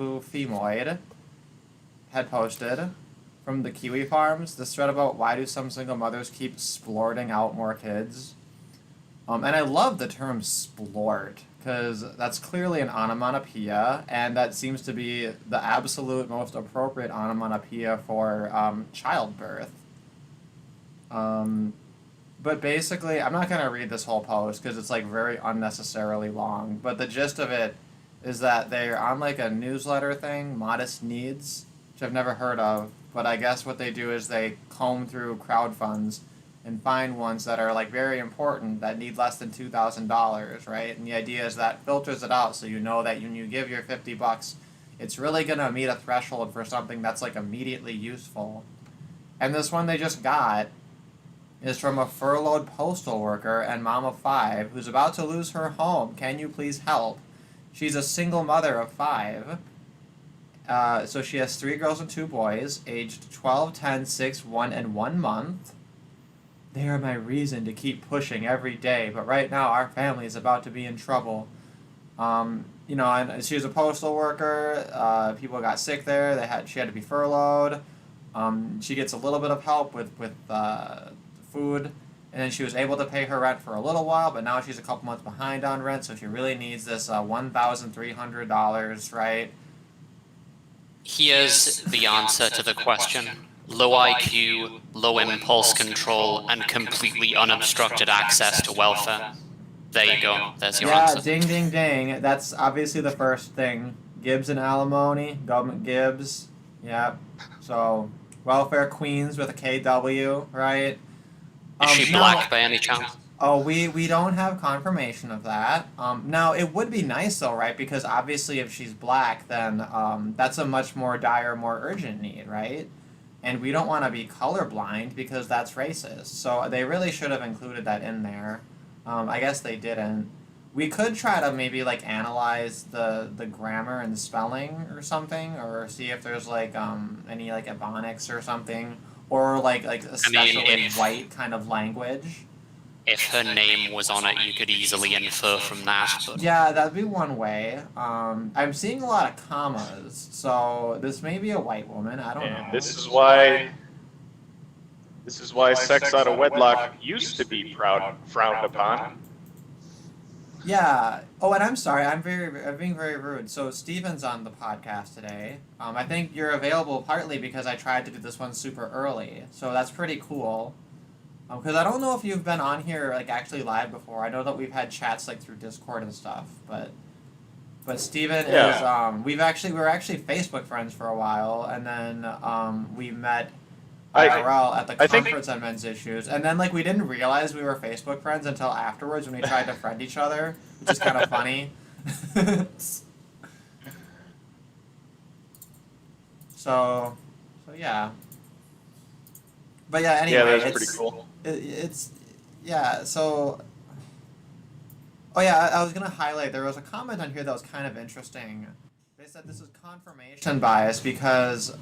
Femoid had posted from the Kiwi Farms this thread about why do some single mothers keep splorting out more kids. And I love the term splort because that's clearly an onomatopoeia, and that seems to be the absolute most appropriate onomatopoeia for childbirth. Um, but basically, I'm not going to read this whole post because it's like very unnecessarily long. But the gist of it is that they're on like a newsletter thing, Modest Needs, which I've never heard of. But I guess what they do is they comb through crowd funds and find ones that are like very important that need less than $2,000, right? And the idea is that filters it out so you know that when you give your $50, it's really gonna meet a threshold for something that's like immediately useful. And this one they just got is from a furloughed postal worker and mom of five who's about to lose her home. Can you please help? She's a single mother of five. So she has three girls and two boys, aged 12, 10, 6, 1, and 1 month. They are my reason to keep pushing every day, but right now our family is about to be in trouble. And she was a postal worker. People got sick there. She had to be furloughed. She gets a little bit of help with food, and then she was able to pay her rent for a little while, but now she's a couple months behind on rent, so she really needs this $1,300, right? Here's the answer to the question. Low IQ, low impulse control, and completely unobstructed access to welfare. There you go. There's your answer. Yeah, ding, ding, ding. That's obviously the first thing. Gibbs and alimony, government Gibbs. Yep. So, welfare queens with a KW, right? Is she black by any chance? Oh, we don't have confirmation of that. Now, it would be nice, though, right? Because obviously if she's black, then that's a much more dire, more urgent need, right? And we don't want to be colorblind because that's racist. So they really should have included that in there. I guess they didn't. We could try to maybe like analyze the grammar and the spelling or something, or see if there's like any like Ebonics or something, or like especially white kind of language. If her name was on it, you could easily infer from that. But Yeah, that'd be one way. I'm seeing a lot of commas, so this may be a white woman. I don't know. And this is why sex out of wedlock used to be frowned upon. Yeah. Oh, and I'm sorry. I'm being very rude. So Steven's on the podcast today. I think you're available partly because I tried to do this one super early, so that's pretty cool. Because I don't know if you've been on here like actually live before. I know that we've had chats like through Discord and stuff, but Steven is we were actually Facebook friends for a while, and then we met IRL at the conference on Men's Issues, and then like we didn't realize we were Facebook friends until afterwards when we tried to friend each other, which is kind of funny. so yeah. But yeah, anyway, yeah, that's pretty cool. It's yeah. So, oh yeah, I was gonna highlight. There was a comment on here that was kind of interesting. They said this is confirmation bias because,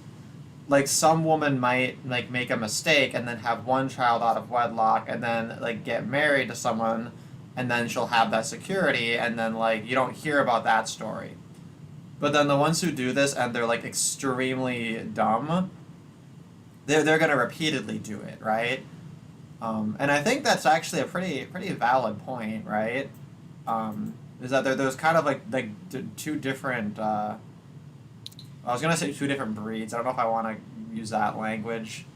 like, some woman might like make a mistake and then have one child out of wedlock and then like get married to someone, and then she'll have that security, and then like you don't hear about that story. But then the ones who do this and they're like extremely dumb, they're gonna repeatedly do it, right? And I think that's actually a pretty valid point, right? Is that there's kind of like two different. I was gonna say two different breeds. I don't know if I want to use that language,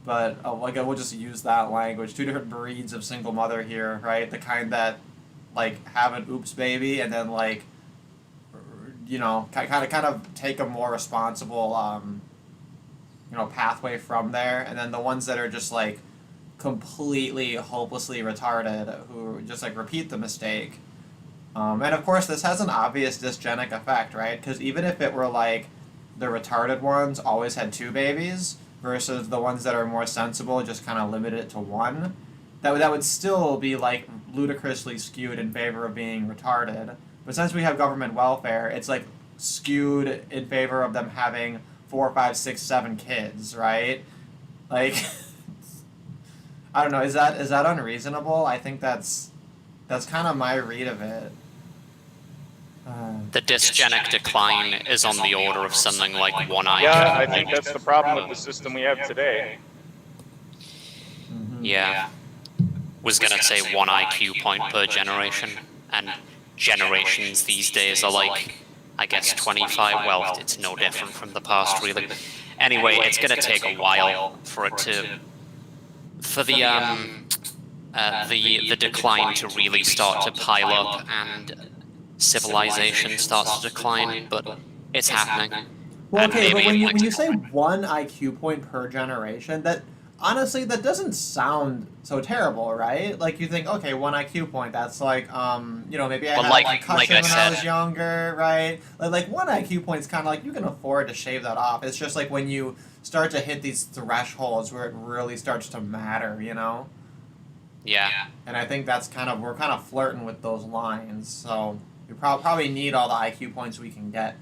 but like I will just use that language. Two different breeds of single mother here, right? The kind that like have an oops baby and then like, kind of take a more responsible pathway from there, and then the ones that are just like completely hopelessly retarded who just like repeat the mistake. And of course this has an obvious dysgenic effect, right? Because even if it were like the retarded ones always had two babies versus the ones that are more sensible just kind of limited it to one, that would still be like ludicrously skewed in favor of being retarded. But since we have government welfare, it's like skewed in favor of them having 4, 5, 6, 7 kids, right? Like, I don't know. Is that unreasonable? I think that's kind of my read of it. The dysgenic decline is on the order of something like 1 IQ. Yeah, I think that's the problem with the system we have today. Yeah. Was gonna say 1 IQ point per generation, and generations these days are like, I guess 25. Well, it's no different from the past, really. Anyway, it's gonna take a while for it to, for the decline to really start to pile up and civilization starts to decline, but it's happening. Well, And okay, but maybe when you say 1 IQ point per generation, that honestly that doesn't sound so terrible, right? Like you think, okay, 1 IQ point, that's like, maybe I Well, had like a I concussion when I said- was younger, right? Like 1 IQ point is kind of like you can afford to shave that off. It's just like when you start to hit these thresholds where it really starts to matter, you know? Yeah. And I think that's we're kind of flirting with those lines. So we probably need all the IQ points we can get.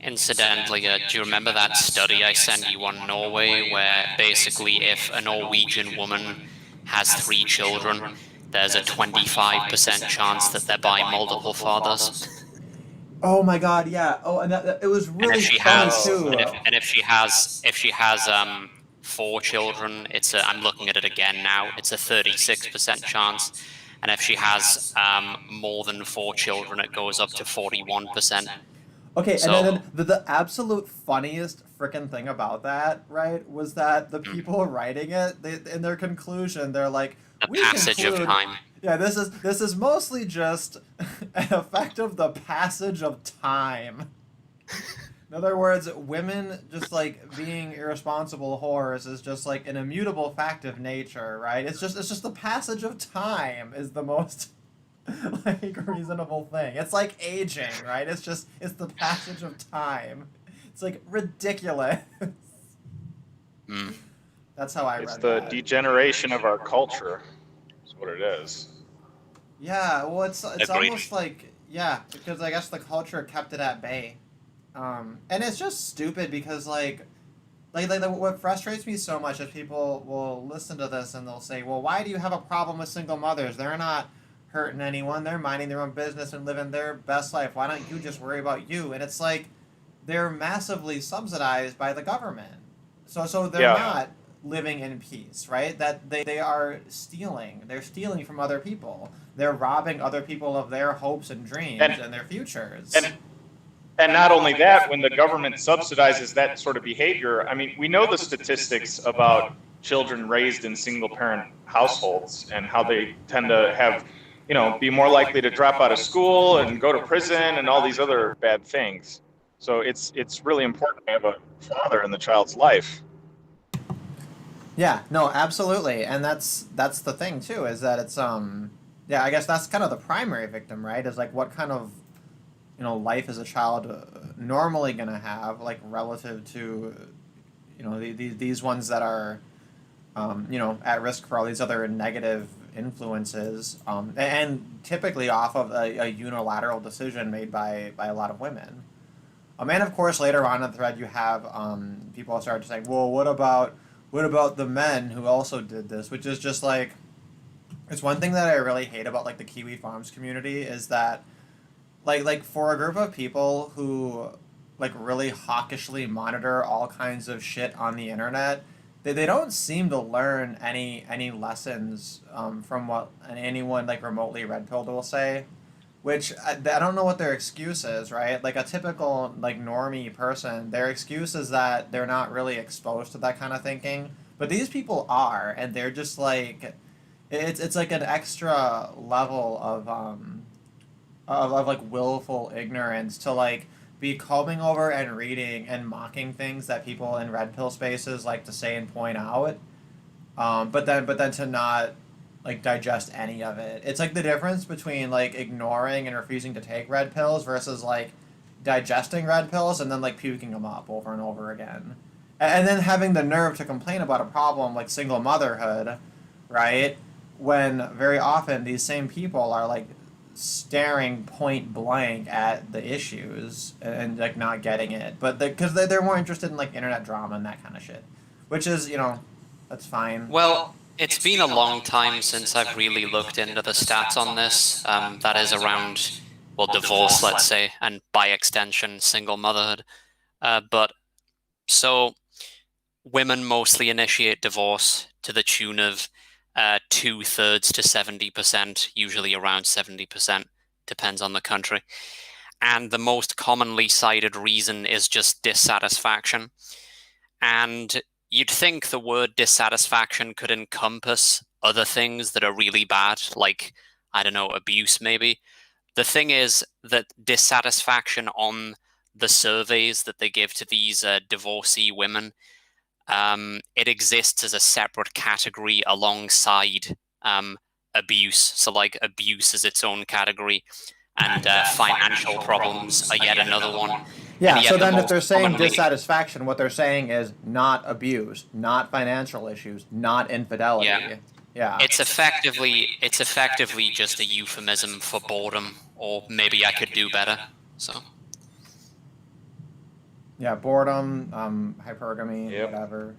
Incidentally, do you remember that study I sent you on Norway, where basically if a Norwegian woman has 3 children, there's a 25% chance that they're by multiple fathers? Oh my God, yeah. Oh, and it was And really if she funny has, too. and if she has 4 children, I'm looking at it again now. It's a 36% chance, and if she has more than 4 children, it goes up to 41%. Okay, So- and then the absolute funniest freaking thing about that, right, was that the people writing it, in their conclusion, they're like, The "We passage of conclude- time. Yeah, this is mostly just an effect of the passage of time. In other words, women just like being irresponsible whores is just like an immutable fact of nature, right? It's just the passage of time is the most like reasonable thing. It's like aging, right? It's the passage of time. It's like ridiculous. Mm. That's how I read It's the that. degeneration of our culture. That's what it is. Yeah, well, it's Agreed. almost like, yeah, because I guess the culture kept it at bay, and it's just stupid because like what frustrates me so much is people will listen to this and they'll say, well, why do you have a problem with single mothers? They're not hurting anyone. They're minding their own business and living their best life. Why don't you just worry about you? And it's like they're massively subsidized by the government, so they're Yeah. not living in peace, right? That they are stealing. They're stealing from other people. They're robbing other people of their hopes and dreams and their futures. And not only that, when the government subsidizes that sort of behavior, I mean, we know the statistics about children raised in single-parent households and how they tend to have, be more likely to drop out of school and go to prison and all these other bad things. So it's really important to have a father in the child's life. Yeah, no, absolutely, and that's the thing too, is that it's yeah, I guess that's kind of the primary victim, right? Is like what kind of life is a child normally gonna have, like relative to these ones that are at risk for all these other negative influences, and typically off of a unilateral decision made by a lot of women. And of course later on in the thread you have people start to say, well, what about the men who also did this? Which is just like, it's one thing that I really hate about like the Kiwi Farms community is that like for a group of people who like really hawkishly monitor all kinds of shit on the internet, they don't seem to learn any lessons from what anyone like remotely red-pilled will say, which I don't know what their excuse is, right? Like a typical like normie person, their excuse is that they're not really exposed to that kind of thinking, but these people are, and they're just like, it's like an extra level of like willful ignorance to like be combing over and reading and mocking things that people in red pill spaces like to say and point out, but then to not like digest any of it. It's like the difference between like ignoring and refusing to take red pills versus like digesting red pills and then like puking them up over and over again, and then having the nerve to complain about a problem like single motherhood, right? When very often these same people are like staring point blank at the issues and like not getting it, but because they're more interested in like internet drama and that kind of shit, which is that's fine. Well, it's been a long time since I've really looked into the stats on this. That is around, well, divorce, let's say, and by extension, single motherhood. But so women mostly initiate divorce to the tune of 2/3 to 70%, usually around 70%, depends on the country. And the most commonly cited reason is just dissatisfaction. And you'd think the word dissatisfaction could encompass other things that are really bad, like, I don't know, abuse maybe. The thing is that dissatisfaction on the surveys that they give to these divorcee women, it exists as a separate category alongside abuse. So, like, abuse is its own category, and financial problems are yet another one. Yeah, And so yet the then if most they're saying commonly- dissatisfaction, what they're saying is not abuse, not financial issues, not infidelity. Yeah. Yeah. It's effectively just a euphemism for boredom, or maybe I could do better. So Yeah, boredom, hypergamy, Yep. whatever.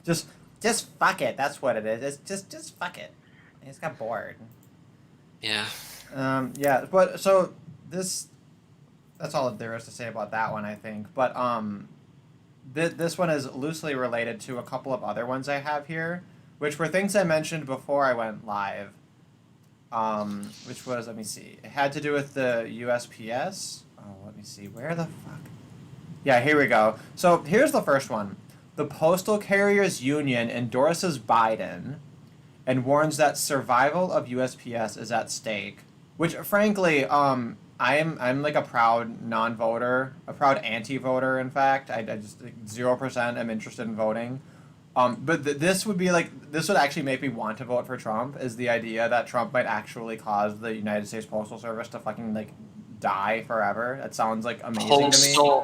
just fuck it. That's what it is. It's just fuck it. I just got bored. yeah, Yeah, but so that's all there is to say about that one, I think. But this one is loosely related to a couple of other ones I have here, which were things I mentioned before I went live. Which was, let me see, it had to do with the USPS. Oh, let me see, where the fuck? Yeah, here we go. So here's the first one. The Postal Carriers Union endorses Biden and warns that survival of USPS is at stake. Which, frankly, I'm like a proud non-voter, a proud anti-voter. In fact, I just 0% am interested in voting. But this would actually make me want to vote for Trump. Is the idea that Trump might actually cause the United States Postal Service to fucking like die forever? That sounds like amazing to me.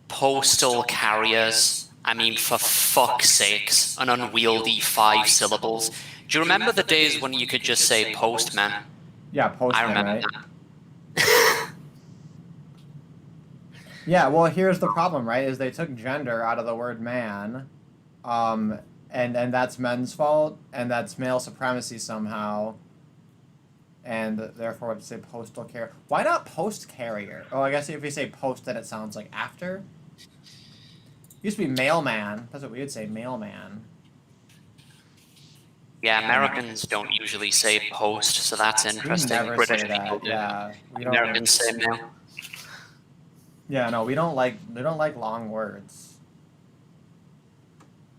Postal carriers. I mean, for fuck's sakes, an unwieldy 5 syllables. Do you remember the days when you could just say postman? Yeah, I postman, remember right? that. Yeah, well, here's the problem, right? Is they took gender out of the word man, and that's men's fault, and that's male supremacy somehow, and therefore I'd say postal carrier. Why not post carrier? Oh, I guess if you say post, then it sounds like after. Used to be mailman. That's what we would say, mailman. Yeah, Americans don't usually say post, so that's We interesting. never British say people that. do. Yeah, we don't. Americans say mail. Yeah, no, we don't like long words.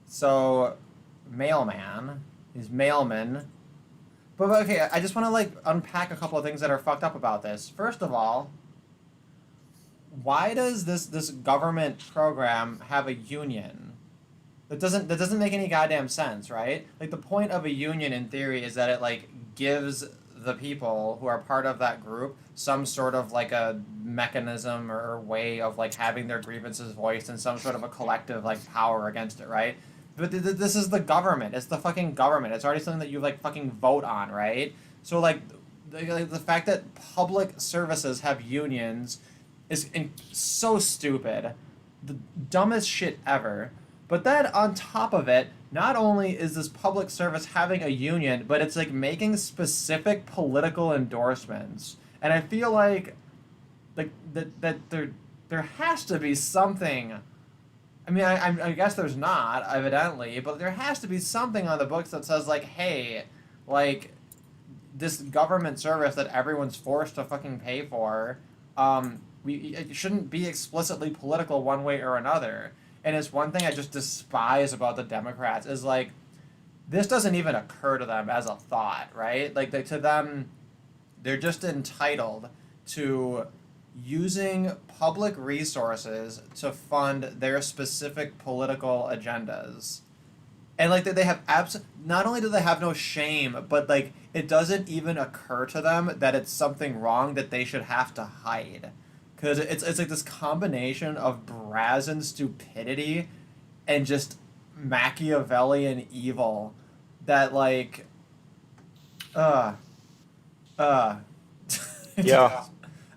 So, mailman is mailman. But okay, I just want to like unpack a couple of things that are fucked up about this. First of all, why does this government program have a union? That doesn't make any goddamn sense, right? Like the point of a union in theory is that it like gives the people who are part of that group some sort of like a mechanism or way of like having their grievances voiced and some sort of a collective like power against it, right? But this is the government. It's the fucking government. It's already something that you like fucking vote on, right? So like the fact that public services have unions is so stupid, the dumbest shit ever. But then on top of it, not only is this public service having a union, but it's like making specific political endorsements. And I feel like that there has to be something. I mean, I guess there's not, evidently, but there has to be something on the books that says like, hey, like this government service that everyone's forced to fucking pay for, it shouldn't be explicitly political one way or another. And it's one thing I just despise about the Democrats is like, this doesn't even occur to them as a thought, right? Like to them, they're just entitled to using public resources to fund their specific political agendas. And like they have not only do they have no shame, but like it doesn't even occur to them that it's something wrong that they should have to hide. Because it's like this combination of brazen stupidity and just Machiavellian evil that like Yeah.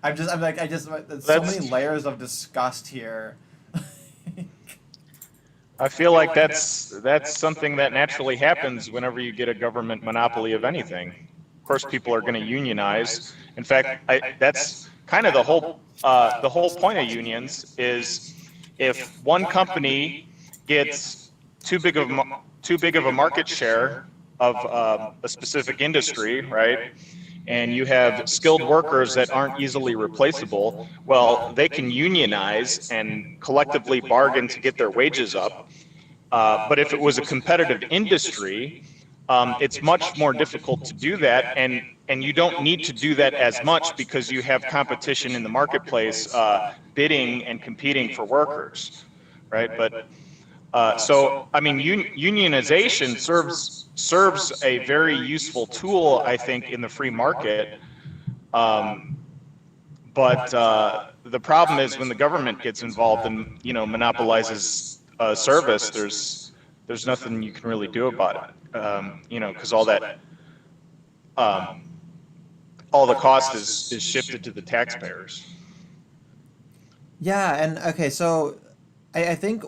there's so many layers of disgust here. I feel like that's something that naturally happens whenever you get a government monopoly of anything. course, people are going to unionize. In fact, that's kind of the whole point of unions is if one company gets too big of a market share of a specific industry, right? And you have skilled workers that aren't easily replaceable, well, they can unionize and collectively bargain to get their wages up. But if it was a competitive industry, it's much more difficult to do that, and you don't need to do that as much because you have competition in the marketplace bidding and competing for workers, right? But so, I mean, unionization serves a very useful tool, I think, in the free market. But the problem is when the government gets involved and monopolizes service, there's nothing you can really do about it. Because all the cost is shifted to the taxpayers. Yeah, and okay, so I think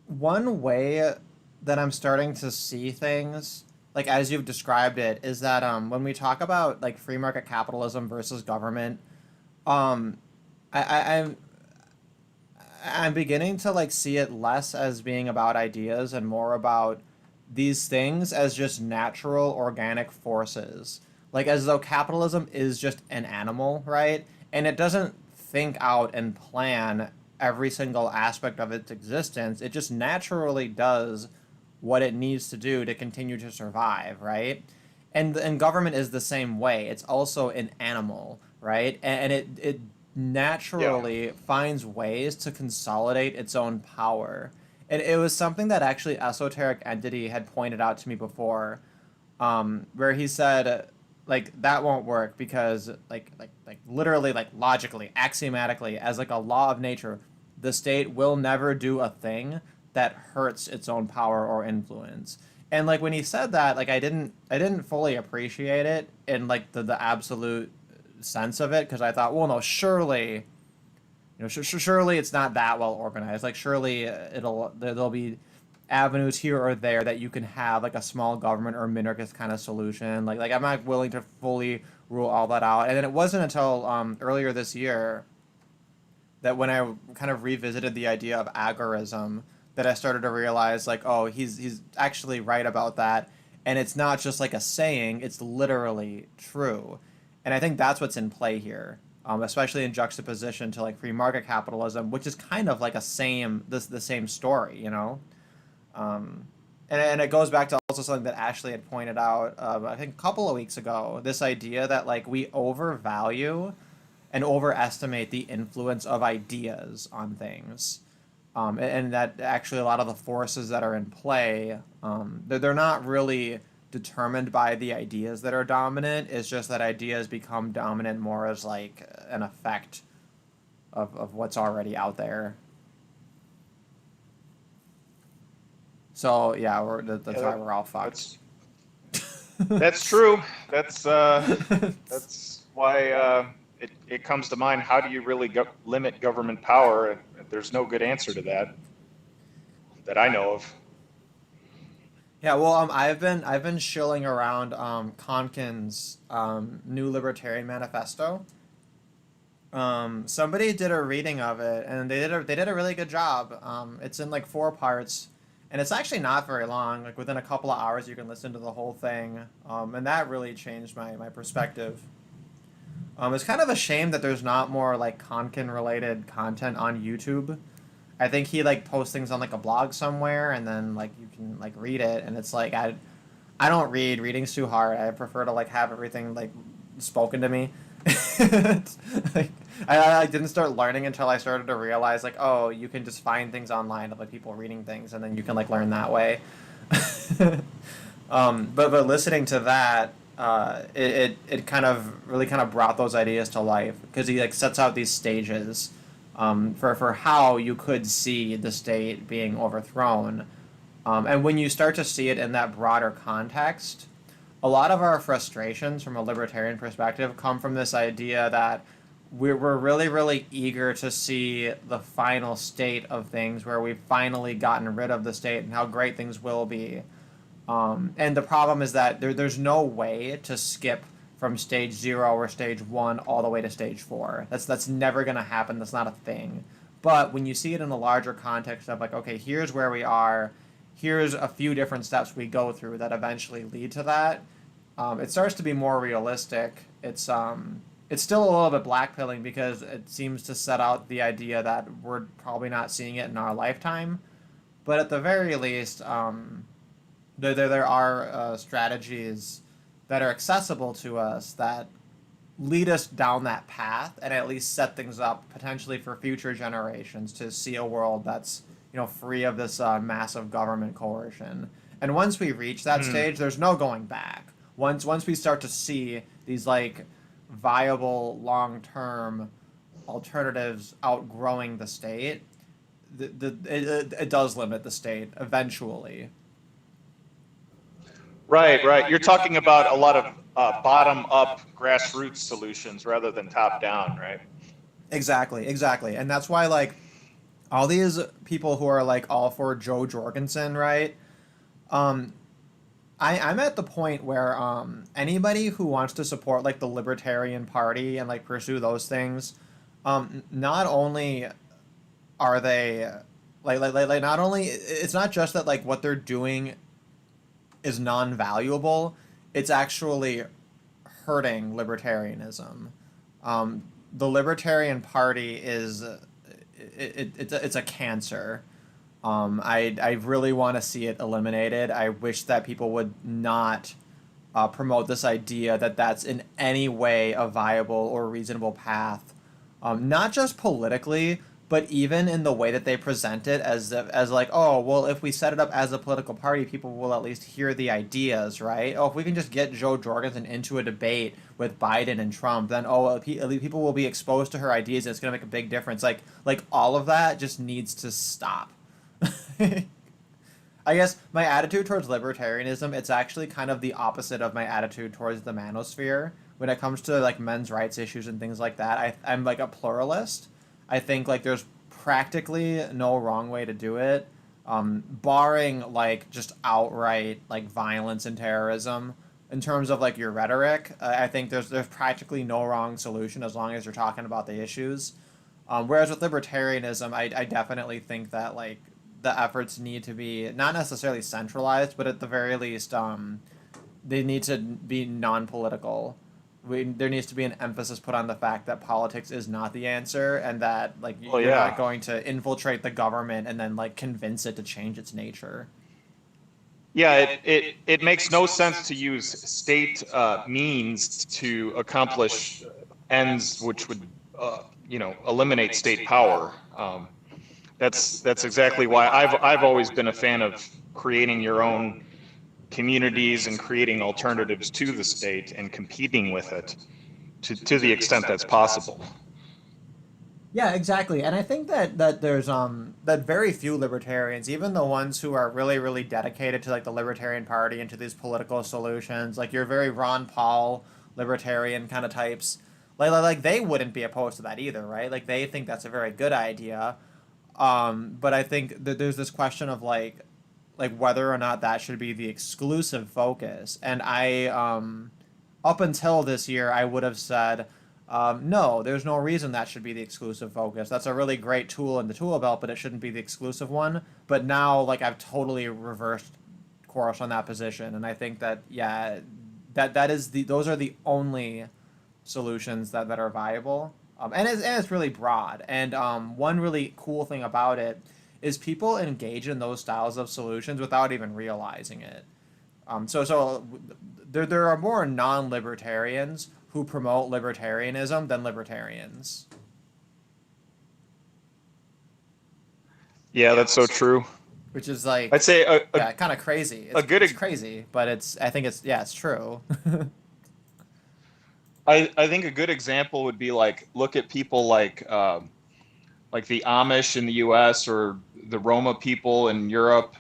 one way that I'm starting to see things, like as you've described it, is that when we talk about like free market capitalism versus government, um, I'm beginning to like see it less as being about ideas and more about these things as just natural organic forces. Like as though capitalism is just an animal, right? And it doesn't think out and plan every single aspect of its existence. It just naturally does what it needs to do to continue to survive, right? And government is the same way. It's also an animal, right? And it naturally finds ways to consolidate its own power. And it was something that actually Esoteric Entity had pointed out to me before, where he said, like, that won't work because, like literally, like, logically, axiomatically, as, like, a law of nature, the state will never do a thing that hurts its own power or influence. And, like, when he said that, like, I didn't fully appreciate it in, like, the absolute sense of it, because I thought, well, no, surely, surely it's not that well organized. Like, surely there'll be avenues here or there that you can have like a small government or minarchist kind of solution. Like I'm not willing to fully rule all that out. And then it wasn't until earlier this year that when I kind of revisited the idea of agorism that I started to realize like, oh, he's actually right about that. And it's not just like a saying, it's literally true. And I think that's what's in play here, especially in juxtaposition to like free market capitalism, which is kind of like the same story, and it goes back to also something that Ashley had pointed out, I think a couple of weeks ago, this idea that like we overvalue and overestimate the influence of ideas on things. And that actually a lot of the forces that are in play, they're not really determined by the ideas that are dominant. It's just that ideas become dominant more as like an effect of what's already out there. So yeah, that's why we're all fucked. That's true. That's why it comes to mind. How do you really limit government power? There's no good answer to that I know of. Yeah, well, I've been shilling around Konkin's New Libertarian Manifesto. Somebody did a reading of it, and they did a really good job. It's in like 4 parts. And it's actually not very long. Like within a couple of hours, you can listen to the whole thing, and that really changed my perspective. It's kind of a shame that there's not more like Konkin related content on YouTube. I think he like posts things on like a blog somewhere, and then like you can like read it. And it's like I don't read. Reading's too hard. I prefer to like have everything like spoken to me. Like, I didn't start learning until I started to realize like, oh, you can just find things online of like people reading things, and then you can like learn that way. But listening to that, it kind of really kind of brought those ideas to life, because he like sets out these stages for how you could see the state being overthrown, and when you start to see it in that broader context, a lot of our frustrations from a libertarian perspective come from this idea that we're really, really eager to see the final state of things where we've finally gotten rid of the state and how great things will be. And the problem is that there's no way to skip from stage 0 or stage 1 all the way to stage 4. That's never going to happen. That's not a thing. But when you see it in a larger context of like, okay, here's where we are, here's a few different steps we go through that eventually lead to that, it starts to be more realistic. It's still a little bit blackpilling because it seems to set out the idea that we're probably not seeing it in our lifetime, but at the very least, there are strategies that are accessible to us that lead us down that path and at least set things up potentially for future generations to see a world that's free of this massive government coercion. And once we reach that stage, there's no going back. Once we start to see these like viable long-term alternatives outgrowing the state, it does limit the state eventually. Right. You're talking about a lot of bottom-up grassroots solutions rather than top-down, right? Exactly. And that's why like all these people who are like all for Joe Jorgensen, right? I'm at the point where anybody who wants to support like the Libertarian Party and like pursue those things, not only are they like not only it's not just that like what they're doing is non-valuable, it's actually hurting libertarianism. The Libertarian Party is it's a cancer. I really want to see it eliminated. I wish that people would not promote this idea that that's in any way a viable or reasonable path, not just politically, but even in the way that they present it as like, oh, well, if we set it up as a political party, people will at least hear the ideas, right? Oh, if we can just get Joe Jorgensen into a debate with Biden and Trump, then people will be exposed to her ideas and it's going to make a big difference. Like all of that just needs to stop. I guess my attitude towards libertarianism, it's actually kind of the opposite of my attitude towards the manosphere. When it comes to like men's rights issues and things like that, I'm like a pluralist. I think like there's practically no wrong way to do it, barring like just outright like violence and terrorism. In terms of like your rhetoric, I think there's practically no wrong solution as long as you're talking about the issues. Whereas with libertarianism, I definitely think that like the efforts need to be not necessarily centralized, but at the very least, they need to be non-political. There needs to be an emphasis put on the fact that politics is not the answer, and that like you're not going to infiltrate the government and then like convince it to change its nature. Yeah, it makes no sense to use state means to accomplish ends which would eliminate state power. That's exactly why I've always been a fan of creating your own communities and creating alternatives to the state and competing with it to the extent that's possible. Yeah, exactly. And I think that there's that very few libertarians, even the ones who are really, really dedicated to like the Libertarian Party and to these political solutions, like your very Ron Paul libertarian kind of types, like they wouldn't be opposed to that either, right? Like they think that's a very good idea. But I think that there's this question of like whether or not that should be the exclusive focus. And I up until this year I would have said no, there's no reason that should be the exclusive focus. That's a really great tool in the tool belt, but it shouldn't be the exclusive one. But now like I've totally reversed course on that position, and I think that that is those are the only solutions that are viable. And it's really broad. And one really cool thing about it is people engage in those styles of solutions without even realizing it. So there are more non-libertarians who promote libertarianism than libertarians. Yeah, that's so true. Which is like, I'd say kind of crazy. It's crazy, but I think it's true. I think a good example would be like look at people like the Amish in the U.S. or the Roma people in Europe,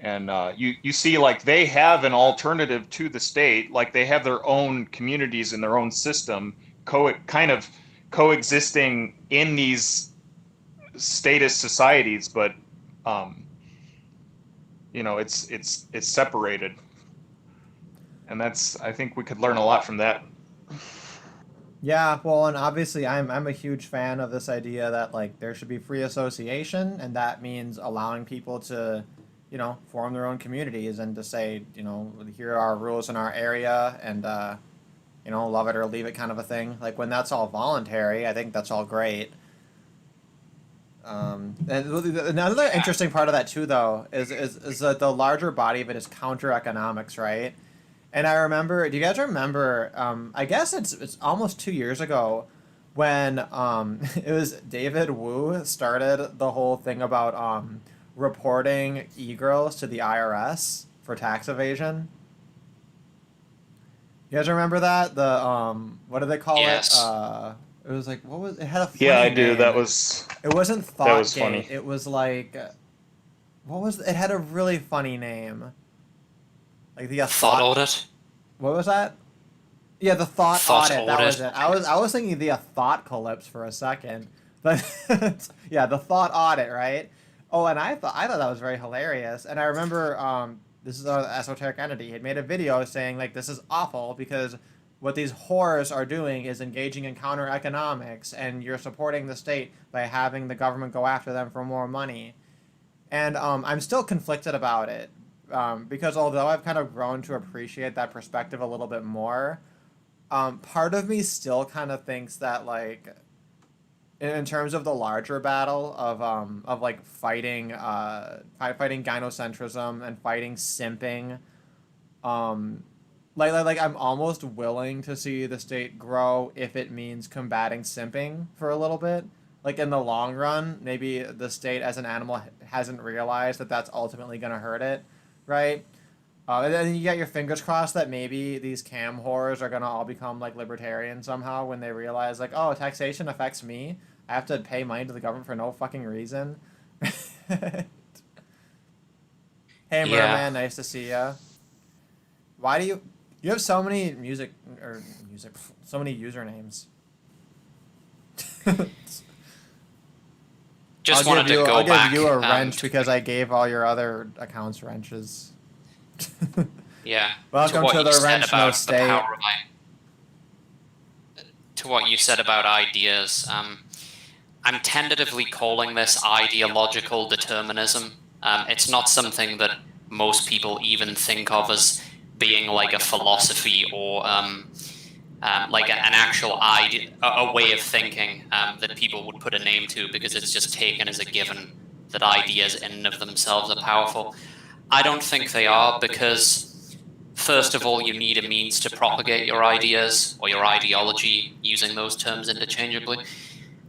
and you see like they have an alternative to the state, like they have their own communities and their own system, kind of coexisting in these statist societies, but it's separated, and I think we could learn a lot from that. Yeah, well, and obviously I'm a huge fan of this idea that like there should be free association, and that means allowing people to, form their own communities and to say, here are our rules in our area, and love it or leave it kind of a thing. Like when that's all voluntary, I think that's all great. And another interesting part of that too, though, is that the larger body of it is counter economics, right? And I remember, do you guys remember? I guess it's almost 2 years ago when it was David Wu started the whole thing about reporting e-girls to the IRS for tax evasion. You guys remember that? The what do they call Yes. it was like what was it had a funny Yeah, I do. name. It wasn't That was Thoughtgate. funny. It was like what was it had a really funny name. Like the Thought thought. audit. What was that? Yeah, the thought Thought audit. That was audit. it. I was thinking the thought collapse for a second, but yeah, the thought audit, right? Oh, and I thought that was very hilarious. And I remember this is an esoteric entity. He had made a video saying like this is awful because what these whores are doing is engaging in counter economics, and you're supporting the state by having the government go after them for more money. And I'm still conflicted about it because although I've kind of grown to appreciate that perspective a little bit more, part of me still kind of thinks that like in terms of the larger battle of like fighting gynocentrism and fighting simping, um, like I'm almost willing to see the state grow if it means combating simping for a little bit. Like in the long run, maybe the state as an animal hasn't realized that that's ultimately going to hurt it, right? And then you got your fingers crossed that maybe these cam whores are gonna all become like libertarians somehow when they realize like, oh, taxation affects me. I have to pay money to the government for no fucking reason. Hey, Yeah. Merman, nice to see ya. Why do you have so many music so many usernames? Just wanted to I'll go give back. you a wrench because I gave all your other accounts wrenches. Yeah. Welcome what to you the said wrench no about the state. power of to what you said about ideas. I'm tentatively calling this ideological determinism. It's not something that most people even think of as being like a philosophy or like an actual idea, a way of thinking that people would put a name to, because it's just taken as a given that ideas in and of themselves are powerful. I don't think they are, because first of all, you need a means to propagate your ideas or your ideology, using those terms interchangeably.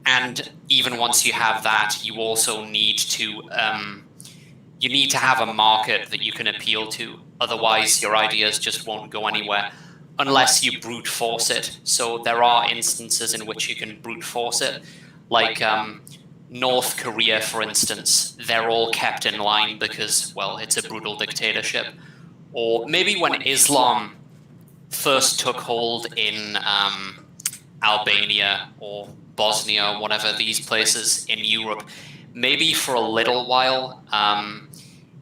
And even once you have that, you also need to have a market that you can appeal to. Otherwise, your ideas just won't go anywhere unless you brute force it. So there are instances in which you can brute force it, like North Korea, for instance. They're all kept in line because, well, it's a brutal dictatorship. Or maybe when Islam first took hold in Albania or Bosnia, or whatever, these places in Europe, maybe for a little while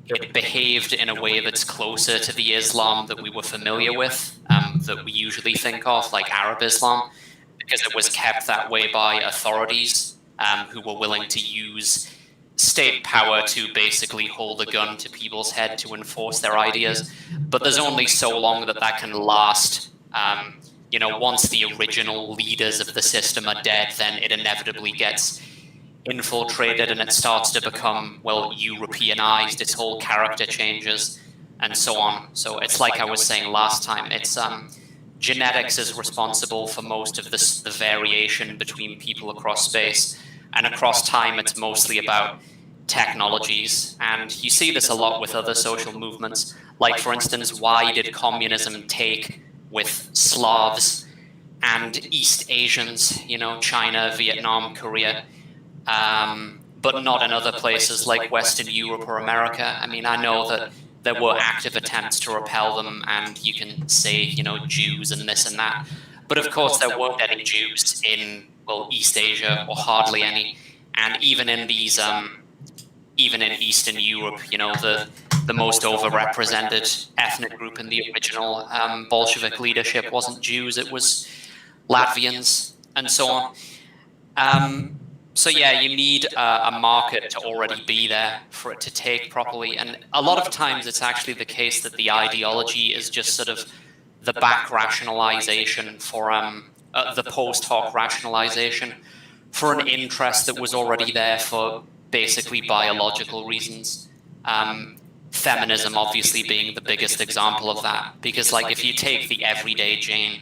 it behaved in a way that's closer to the Islam that we were familiar with, that we usually think of, like Arab Islam, because it was kept that way by authorities who were willing to use state power to basically hold a gun to people's head to enforce their ideas. But there's only so long that that can last. Once the original leaders of the system are dead, then it inevitably gets infiltrated and it starts to become, well, Europeanized. Its whole character changes and so on. So it's like I was saying last time, it's genetics is responsible for most of the variation between people across space, and across time it's mostly about technologies. And you see this a lot with other social movements. Like, for instance, why did communism take with Slavs and East Asians, China, Vietnam, Korea, but not in other places like Western Europe or America? I mean, I know that there were active attempts to repel them, and you can say, Jews and this and that. But of course, there weren't any Jews in, well, East Asia, or hardly any. And even in these, even in Eastern Europe, the most overrepresented ethnic group in the original Bolshevik leadership wasn't Jews. It was Latvians, and so on. So yeah, you need a market to already be there for it to take properly. And a lot of times it's actually the case that the ideology is just sort of the back rationalization for the post hoc rationalization for an interest that was already there for basically biological reasons. Feminism obviously being the biggest example of that, because like if you take the everyday Jane,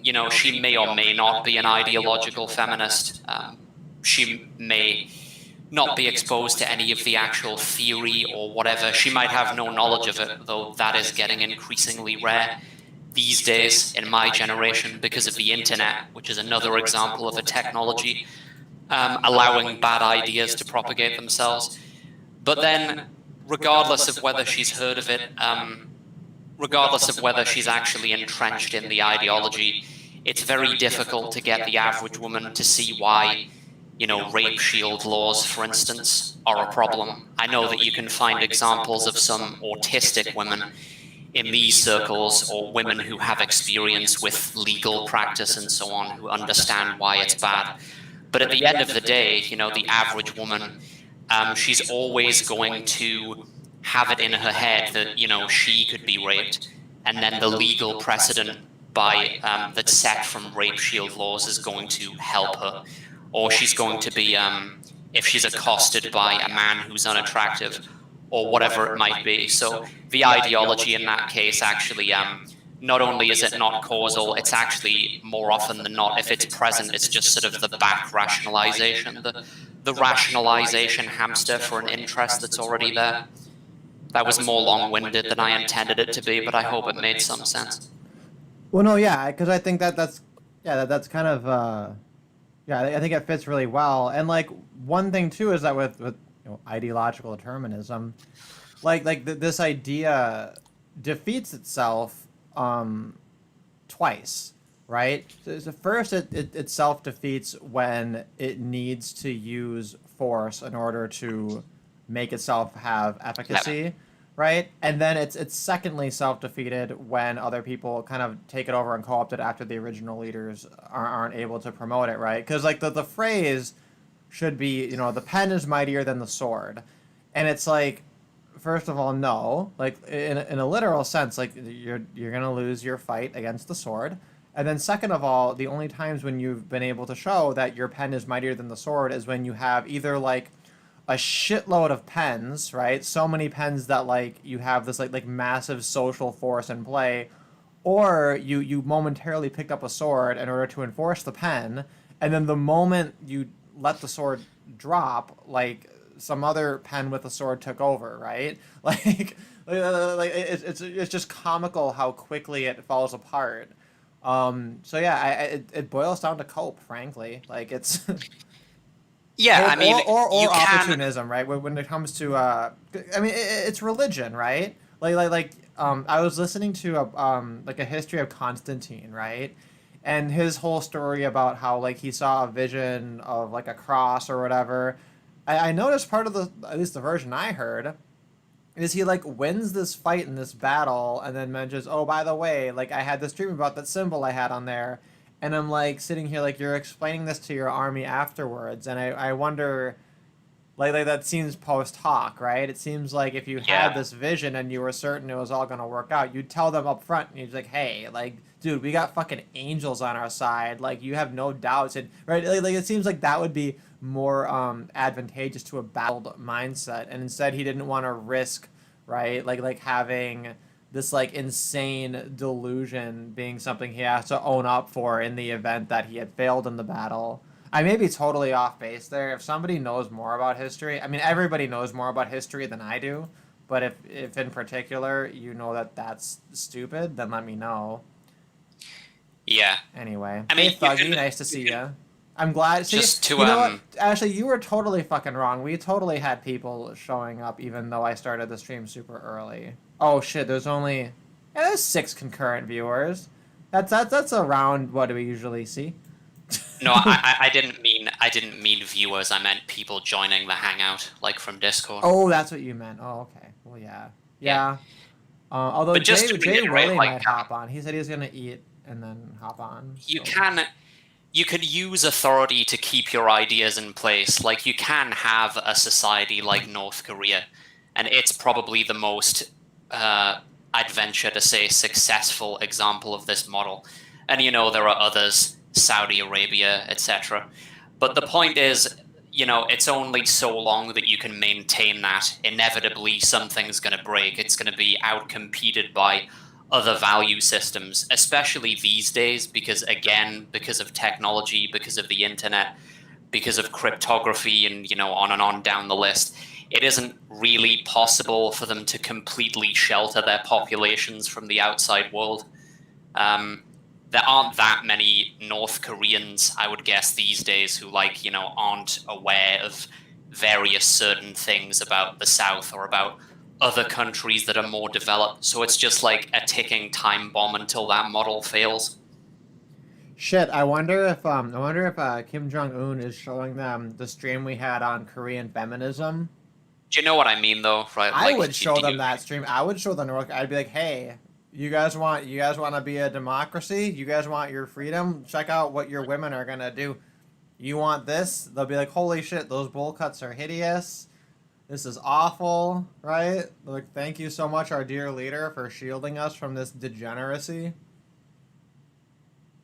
you know, she may or may not be an ideological feminist. She may not be exposed to any of the actual theory or whatever. She might have no knowledge of it, though that is getting increasingly rare these days in my generation because of the internet, which is another example of a technology allowing bad ideas to propagate themselves. But then, regardless of whether she's heard of it, regardless of whether she's actually entrenched in the ideology, it's very difficult to get the average woman to see why, you know, rape shield laws, for instance, are a problem. I know that you can find examples of some autistic women in these circles, or women who have experience with legal practice and so on, who understand why it's bad. But at the end of the day, you know, the average woman, she's always going to have it in her head that, you know, she could be raped, and then the legal precedent that's set from rape shield laws is going to help her, or she's going to be, if she's accosted by a man who's unattractive, or whatever it might be. So the ideology in that case actually, not only is it not causal, it's actually more often than not, if it's present, it's just sort of the back rationalization, the rationalization hamster for an interest that's already there. That was more long-winded than I intended it to be, but I hope it made some sense. Well, no, yeah, because I think that's kind of yeah, I think it fits really well. And like one thing too is that with you know, ideological determinism, this idea defeats itself twice, right? So first, it self defeats when it needs to use force in order to make itself have efficacy, right? And then it's secondly self defeated when other people kind of take it over and co-opt it after the original leaders aren't able to promote it, right? Because like the phrase should be, you know, the pen is mightier than the sword, and it's like, first of all, no, like in a literal sense, like you're gonna lose your fight against the sword. And then second of all, the only times when you've been able to show that your pen is mightier than the sword is when you have either like a shitload of pens, right? So many pens that like you have this like massive social force in play, or you momentarily picked up a sword in order to enforce the pen, and then the moment you let the sword drop, like some other pen with a sword took over, right? It's just comical how quickly it falls apart. So yeah, it boils down to cope, frankly. Like it's Yeah, I mean, or you can. opportunism, right? When it comes to, I mean, it's religion, right? I was listening to a history of Constantine, right? And his whole story about how like he saw a vision of like a cross or whatever. I noticed part of at least the version I heard, is he like wins this fight in this battle and then mentions, oh, by the way, like I had this dream about that symbol I had on there. And I'm like sitting here like you're explaining this to your army afterwards, and I wonder, like that seems post hoc, right? It seems like if you had this vision and you were certain it was all gonna work out, you'd tell them up front, and you'd be like, hey, like, dude, we got fucking angels on our side, like you have no doubts, and right, like it seems like that would be more advantageous to a battled mindset, and instead he didn't want to risk, right, like having this like insane delusion being something he has to own up for in the event that he had failed in the battle. I may be totally off base there. If somebody knows more about history, I mean, everybody knows more about history than I do, but if in particular you know that that's stupid, then let me know. Yeah. Anyway, I mean, hey Thuggy, nice to see you. I'm glad. See, Just to you know what? Actually, you were totally fucking wrong. We totally had people showing up, even though I started the stream super early. Oh shit! There's 6 concurrent viewers. That's around what do we usually see. No, I didn't mean viewers. I meant people joining the hangout, like from Discord. Oh, that's what you meant. Oh, okay. Well, yeah. Although But just Jay to reiterate, Willie like, might hop on. He said he was gonna eat and then hop on. You So. can. You can use authority to keep your ideas in place. Like, you can have a society like North Korea, and it's probably the most, I'd venture to say, successful example of this model. And, there are others, Saudi Arabia, etc. But the point is, it's only so long that you can maintain that. Inevitably, something's going to break. It's going to be outcompeted by other value systems, especially these days, because of technology, because of the internet, because of cryptography, and on down the list, it isn't really possible for them to completely shelter their populations from the outside world. There aren't that many North Koreans, I would guess, these days who aren't aware of various certain things about the South or about other countries that are more developed. So it's just like a ticking time bomb until that model fails. Shit, I wonder if Kim Jong Un is showing them the stream we had on Korean feminism. Do you know what I mean, though? Right? I would show them that stream. I would show them. I'd be like, hey, you guys want to be a democracy? You guys want your freedom? Check out what your women are gonna do. You want this? They'll be like, holy shit, those bowl cuts are hideous. This is awful, right? Like, thank you so much, our dear leader, for shielding us from this degeneracy.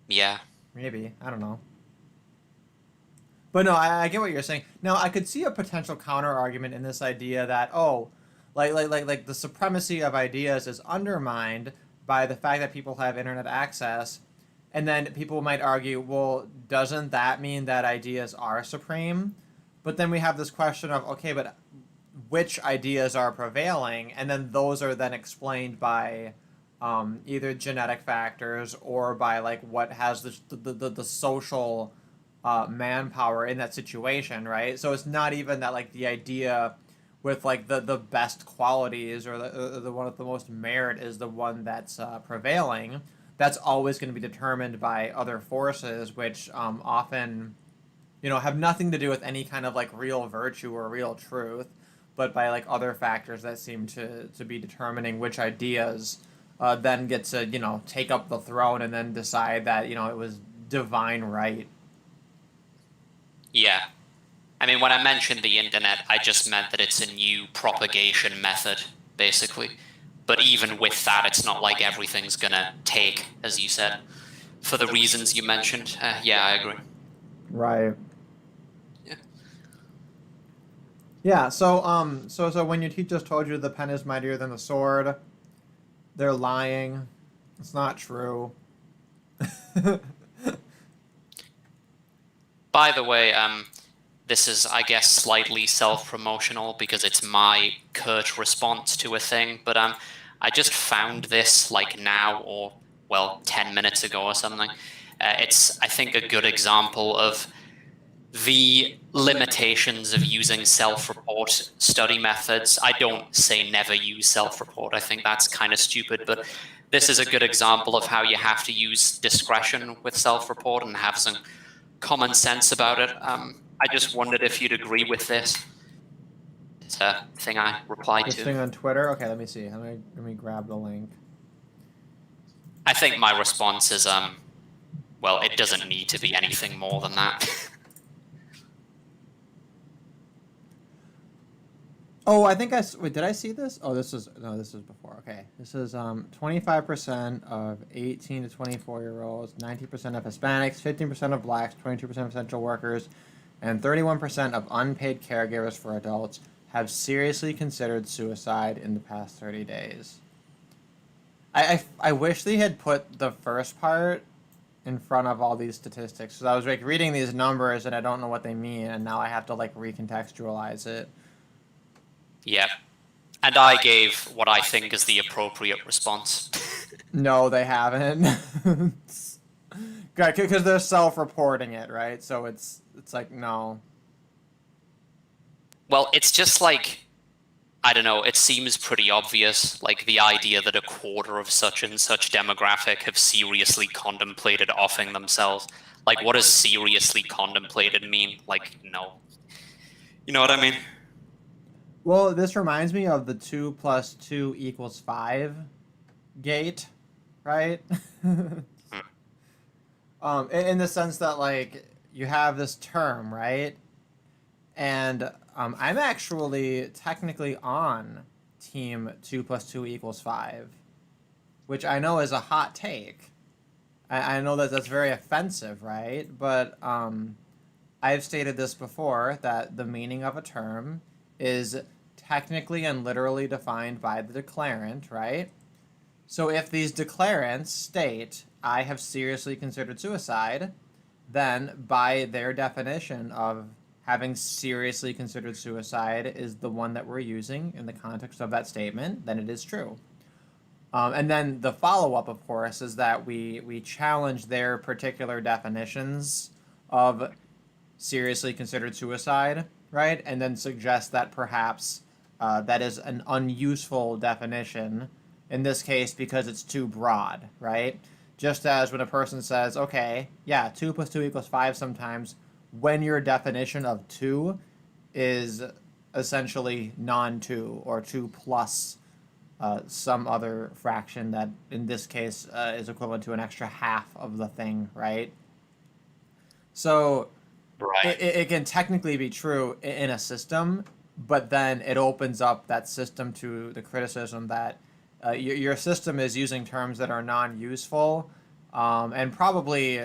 Yeah. Maybe. I don't know. But no, I get what you're saying. Now, I could see a potential counter-argument in this idea that, like the supremacy of ideas is undermined by the fact that people have internet access. And then people might argue, well, doesn't that mean that ideas are supreme? But then we have this question of, okay, but which ideas are prevailing, and then those are then explained by either genetic factors or by like what has the social manpower in that situation, right? So it's not even that like the idea with like the best qualities or the one with the most merit is the one that's prevailing. That's always going to be determined by other forces, which often have nothing to do with any kind of like real virtue or real truth, but by like other factors that seem to be determining which ideas then get to take up the throne and then decide that it was divine right. Yeah. I mean, when I mentioned the internet, I just meant that it's a new propagation method, basically. But even with that, it's not like everything's gonna take, as you said, for the reasons you mentioned. Yeah, I agree. Right. Yeah. Yeah, so when your teachers told you the pen is mightier than the sword, they're lying. It's not true. By the way, this is, I guess, slightly self-promotional because it's my curt response to a thing, but I just found this like now or, well, 10 minutes ago or something. It's, I think, a good example of the limitations of using self-report study methods. I don't say never use self-report. I think that's kind of stupid, but this is a good example of how you have to use discretion with self-report and have some common sense about it. I just wondered if you'd agree with this. It's a thing I replied This to. thing on Twitter? Okay, let me see. Let me grab the link. I think my response is, well, it doesn't need to be anything more than that. Oh, I think wait, did I see this? Oh, this is before. Okay. This is 25% of 18 to 24-year-olds, 19% of Hispanics, 15% of blacks, 22% of essential workers, and 31% of unpaid caregivers for adults have seriously considered suicide in the past 30 days. I wish they had put the first part in front of all these statistics. So I was like reading these numbers and I don't know what they mean, and now I have to like recontextualize it. Yeah. And I gave what I think is the appropriate response. No, they haven't. Because they're self-reporting it, right? So it's like, no. Well, it's just like, I don't know, it seems pretty obvious, like the idea that a quarter of such and such demographic have seriously contemplated offing themselves. Like, what does seriously contemplated mean? Like, no. You know what I mean? Well, this reminds me of the 2 + 2 = 5 gate, right? In the sense that like you have this term, right? And I'm actually technically on team 2 + 2 = 5, which I know is a hot take. I know that that's very offensive, right? But I've stated this before that the meaning of a term is technically and literally defined by the declarant, right? So if these declarants state, I have seriously considered suicide, then by their definition of having seriously considered suicide is the one that we're using in the context of that statement, then it is true. And then the follow up, of course, is that we challenge their particular definitions of seriously considered suicide, right? And then suggest that perhaps that is an unuseful definition in this case because it's too broad, right? Just as when a person says, okay, yeah, 2 + 2 = 5 sometimes, when your definition of 2 is essentially non 2 or 2 plus some other fraction that in this case is equivalent to an extra half of the thing, right? So Right. it can technically be true in a system, but then it opens up that system to the criticism that your system is using terms that are non-useful, and probably,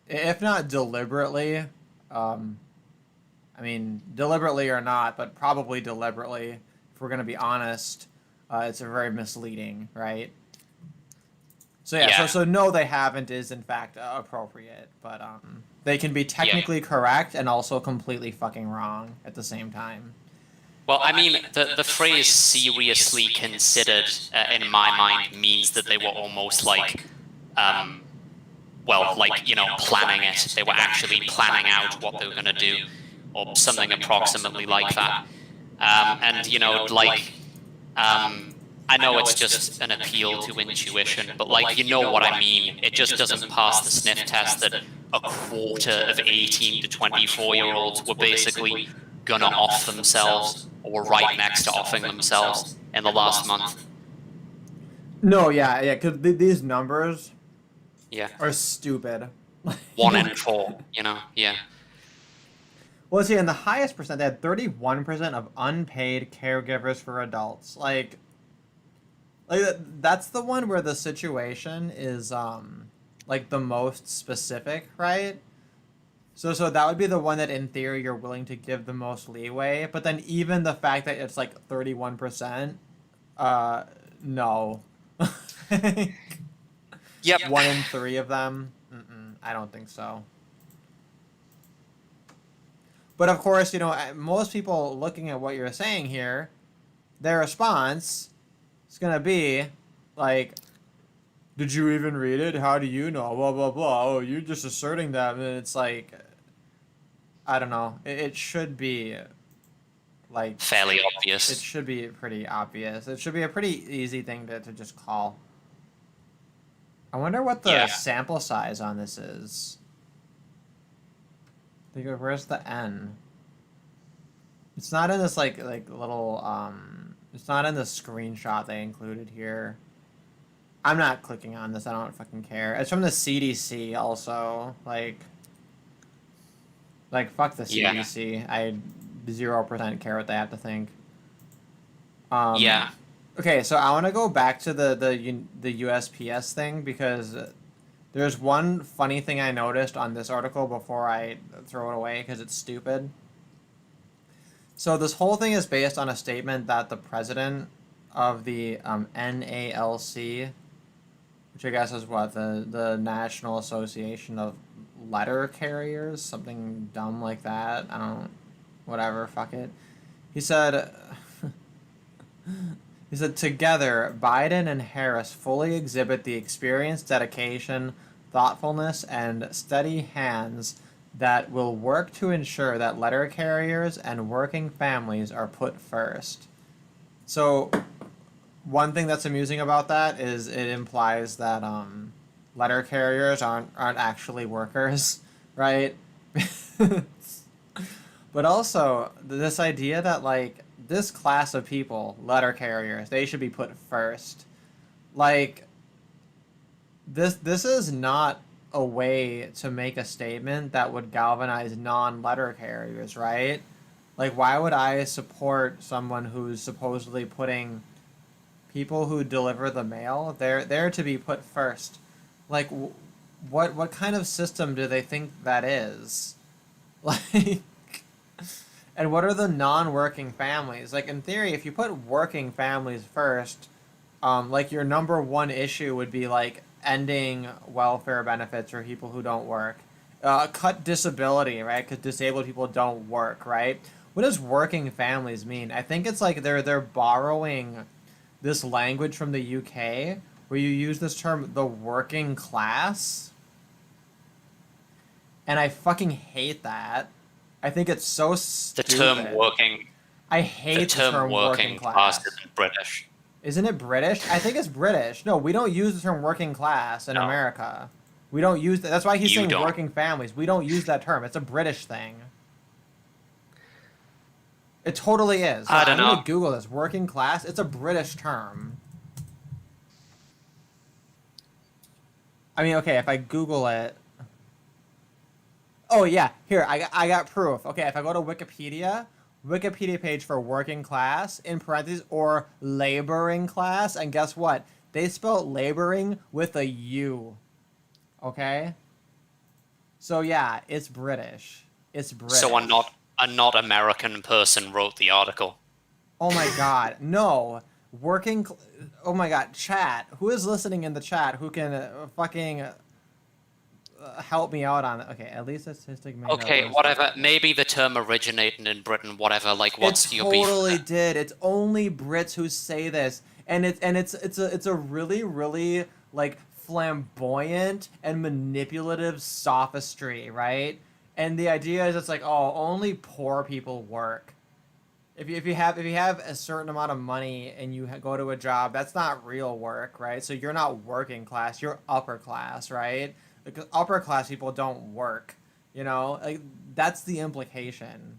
if not deliberately, I mean, deliberately or not, but probably deliberately, if we're going to be honest, it's a very misleading, right? So yeah, Yeah. so no, they haven't is in fact appropriate, but they can be technically correct and also completely fucking wrong at the same time. Well, I mean, the phrase seriously considered, in my mind, means that they were almost like, well, like, planning it. They were actually planning out what they were going to do, or something approximately like that. And, I know it's just an appeal to intuition, but, like, you know what I mean. It just doesn't pass the sniff test that a quarter of 18 to 24-year-olds were basically gonna off themselves, or were right next to offing themselves in the last month. No, yeah, because these numbers Yeah. are stupid. 1 in 4, yeah. Well, see, in the highest percent, they had 31% of unpaid caregivers for adults. Like that's the one where the situation is like the most specific, right? So that would be the one that in theory you're willing to give the most leeway, but then even the fact that it's like 31%, no. Yep. 1 in 3 of them, I don't think so. But of course, most people looking at what you're saying here, their response is going to be like, did you even read it? How do you know? Blah, blah, blah. Oh, you're just asserting that. And it's like, I don't know. It should be like Fairly it obvious. should be pretty obvious. It should be a pretty easy thing to just call. I wonder what the Yeah. sample size on this is. Where's the N? It's not in this like little it's not in the screenshot they included here. I'm not clicking on this. I don't fucking care. It's from the CDC also. Like fuck the Yeah. CDC. I 0% care what they have to think. Yeah. Okay, so I want to go back to the USPS thing because there's one funny thing I noticed on this article before I throw it away because it's stupid. So this whole thing is based on a statement that the president of the NALC, which I guess is what, the National Association of Letter Carriers, something dumb like that. I don't, whatever, fuck it. He said, together, Biden and Harris fully exhibit the experience, dedication, thoughtfulness, and steady hands that will work to ensure that letter carriers and working families are put first. So, one thing that's amusing about that is it implies that letter carriers aren't actually workers, right? But also, this idea that, like, this class of people, letter carriers, they should be put first. Like, this is not a way to make a statement that would galvanize non-letter carriers, right? Like, why would I support someone who's supposedly putting people who deliver the mail? They're to be put first. Like, what kind of system do they think that is? Like, and what are the non-working families? Like, in theory, if you put working families first, like your number one issue would be like ending welfare benefits for people who don't work. Cut disability, right? Because disabled people don't work, right? What does working families mean? I think it's like they're borrowing this language from the UK where you use this term, the working class. And I fucking hate that. I think it's so The stupid. term working, I hate the term working class isn't British. Isn't it British? I think it's British. No, we don't use the term working class in No. America. We don't use that. That's why he's You saying don't. working families. We don't use that term. It's a British thing. It totally is. I don't I'm know. gonna Google this. Working class. It's a British term. I mean, okay, if I Google it. Oh yeah, here I got proof. Okay, if I go to Wikipedia page for working class in parentheses or laboring class, and guess what? They spell laboring with a U. Okay. So yeah, it's British. It's British. So a not American person wrote the article. Oh my god, no. Oh my god, chat. Who is listening in the chat who can fucking help me out on it? Okay, at least statistic made Okay, up. whatever. Maybe the term originated in Britain. Whatever. Like, what's It your beef? totally did. It's only Brits who say this, and it's a really really like flamboyant and manipulative sophistry, right? And the idea is it's like, oh, only poor people work. If you have a certain amount of money and you go to a job, that's not real work, right? So you're not working class, you're upper class, right? Because upper class people don't work, you know? Like that's the implication.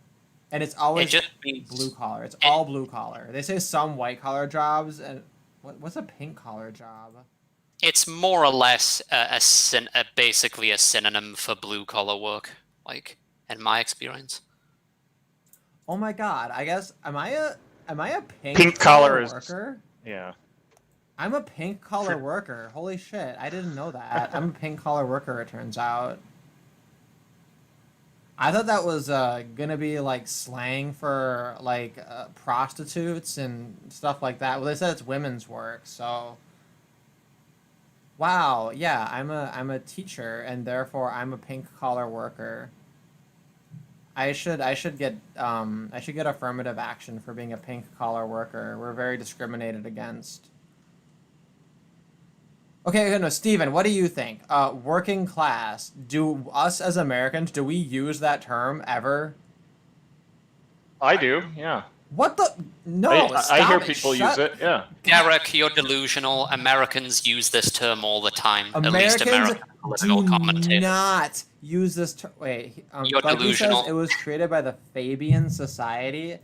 And it's always It just means blue collar. It's all blue collar. They say some white collar jobs, and what's a pink collar job? it's more or less basically a synonym for blue collar work. Like, in my experience. Oh my god! I guess am I a Pink collar is- worker? Yeah. I'm a pink collar worker. Holy shit! I didn't know that. I'm a pink collar worker. It turns out. I thought that was gonna be like slang for like prostitutes and stuff like that. Well, they said it's women's work, so. Wow. Yeah, I'm a teacher, and therefore I'm a pink collar worker. I should get affirmative action for being a pink collar worker. We're very discriminated against. Okay, no, Steven, what do you think? Working class. Do us as Americans, do we use that term ever? I do, yeah. What the? No, I hear stop it. people Shut- use it, yeah. Derek, you're delusional. Americans use this term all the time. At least Americans American political do commentators. not use this term. Wait, You're like he says, delusional. it was created by the Fabian Society.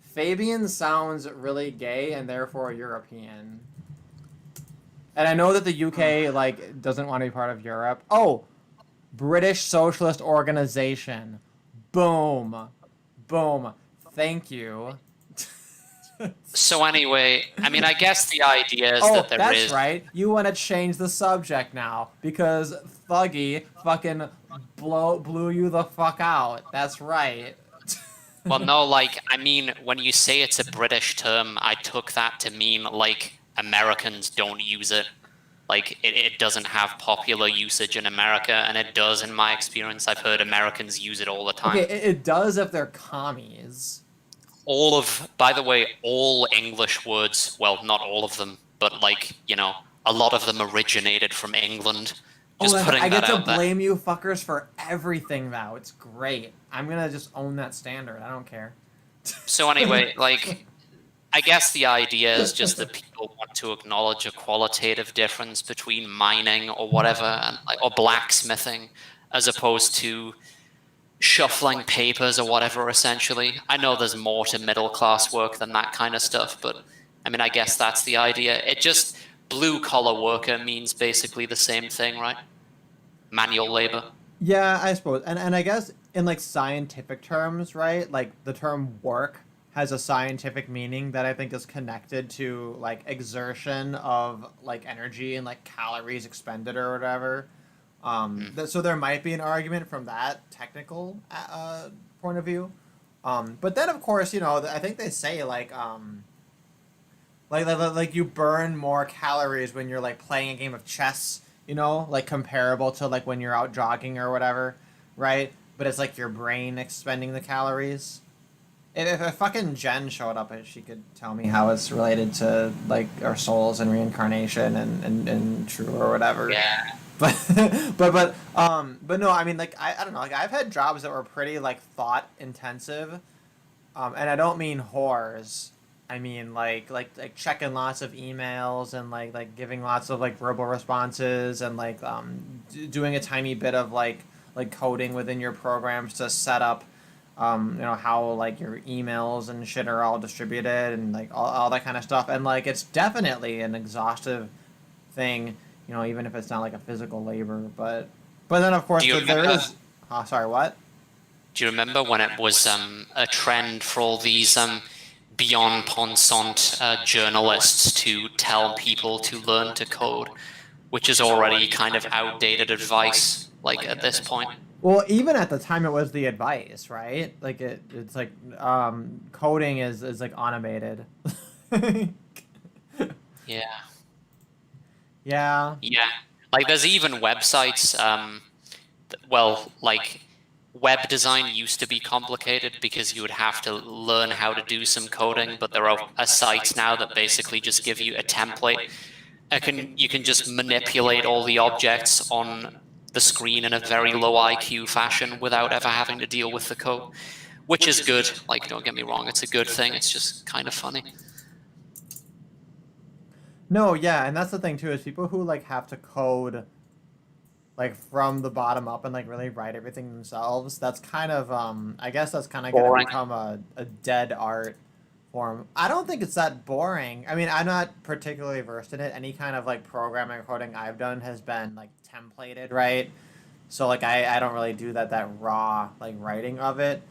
Fabian sounds really gay and therefore European. And I know that the UK like doesn't want to be part of Europe. Oh, British Socialist Organization. Boom, boom. Thank you. So anyway, I mean, I guess the idea is Oh, that there that's is. right. You want to change the subject now because Thuggy fucking blew you the fuck out. That's right. Well, no, like, I mean, when you say it's a British term, I took that to mean, like, Americans don't use it. Like, it doesn't have popular usage in America, and it does in my experience. I've heard Americans use it all the time. Okay, it does if they're commies. By the way, all English words, well, not all of them, but, like, you know, a lot of them originated from England. Just putting I get that to out there. blame you fuckers for everything now. It's great. I'm gonna just own that standard. I don't care. So anyway, like, I guess the idea is just that people want to acknowledge a qualitative difference between mining or whatever, and, like, or blacksmithing, as opposed to shuffling papers or whatever, essentially. I know there's more to middle class work than that kind of stuff, but I mean, I guess that's the idea. It just, blue collar worker means basically the same thing, right? manual labor. Yeah, I suppose. And I guess in like scientific terms, right? Like the term work has a scientific meaning that I think is connected to like exertion of like energy and like calories expended or whatever. Mm. So there might be an argument from that technical point of view. But then of course, you know, I think they say like you burn more calories when you're like playing a game of chess, you know, like comparable to like when you're out jogging or whatever, right? But it's like your brain expending the calories. If fucking Jen showed up, she could tell me how it's related to like our souls and reincarnation and true or whatever. Yeah. But but no, I mean like I don't know, like I've had jobs that were pretty like thought intensive, and I don't mean whores. I mean like checking lots of emails and like giving lots of like verbal responses and like doing a tiny bit of like coding within your programs to set up you know how like your emails and shit are all distributed and like all that kind of stuff, and like it's definitely an exhaustive thing, you know, even if it's not like a physical labor, but then of course Do you there remember? is sorry, what? Do you remember when it was a trend for all these beyond pensant journalists to tell people to learn to code, which is already kind of outdated advice, like at this point? Well, even at the time it was the advice, right? Like it's like coding is like automated. Yeah. Yeah. Yeah. Like there's even websites, well, like web design used to be complicated because you would have to learn how to do some coding, but there are sites now that basically just give you a template. You can just manipulate all the objects on the screen in a very low IQ fashion without ever having to deal with the code, which is good. Like, don't get me wrong, it's a good thing. It's just kind of funny. No, yeah, and that's the thing too, is people who like have to code like from the bottom up and like really write everything themselves. That's kind of I guess that's kind of gonna Boring. become a dead art form. I don't think it's that boring. I mean, I'm not particularly versed in it. Any kind of like programming or coding I've done has been like templated, right? So like I don't really do that raw like writing of it.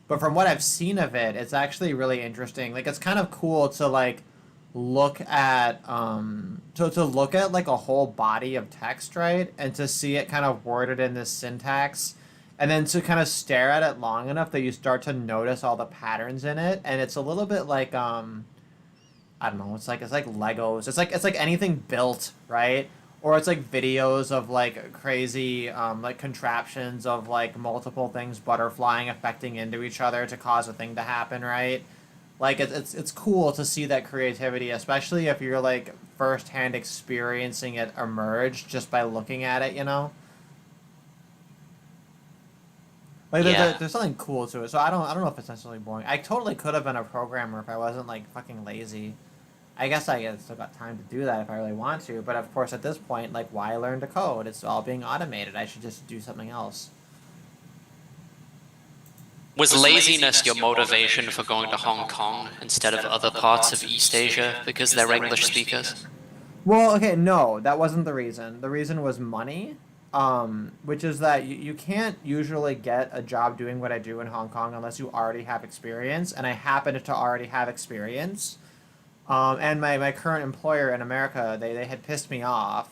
But from what I've seen of it, it's actually really interesting. Like it's kind of cool to like look at to look at like a whole body of text, right? And to see it kind of worded in this syntax, and then to kind of stare at it long enough that you start to notice all the patterns in it, and it's a little bit like I don't know, it's like Legos. It's like anything built, right? Or it's like videos of like crazy like contraptions of like multiple things butterflying affecting into each other to cause a thing to happen, right? Like it's cool to see that creativity, especially if you're like firsthand experiencing it emerge just by looking at it, you know. Like Yeah. there's something cool to it. So I don't know if it's necessarily boring. I totally could have been a programmer if I wasn't like fucking lazy. I guess I still got time to do that if I really want to. But of course, at this point, like, why learn to code? It's all being automated. I should just do something else. Was laziness your motivation for going to Hong Kong instead of other parts of East Asia because they're English speakers? Well, okay, no, that wasn't the reason. The reason was money, which is that you can't usually get a job doing what I do in Hong Kong unless you already have experience, and I happen to already have experience. And my current employer in America, they had pissed me off,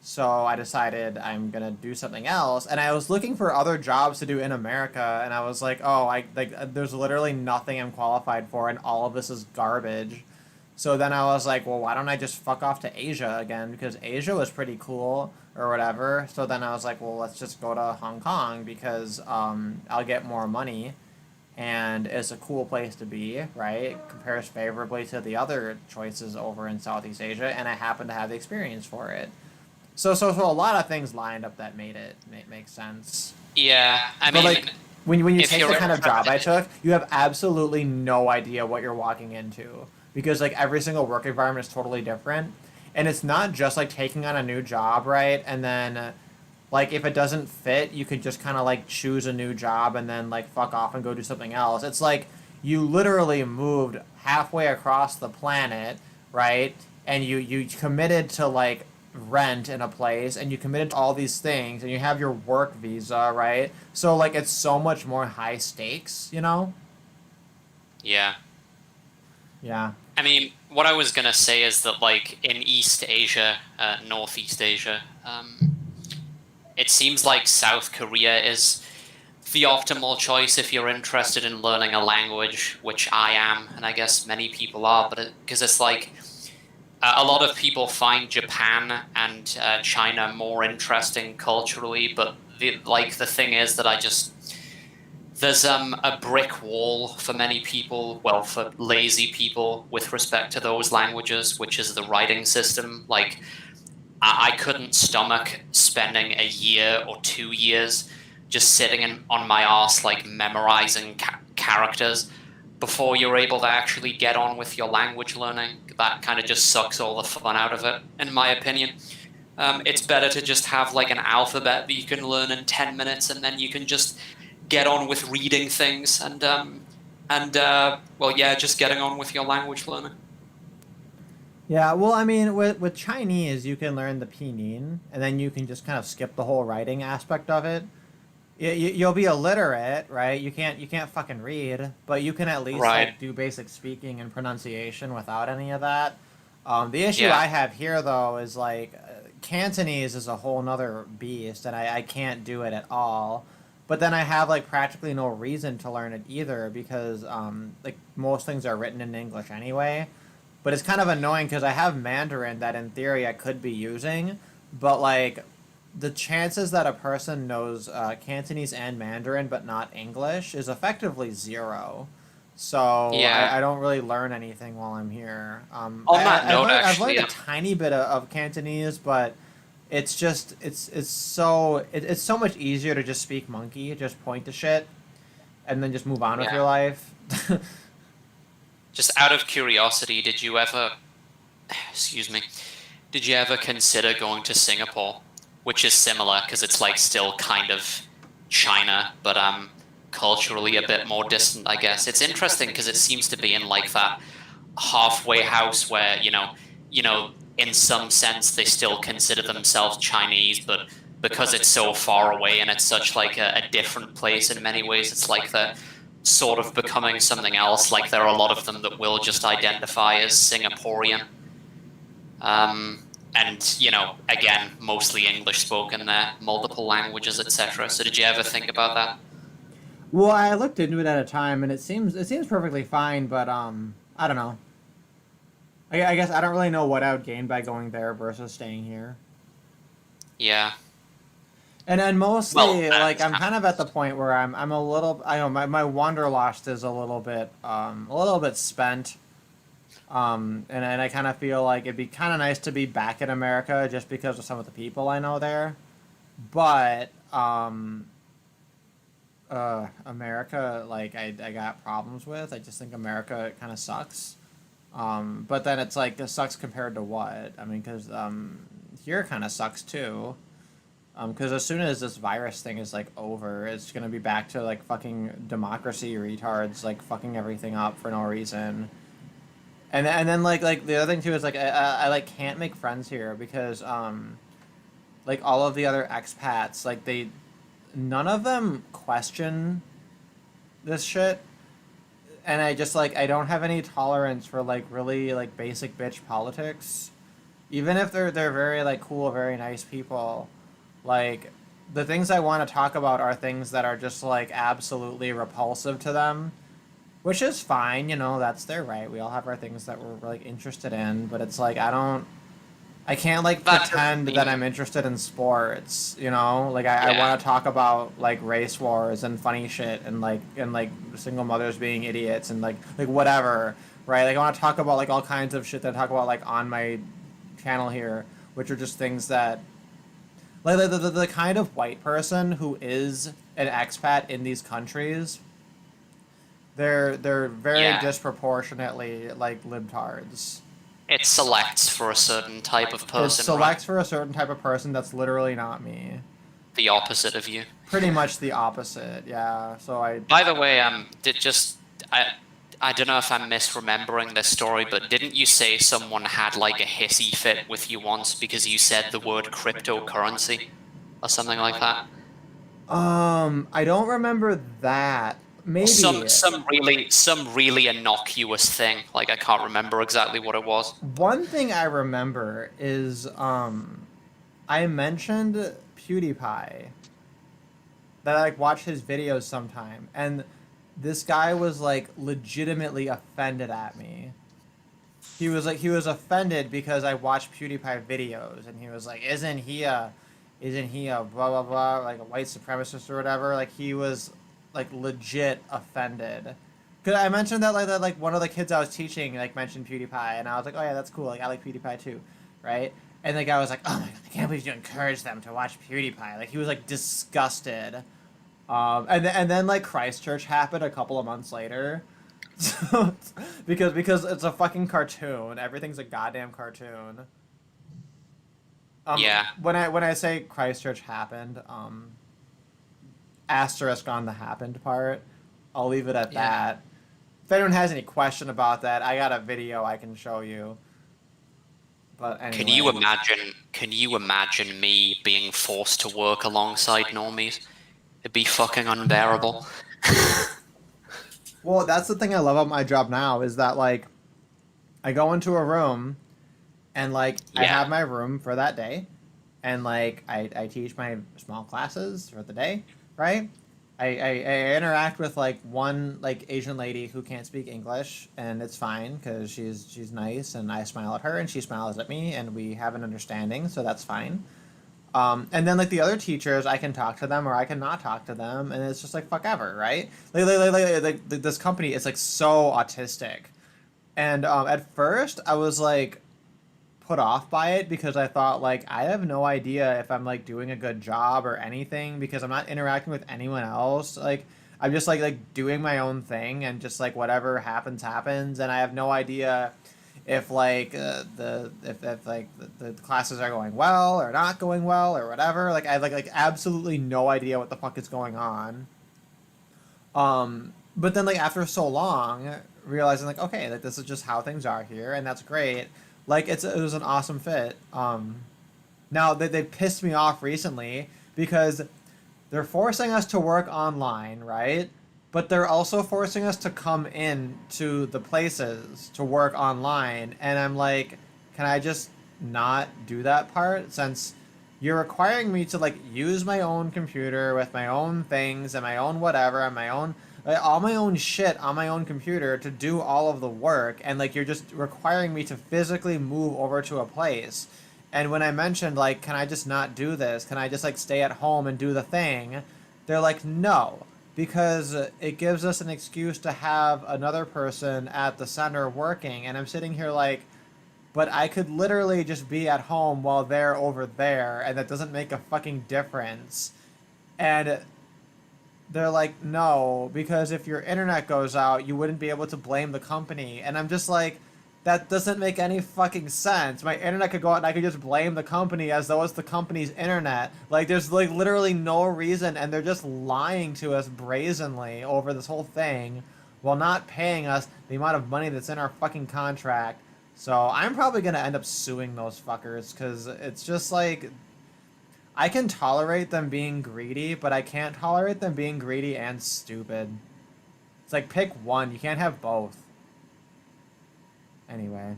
so I decided I'm gonna do something else. And I was looking for other jobs to do in America, and I was like, oh, there's literally nothing I'm qualified for, and all of this is garbage. So then I was like, well, why don't I just fuck off to Asia again? Because Asia was pretty cool or whatever. So then I was like, well, let's just go to Hong Kong because I'll get more money and it's a cool place to be, right? It compares favorably to the other choices over in Southeast Asia, and I happen to have the experience for it. So a lot of things lined up that made it make sense. Yeah, I But mean, like when you if take you're the kind of job I interested- took, you have absolutely no idea what you're walking into because like every single work environment is totally different, and it's not just like taking on a new job, right? And then like if it doesn't fit, you could just kind of like choose a new job and then like fuck off and go do something else. It's like you literally moved halfway across the planet, right? And you committed to like rent in a place, and you committed to all these things, and you have your work visa, right? So like it's so much more high stakes, you know? Yeah. Yeah. I mean, what I was gonna say is that, like, in East Asia, Northeast Asia, it seems like South Korea is the optimal choice if you're interested in learning a language, which I am, and I guess many people are, but because it's like a lot of people find Japan and China more interesting culturally, but the thing is that there's a brick wall for many people, well, for lazy people, with respect to those languages, which is the writing system. Like, I couldn't stomach spending a year or 2 years just sitting on my ass, like, memorizing characters before you're able to actually get on with your language learning. That kind of just sucks all the fun out of it, in my opinion. It's better to just have, like, an alphabet that you can learn in 10 minutes, and then you can just get on with reading things and well, yeah, just getting on with your language learning. Yeah, well, I mean, with Chinese, you can learn the pinyin, and then you can just kind of skip the whole writing aspect of it. You'll be illiterate, right? You can't fucking read, but you can at least Right. like do basic speaking and pronunciation without any of that. The issue Yeah. I have here though is like Cantonese is a whole nother beast, and I can't do it at all. But then I have like practically no reason to learn it either because like most things are written in English anyway. But it's kind of annoying because I have Mandarin that in theory I could be using, but like the chances that a person knows Cantonese and Mandarin but not English is effectively zero. So Yeah. I don't really learn anything while I'm here. On that note, I've learned actually, a tiny bit of Cantonese, but it's just it's so much easier to just speak monkey, just point to shit, and then just move on with Yeah. your life. Just out of curiosity, did you ever, excuse me, did you ever consider going to Singapore, which is similar because it's like still kind of China, but culturally a bit more distant, I guess. It's interesting because it seems to be in like that halfway house where in some sense they still consider themselves Chinese, but because it's so far away and it's such like a different place in many ways, it's like they're sort of becoming something else. Like there are a lot of them that will just identify as Singaporean. And again, mostly English spoken there, multiple languages, etc. So did you ever think about that? Well, I looked into it at a time, and it seems perfectly fine, but I don't know. I guess I don't really know what I would gain by going there versus staying here. Yeah. And then mostly, Well, like I'm kind of at the point where I'm a little, I know my wanderlust is a little bit spent. And I kind of feel like it'd be kind of nice to be back in America just because of some of the people I know there. But America, like I got problems with. I just think America kind of sucks. But then it's like it sucks compared to what? I mean, because here kind of sucks too. Because as soon as this virus thing is like over, it's gonna be back to like fucking democracy retards like fucking everything up for no reason. And then like the other thing too is like I like can't make friends here because like all of the other expats like none of them question this shit, and I just like I don't have any tolerance for like really like basic bitch politics, even if they're very like cool, very nice people. Like the things I want to talk about are things that are just like absolutely repulsive to them, which is fine, that's their right. We all have our things that we're like interested in, but it's like I can't like That pretend doesn't that mean- I'm interested in sports, like I Yeah. want to talk about like race wars and funny shit and like single mothers being idiots and like whatever, right? Like I want to talk about like all kinds of shit that I talk about like on my channel here, which are just things that like the kind of white person who is an expat in these countries, they're very Yeah. disproportionately like libtards. It selects for a certain type of It person, selects for a certain type of person that's literally not me. right? The opposite of you. Pretty much the opposite, yeah. So By the way, I don't know if I'm misremembering this story, but didn't you say someone had like a hissy fit with you once because you said the word cryptocurrency or something like that? I don't remember that. Maybe. Some really innocuous thing. Like I can't remember exactly what it was. One thing I remember is I mentioned PewDiePie that I like watch his videos sometime, and this guy was like legitimately offended at me. He was offended because I watched PewDiePie videos, and he was like, isn't he a blah blah blah, like a white supremacist or whatever?" Like he was like legit offended. Cause I mentioned that one of the kids I was teaching like mentioned PewDiePie, and I was like, "Oh yeah, that's cool. Like I like PewDiePie too, right?" And the guy was like, "Oh my god, I can't believe you encourage them to watch PewDiePie." Like he was like disgusted. And then like Christchurch happened a couple of months later, so because it's a fucking cartoon. Everything's a goddamn cartoon. Yeah. When I say Christchurch happened, asterisk on the happened part. I'll leave it at that. If anyone has any question about that, I got a video I can show you. But anyway. Can you imagine me being forced to work alongside normies? It'd be fucking unbearable. Well, that's the thing I love about my job now is that like I go into a room and like I Yeah. have my room for that day, and like I teach my small classes for the day, right? I interact with like one like Asian lady who can't speak English, and it's fine because she's nice, and I smile at her and she smiles at me, and we have an understanding, so that's fine. And then like the other teachers, I can talk to them or I can not talk to them, and it's just like fuck ever, right? Like this company is like so autistic, and at first I was like put off by it because I thought like I have no idea if I'm like doing a good job or anything because I'm not interacting with anyone else. Like I'm just like doing my own thing and just like whatever happens happens, and I have no idea if like if like the classes are going well or not going well or whatever. Like I have like absolutely no idea what the fuck is going on. But then like after so long, realizing like okay, like this is just how things are here, and that's great. Like it was an awesome fit. Now they pissed me off recently because they're forcing us to work online, right? But they're also forcing us to come in to the places to work online, and I'm like, can I just not do that part since you're requiring me to like use my own computer with my own things and my own whatever and my own all my own shit on my own computer to do all of the work, and like you're just requiring me to physically move over to a place. And when I mentioned like can I just not do this, can I just like stay at home and do the thing, they're like no, because it gives us an excuse to have another person at the center working. And I'm sitting here like, but I could literally just be at home while they're over there, and that doesn't make a fucking difference. And they're like, no, because if your internet goes out, you wouldn't be able to blame the company. And I'm just like, that doesn't make any fucking sense. My internet could go out and I could just blame the company as though it's the company's internet. Like, there's like literally no reason, and they're just lying to us brazenly over this whole thing while not paying us the amount of money that's in our fucking contract. So I'm probably gonna end up suing those fuckers because it's just like I can tolerate them being greedy, but I can't tolerate them being greedy and stupid. It's like pick one. You can't have both. Anyway,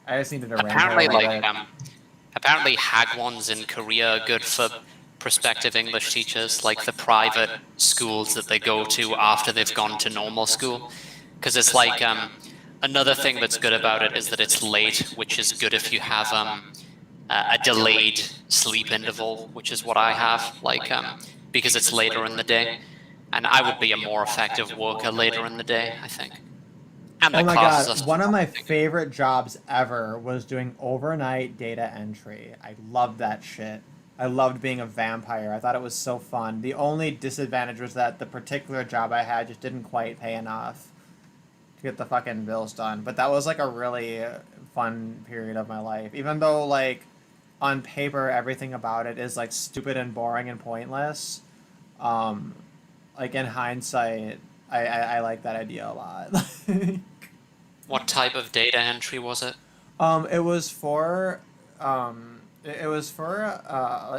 I just needed to rant Apparently, a little like bit. apparently Hagwons in Korea are good for prospective English teachers, like the private schools that they go to after they've gone to normal school, because it's like another thing that's good about it is that it's late, which is good if you have a delayed sleep interval, which is what I have, like because it's later in the day, and I would be a more effective worker later in the day, I think. And the Oh my classes god, are one of my favorite jobs ever was doing overnight data entry. I loved that shit. I loved being a vampire. I thought it was so fun. The only disadvantage was that the particular job I had just didn't quite pay enough to get the fucking bills done. But that was like a really fun period of my life. Even though like on paper everything about it is like stupid and boring and pointless. Um like in hindsight, I like that idea a lot. What type of data entry was it? It was for it was for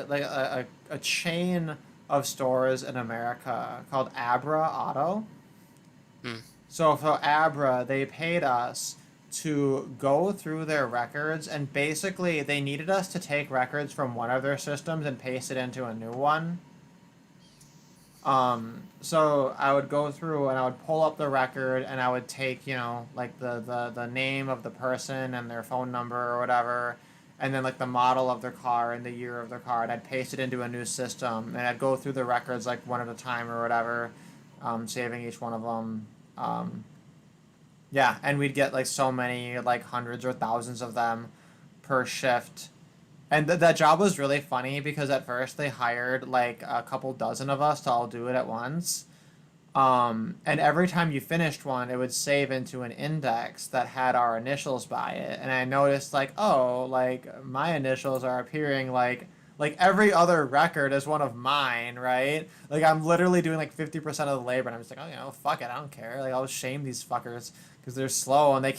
like a chain of stores in America called Abra Auto. Hmm. So for Abra, they paid us to go through their records, and basically they needed us to take records from one of their systems and paste it into a new one. So I would go through and I would pull up the record and I would take, like the name of the person and their phone number or whatever, and then like the model of their car and the year of their car, and I'd paste it into a new system and I'd go through the records like one at a time or whatever, saving each one of them. Yeah, and we'd get like so many, like hundreds or thousands of them per shift. And that job was really funny because at first they hired like a couple dozen of us to all do it at once. And every time you finished one, it would save into an index that had our initials by it. And I noticed like, oh, like my initials are appearing like every other record is one of mine, right? Like I'm literally doing like 50% of the labor, and I'm just like, oh, fuck it, I don't care. Like I'll shame these fuckers because they're slow and they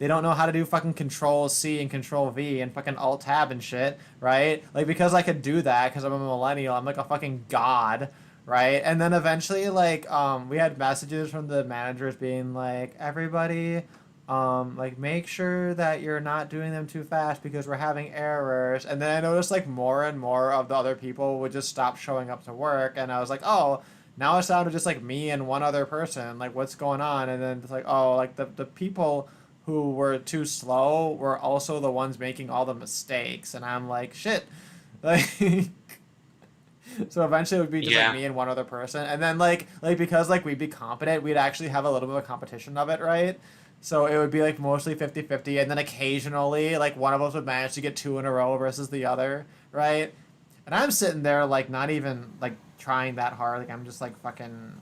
don't know how to do fucking Control C and Control V and fucking Alt Tab and shit, right? Like because I could do that because I'm a millennial, I'm like a fucking god, right? And then eventually, like, we had messages from the managers being like, everybody, like, make sure that you're not doing them too fast because we're having errors. And then I noticed, like, more and more of the other people would just stop showing up to work. And I was like, oh, now it's down to just, like, me and one other person. Like, what's going on? And then it's like, oh, like, the people who were too slow were also the ones making all the mistakes. And I'm like, shit. Like... So eventually it would be just like me and one other person, and then like because like we'd be competent, we'd actually have a little bit of a competition of it, right? So it would be like mostly 50-50, and then occasionally like one of us would manage to get two in a row versus the other, right? And I'm sitting there like not even like trying that hard, like I'm just like fucking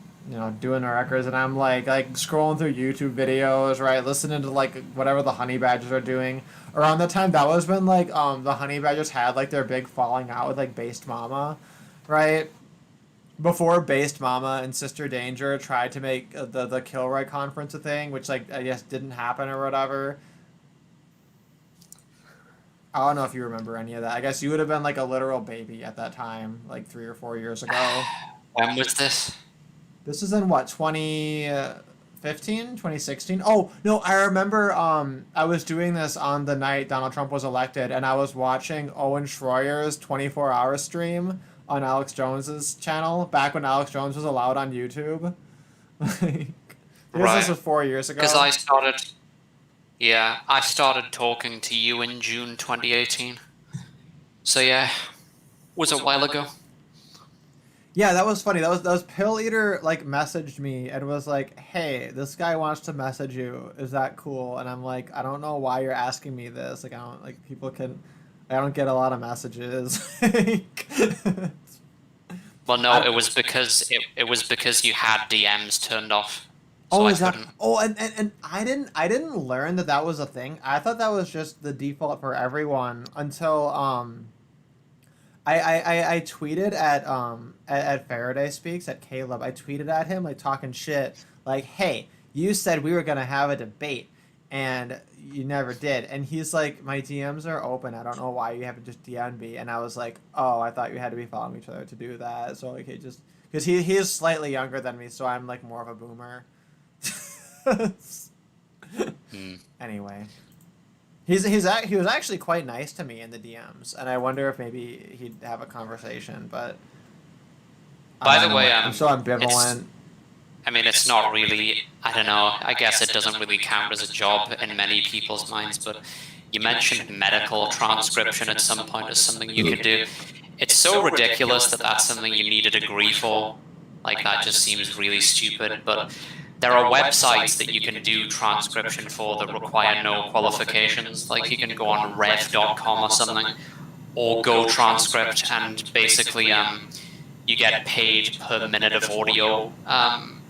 doing the records, and I'm like scrolling through YouTube videos, right, listening to like whatever the Honey Badgers are doing. Around that time, that was when like the Honey Badgers had like their big falling out with like Based Mama. Right? Before Based Mama and Sister Danger tried to make the Kilroy conference a thing, which, like, I guess didn't happen or whatever. I don't know if you remember any of that. I guess you would have been, like, a literal baby at that time, like 3 or 4 years ago. When was this? This is in, what, 2015? 2016? Oh, no, I remember I was doing this on the night Donald Trump was elected, and I was watching Owen Schroyer's 24-hour stream on Alex Jones's channel back when Alex Jones was allowed on YouTube. This was 4 years ago. Because I started talking to you in June 2018. So yeah, was a while ago. Yeah, that was funny. That was Pill Eater like messaged me and was like, "Hey, this guy wants to message you. Is that cool?" And I'm like, "I don't know why you're asking me this. Like I don't get a lot of messages." Well, no, it was because you had DMs turned off. So is that? Oh, and I didn't learn that was a thing. I thought that was just the default for everyone until I tweeted at Faraday Speaks at Caleb. I tweeted at him like talking shit like, "Hey, you said we were gonna have a debate, and you never did." And he's like, "My DMs are open. I don't know why you haven't just DM'd me." And I was like, "Oh, I thought you had to be following each other to do that." So okay, just because he is slightly younger than me, so I'm like more of a boomer. Anyway, he was actually quite nice to me in the DMs, and I wonder if maybe he'd have a conversation. But by the way, I'm so ambivalent. It's not really, I don't know, I guess it doesn't really count as a job in many people's minds, but you mentioned medical transcription at some point as something you could do. It's so ridiculous that that's something you need a degree for. Like, that just seems really stupid, but there are websites that you can do transcription for that require no qualifications. Like, you can go on rev.com or something, or Go Transcript, and basically you get paid per minute of audio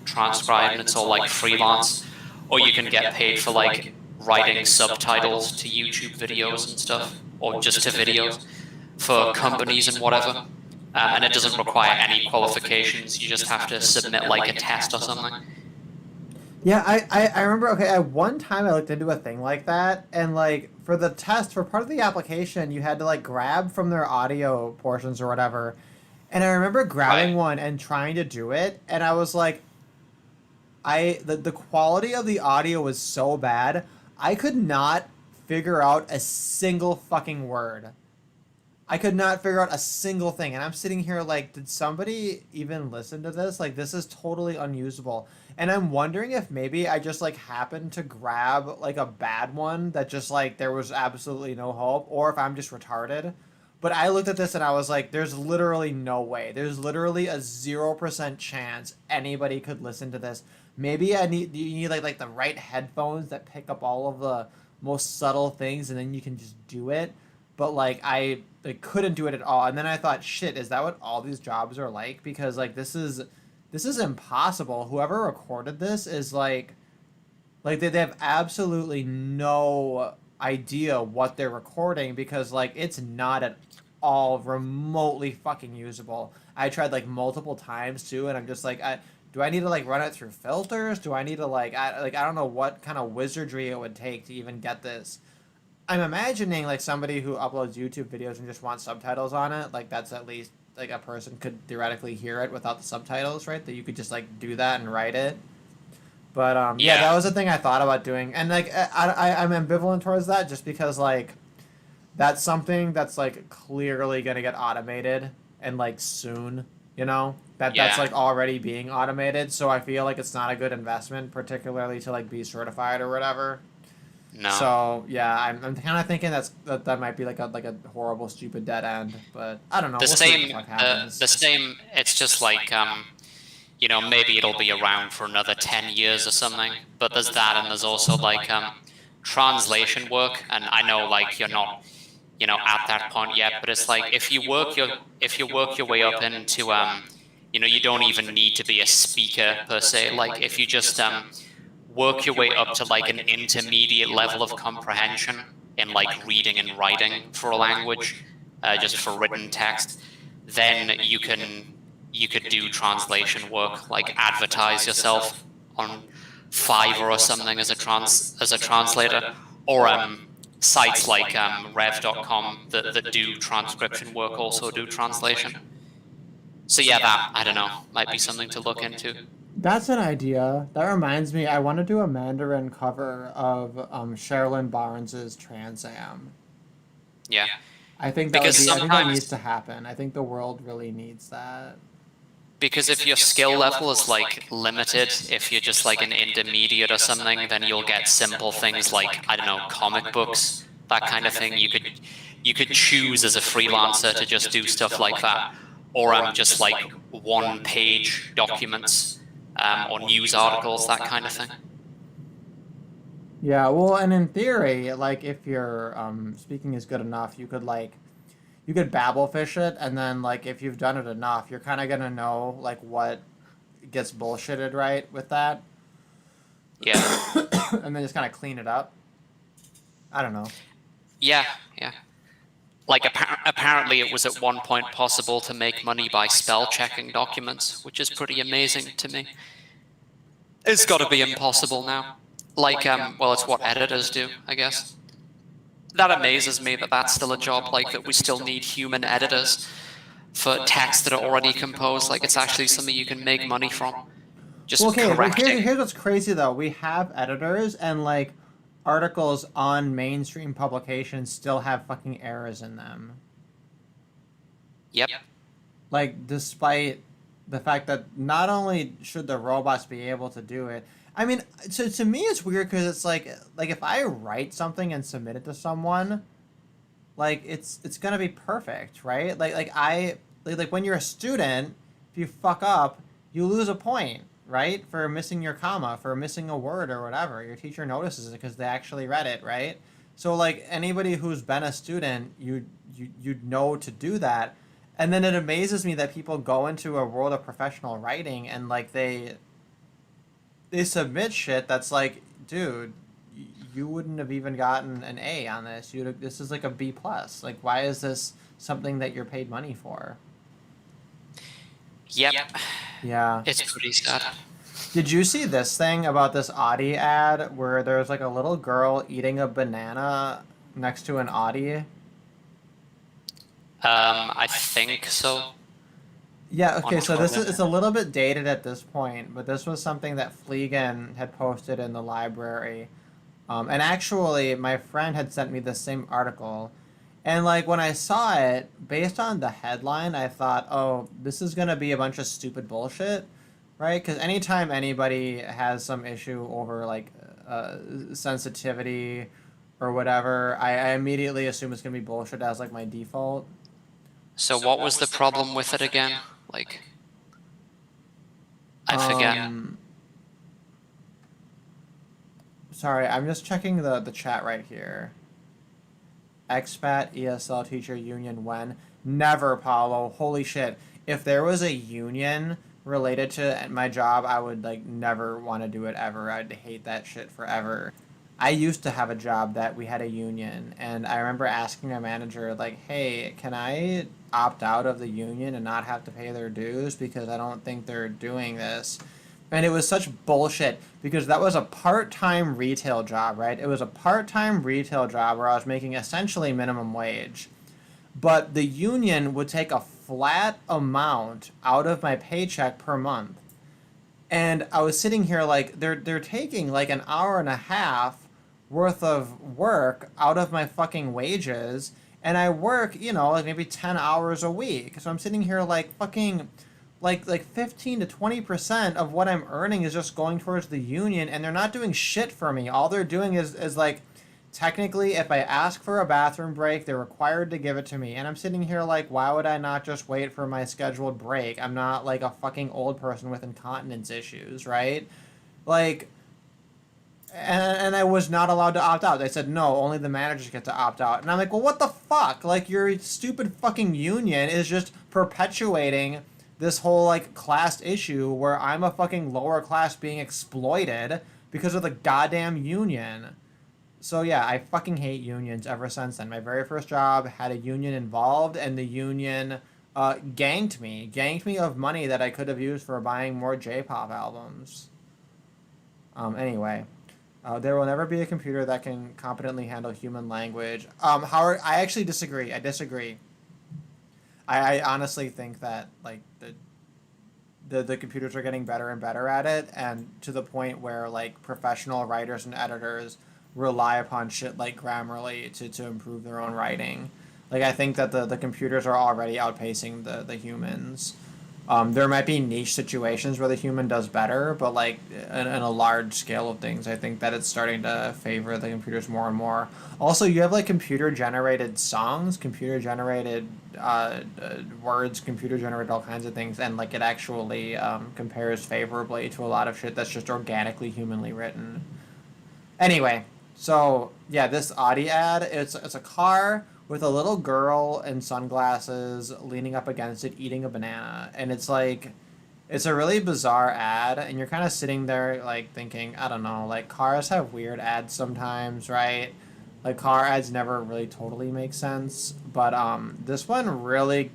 transcribed, and it's all like freelance. Or you can get paid for like writing subtitles to YouTube videos and stuff, or just to videos for companies and whatever. And it doesn't require any qualifications. You just have to submit like a test or something. Yeah, I remember, okay, at one time I looked into a thing like that, and like for the test, for part of the application, you had to like grab from their audio portions or whatever. And I remember grabbing Right. one and trying to do it, and I was like, the quality of the audio was so bad, I could not figure out a single fucking word. I could not figure out a single thing. And I'm sitting here like, did somebody even listen to this? Like, this is totally unusable. And I'm wondering if maybe I just like happened to grab like a bad one that just like there was absolutely no hope, or if I'm just retarded. But I looked at this and I was like, there's literally no way. There's literally a 0% chance anybody could listen to this. Maybe you need like the right headphones that pick up all of the most subtle things, and then you can just do it. But like I like couldn't do it at all. And then I thought, shit, is that what all these jobs are like? Because like this is impossible. Whoever recorded this is like they have absolutely no idea what they're recording, because like it's not at all remotely fucking usable. I tried like multiple times too, and I'm just like, do I need to like run it through filters? Do I need to I don't know what kind of wizardry it would take to even get this. I'm imagining like somebody who uploads YouTube videos and just wants subtitles on it. Like that's at least like a person could theoretically hear it without the subtitles, right? That you could just like do that and write it. But yeah, that Yeah. was the thing I thought about doing, and like I'm ambivalent towards that, just because like that's something that's like clearly gonna get automated and like soon, you know, that's Yeah. like already being automated. So I feel like it's not a good investment, particularly to like be certified or whatever. No. So yeah, I'm kind of thinking that might be like a horrible, stupid dead end. But I don't know. The We'll see what the same. fuck The happens. same. It's just like maybe it'll be around for another 10 years or something. But there's that, and there's also like translation work. And I know like you're not at that point yet, but it's like if you work your way up into you don't even need to be a speaker per se. Like if you just work your way up to like an intermediate level of comprehension in like reading and writing for a language, just for written text, then you could do translation work, like advertise yourself on Fiverr or something as a translator, or sites like rev.com that do transcription work also do translation. So yeah, that I don't know might be something to look into. That's an idea. That reminds me, I want to do a Mandarin cover of Sherilyn Barnes's Trans Am. Yeah, I think that would because be. I think that needs sometimes to happen. I think the world really needs that. because if your skill level is like limited, if you're just like an intermediate or something, then you'll get simple things like I don't know comic books, that kind of thing. You could choose as a freelancer to just do stuff like that, or just like one page documents or news articles, that kind of thing. Yeah, well, and in theory, like if your speaking is good enough, you could babble fish it, and then like if you've done it enough, you're kind of gonna know like what gets bullshitted right with that, Yeah, and then just kind of clean it up. I don't know. yeah, yeah. Like apparently it was at one point possible to make money by spell checking documents, which is pretty amazing to me. It's got to be impossible now. Like, well, it's what editors do, I guess. That amazes me that that's still a job, like that we still need human editors for texts that are already composed. Like, it's actually something you can make money from. Just Well, okay, but correcting. here's what's crazy though. We have editors, and like articles on mainstream publications still have fucking errors in them. Yep. Like, despite the fact that not only should the robots be able to do it, I mean, to me it's weird because it's like if I write something and submit it to someone, like it's gonna be perfect, right? Like when you're a student, if you fuck up, you lose a point, right? For missing your comma, for missing a word or whatever. Your teacher notices it because they actually read it, right? So like anybody who's been a student, you'd know to do that. And then it amazes me that people go into a world of professional writing and like they submit shit that's like, dude, you wouldn't have even gotten an A on this. This is like a B plus. Like, why is this something that you're paid money for? Yep. Yeah. It's pretty sad. Did you see this thing about this Audi ad where there's like a little girl eating a banana next to an Audi? I think so. Yeah, okay, On so this is Twitter. it's a little bit dated at this point, but this was something that Fleegan had posted in the library. And actually, my friend had sent me the same article. And like when I saw it, based on the headline, I thought, oh, this is gonna be a bunch of stupid bullshit, right? Because anytime anybody has some issue over like sensitivity or whatever, I immediately assume it's gonna be bullshit as like my default. So what was the problem with it again? Like, I forget. Um, Sorry, I'm just checking the chat right here. Expat ESL teacher union when? Never, Paulo. Holy shit. If there was a union related to my job, I would like never want to do it ever. I'd hate that shit forever. I used to have a job that we had a union, and I remember asking my manager like, "Hey, can I opt out of the union and not have to pay their dues because I don't think they're doing this?" And it was such bullshit because that was a part-time retail job, right? It was a part-time retail job where I was making essentially minimum wage. But the union would take a flat amount out of my paycheck per month. And I was sitting here like they're taking like an hour and a half worth of work out of my fucking wages, and I work, like maybe 10 hours a week. So I'm sitting here like fucking like 15 to 20% of what I'm earning is just going towards the union, and they're not doing shit for me. All they're doing is like technically if I ask for a bathroom break, they're required to give it to me. And I'm sitting here like, why would I not just wait for my scheduled break? I'm not like a fucking old person with incontinence issues, right? Like, and I was not allowed to opt out. They said, no, only the managers get to opt out. And I'm like, well, what the fuck? Like, your stupid fucking union is just perpetuating this whole, like, class issue where I'm a fucking lower class being exploited because of the goddamn union. So, yeah, I fucking hate unions ever since then. My very first job had a union involved, and the union ganked me of money that I could have used for buying more J-pop albums. Anyway. There will never be a computer that can competently handle human language. Howard, I actually disagree. I disagree. I honestly think that like the computers are getting better and better at it, and to the point where like professional writers and editors rely upon shit like Grammarly to improve their own writing. Like I think that the computers are already outpacing the humans. There might be niche situations where the human does better, but like in a large scale of things, I think that it's starting to favor the computers more and more. Also, you have like computer generated songs, computer generated words, computer generated all kinds of things, and like it actually compares favorably to a lot of shit that's just organically humanly written. Anyway, so yeah, this Audi ad, it's a car with a little girl in sunglasses leaning up against it eating a banana, and it's like it's a really bizarre ad, and you're kind of sitting there like thinking, I don't know, like cars have weird ads sometimes, right? Like car ads never really totally make sense, but this one really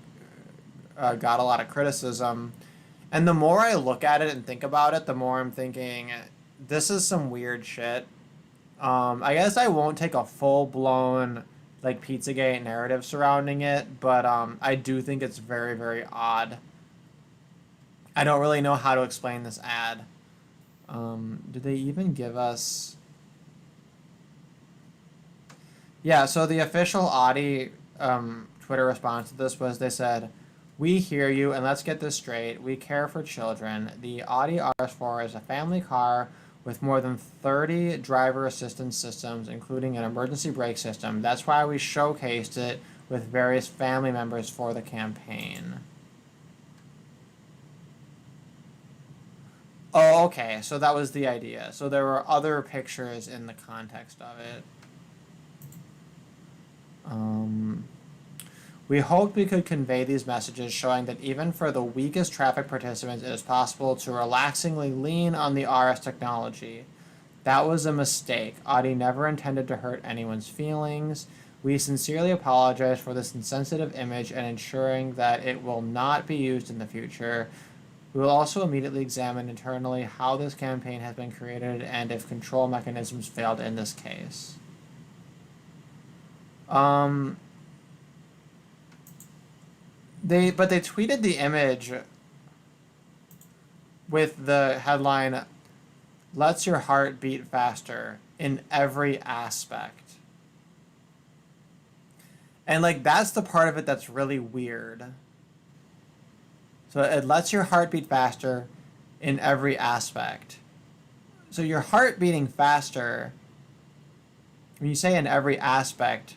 got a lot of criticism. And the more I look at it and think about it, the more I'm thinking this is some weird shit. I guess I won't take a full blown like Pizzagate narrative surrounding it, but I do think it's very, very odd. I don't really know how to explain this ad. Did they even give us? Yeah, so the official Audi Twitter response to this was they said, "We hear you, and let's get this straight. We care for children. The Audi RS4 is a family car with more than 30 driver assistance systems, including an emergency brake system. That's why we showcased it with various family members for the campaign." Oh, okay, so that was the idea. So there were other pictures in the context of it. We hoped we could convey these messages showing that even for the weakest traffic participants, it is possible to relaxingly lean on the RS technology. That was a mistake. Audi never intended to hurt anyone's feelings. We sincerely apologize for this insensitive image and ensuring that it will not be used in the future. We will also immediately examine internally how this campaign has been created and if control mechanisms failed in this case. They tweeted the image with the headline, "Lets your heart beat faster in every aspect." And like that's the part of it that's really weird. So it lets your heart beat faster in every aspect. So your heart beating faster, when you say in every aspect,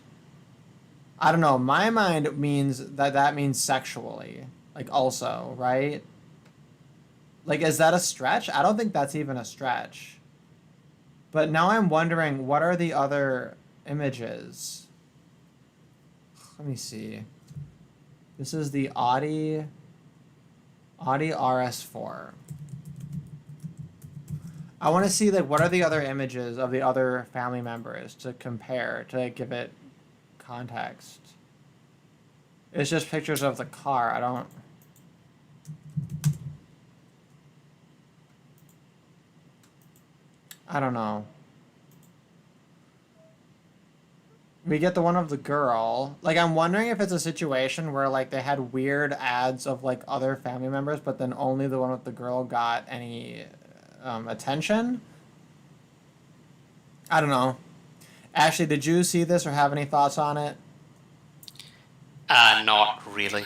I don't know, my mind means that means sexually, like also, right? Like, is that a stretch? I don't think that's even a stretch. But now I'm wondering, what are the other images? Let me see. This is the Audi RS4. I want to see like what are the other images of the other family members to compare to give it context. It's just pictures of the car. I don't know. We get the one of the girl. Like, I'm wondering if it's a situation where, like, they had weird ads of, like, other family members, but then only the one with the girl got any attention? I don't know. Ashley, did you see this or have any thoughts on it? Not really.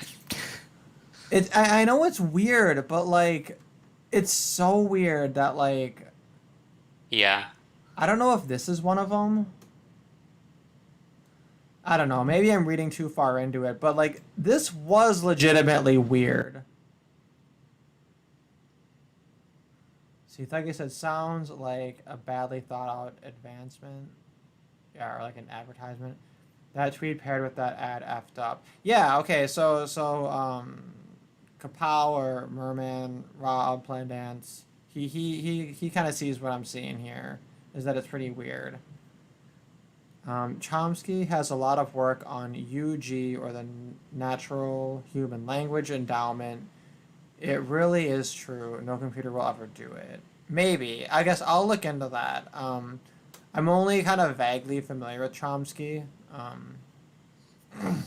I know it's weird, but, like, it's so weird that, like... Yeah. I don't know if this is one of them. I don't know. Maybe I'm reading too far into it, but like this was legitimately weird. See, Thuggy said sounds like a badly thought out advancement. Yeah, or like an advertisement. That tweet paired with that ad effed up. Yeah, okay, so Kapow or Merman, Rob, Plandance, he kind of sees what I'm seeing here, is that it's pretty weird. Chomsky has a lot of work on UG, or the Natural Human Language Endowment. It really is true. No computer will ever do it. Maybe. I guess I'll look into that. I'm only kind of vaguely familiar with Chomsky.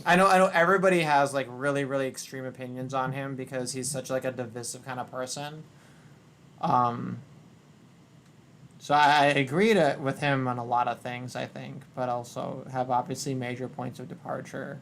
I know everybody has like really, really extreme opinions on him because he's such like a divisive kind of person. So I agree with him on a lot of things, I think, but also have obviously major points of departure.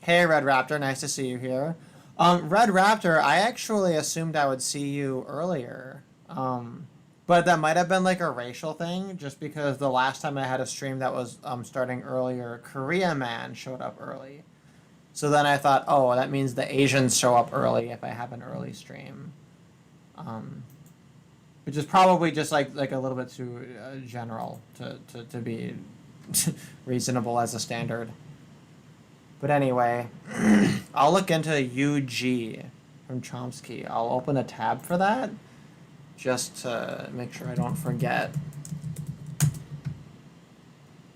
Hey, Red Raptor, nice to see you here. Red Raptor, I actually assumed I would see you earlier, but that might have been like a racial thing, just because the last time I had a stream that was starting earlier, Korea Man showed up early. So then I thought, oh, that means the Asians show up early if I have an early stream. Which is probably just like a little bit too general to be reasonable as a standard. But anyway, I'll look into UG from Chomsky. I'll open a tab for that just to make sure I don't forget.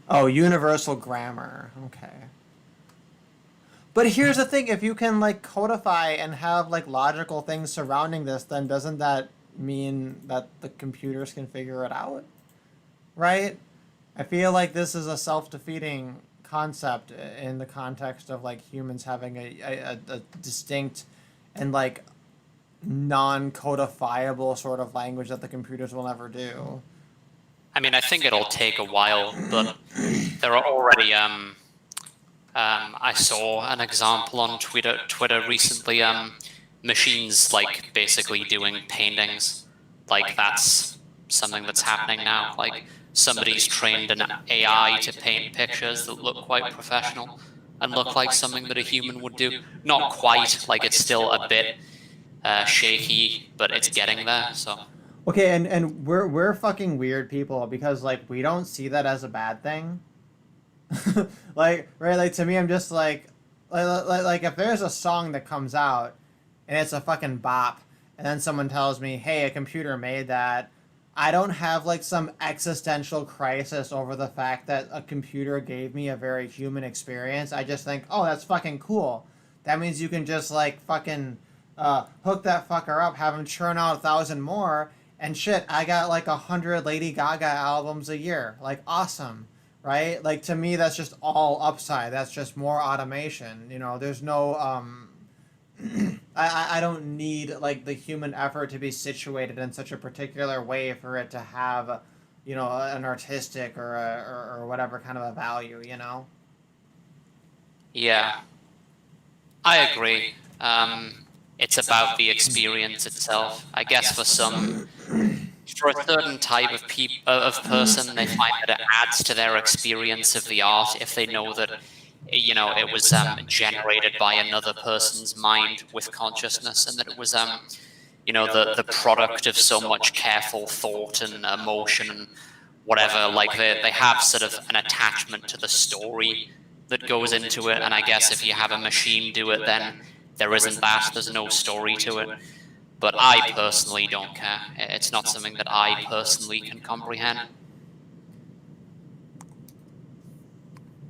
Oh, universal grammar. Okay. But here's the thing, if you can like codify and have like logical things surrounding this, then doesn't that mean that the computers can figure it out, right? I feel like this is a self-defeating concept in the context of like humans having a distinct and like non-codifiable sort of language that the computers will never do. I mean, I think it'll take a while, but there are already I saw an example on Twitter recently. Machines like basically doing paintings, like that's something that's happening now. Like somebody's trained an AI to paint pictures that look quite professional and look like something that a human would do. Not quite, like it's still a bit shaky, but it's getting there. So okay, and we're fucking weird people because like we don't see that as a bad thing. Like, right, like to me I'm just like if there's a song that comes out and it's a fucking bop, and then someone tells me, hey, a computer made that, I don't have like some existential crisis over the fact that a computer gave me a very human experience. I just think, oh, that's fucking cool. That means you can just like fucking hook that fucker up, have him churn out 1,000 more, and shit, I got like 100 Lady Gaga albums a year. Like, awesome, right? Like, to me, that's just all upside. That's just more automation. You know, there's no I don't need like the human effort to be situated in such a particular way for it to have, you know, an artistic or whatever kind of a value, you know. Yeah, I agree. It's about the experience itself. I guess for some, for a certain type of of person, they find that it adds to their experience of the art if they know that, you know, it was generated by another person's mind with consciousness, and that it was you know, the product of so much careful thought and emotion and whatever. Like they have sort of an attachment to the story that goes into it, and I guess if you have a machine do it, then there isn't that. There's no story to it. But I personally don't care. It's not something that I personally can comprehend.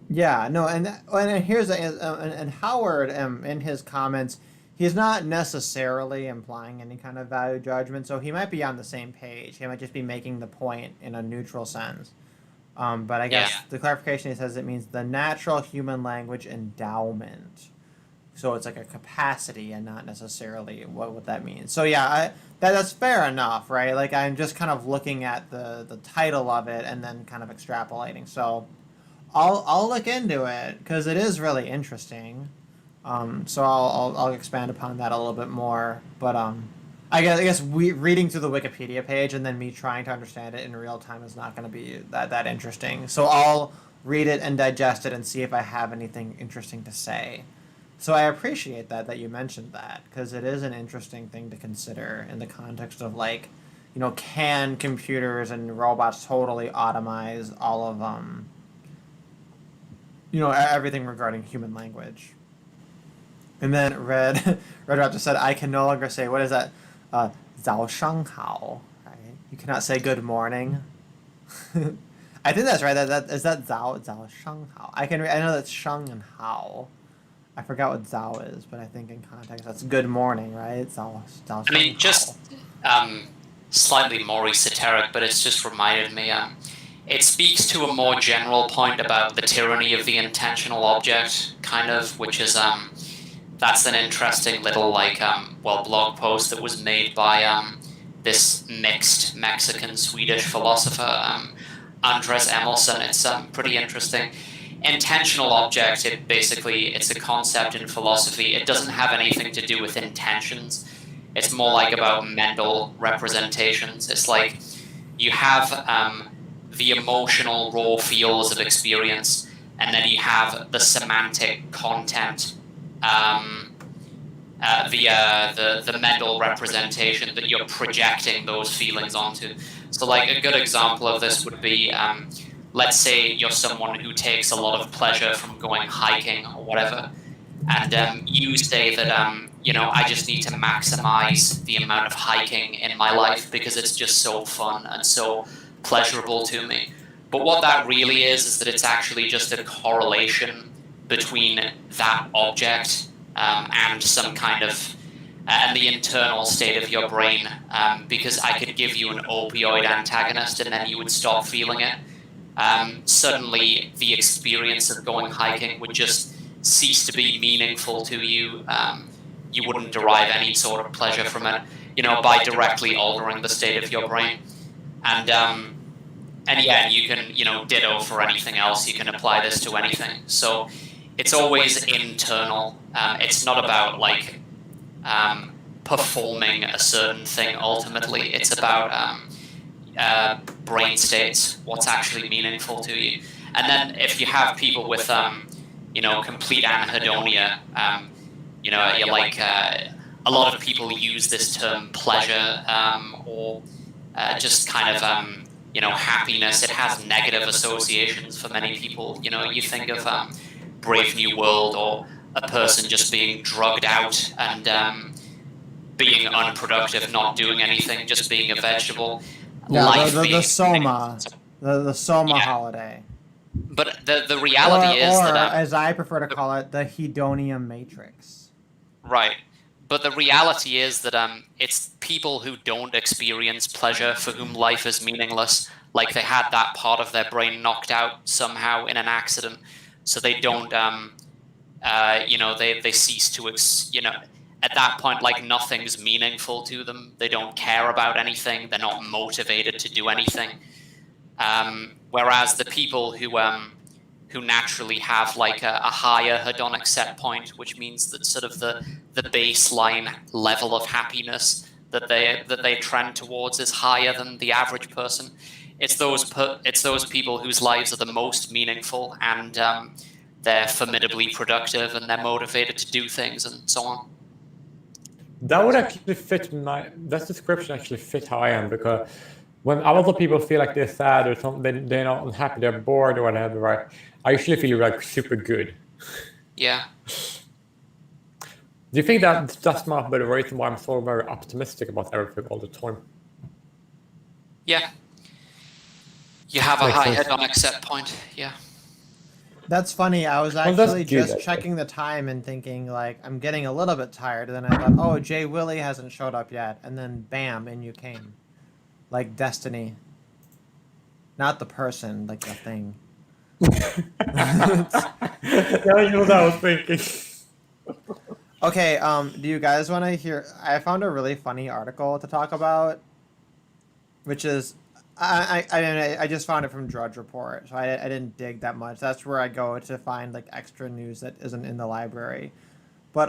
Yeah, no, and here's and Howard in his comments, he's not necessarily implying any kind of value judgment, so he might be on the same page. He might just be making the point in a neutral sense. But I guess the clarification he says it means the natural human language endowment. So it's like a capacity and not necessarily what that means. So yeah, that's fair enough, right? Like I'm just kind of looking at the title of it and then kind of extrapolating. So I'll look into it because it is really interesting. So I'll expand upon that a little bit more. But I guess reading through the Wikipedia page and then me trying to understand it in real time is not going to be that interesting. So I'll read it and digest it and see if I have anything interesting to say. So I appreciate that you mentioned that because it is an interesting thing to consider in the context of like, you know, can computers and robots totally automize all of you know, everything regarding human language. And then Red Raptor said, I can no longer say, what is that? 早上好, right? You cannot say good morning. I think that's right. Is that 早上好? I know that's shang and hao. I forgot what zao is, but I think in context that's good morning, right? Zao I mean, just slightly more esoteric, but it's just reminded me. It speaks to a more general point about the tyranny of the intentional object, kind of, which is that's an interesting little like blog post that was made by this mixed Mexican Swedish philosopher Andres Emerson. It's pretty interesting. Intentional object, it's a concept in philosophy. It doesn't have anything to do with intentions. It's more like about mental representations. It's like you have the emotional raw feels of experience, and then you have the semantic content, the mental representation that you're projecting those feelings onto. So like a good example of this would be let's say you're someone who takes a lot of pleasure from going hiking or whatever, and you say that, you know, I just need to maximize the amount of hiking in my life because it's just so fun and so pleasurable to me. But what that really is that it's actually just a correlation between that object and some kind of and the internal state of your brain, because I could give you an opioid antagonist and then you would stop feeling it. Suddenly the experience of going hiking would just cease to be meaningful to you. You wouldn't derive any sort of pleasure from it, you know, by directly altering the state of your brain. And yeah, you can, you know, ditto for anything else. You can apply this to anything. So it's always internal. It's not about like performing a certain thing ultimately. It's about brain states, what's actually meaningful to you. And then if you have people with, you know, complete anhedonia, you know, you're like, a lot of people use this term pleasure or just kind of, you know, happiness. It has negative associations for many people. You know, you think of Brave New World or a person just being drugged out and being unproductive, not doing anything, just being a vegetable. Yeah, the Soma, the Soma holiday. But the reality is or that... as I prefer to call it, the hedonium matrix. Right. But the reality is that it's people who don't experience pleasure for whom life is meaningless, like they had that part of their brain knocked out somehow in an accident, so they don't they cease to at that point, like, nothing's meaningful to them. They don't care about anything. They're not motivated to do anything. Whereas the people who naturally have like a higher hedonic set point, which means that sort of the baseline level of happiness that they trend towards is higher than the average person. It's those people whose lives are the most meaningful, and they're formidably productive, and they're motivated to do things, and so on. That would actually fit that description actually fit how I am, because when other people feel like they're sad or something, they're not unhappy, they're bored or whatever, right? I usually feel like super good. Yeah. Do you think that's not the reason why I'm so very optimistic about everything all the time? Yeah. You have a high hedonic set point, yeah. That's funny. I was actually just checking the time and thinking, like, I'm getting a little bit tired. And then I thought, oh, Jay Willie hasn't showed up yet. And then, bam, in you came. Like destiny. Not the person, like the thing. Yeah, you know what I was thinking. Okay, do you guys want to hear... I found a really funny article to talk about, which is... I just found it from Drudge Report, so I didn't dig that much. That's where I go to find like extra news that isn't in the library. But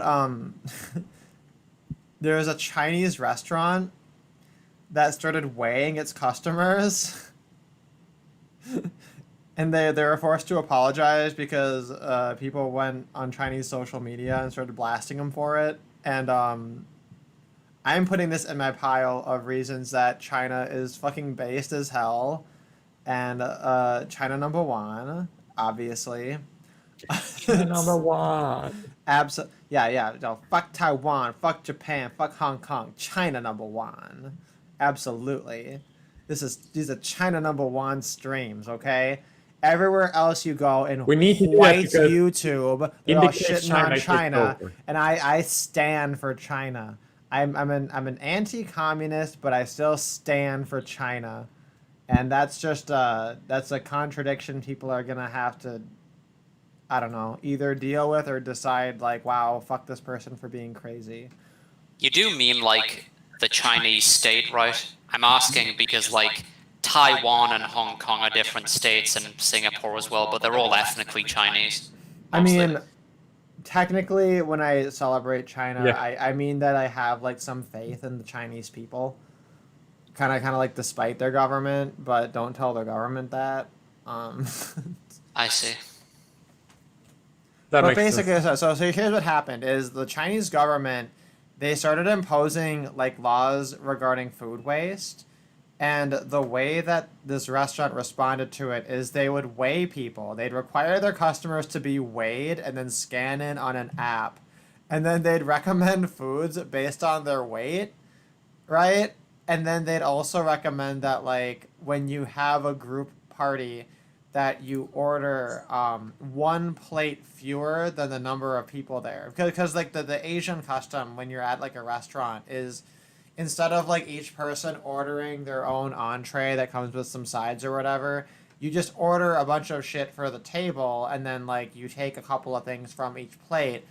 there was a Chinese restaurant that started weighing its customers, and they were forced to apologize because people went on Chinese social media and started blasting them for it. And I'm putting this in my pile of reasons that China is fucking based as hell, and China number one, obviously. China number one. Yeah. No, fuck Taiwan, fuck Japan, fuck Hong Kong. China number one, absolutely. These are China number one streams, okay? Everywhere else you go in white YouTube, they're all shitting on China, and I stand for China. I'm an anti-communist, but I still stand for China, and that's just that's a contradiction people are gonna have to, I don't know, either deal with or decide like, wow, fuck this person for being crazy. You do mean like the Chinese state, right? I'm asking because like Taiwan and Hong Kong are different states, and Singapore as well, but they're all ethnically Chinese. Mostly. I mean, technically, when I celebrate China, yeah. I mean that I have like some faith in the Chinese people, kind of like despite their government, but don't tell their government that. I see. But basically, so here's what happened: is the Chinese government, they started imposing like laws regarding food waste. And the way that this restaurant responded to it is they would weigh people. They'd require their customers to be weighed and then scan in on an app. And then they'd recommend foods based on their weight, right? And then they'd also recommend that, like, when you have a group party, that you order one plate fewer than the number of people there. Because like, the Asian custom when you're at, like, a restaurant is... instead of like each person ordering their own entree that comes with some sides or whatever, you just order a bunch of shit for the table, and then like you take a couple of things from each plate,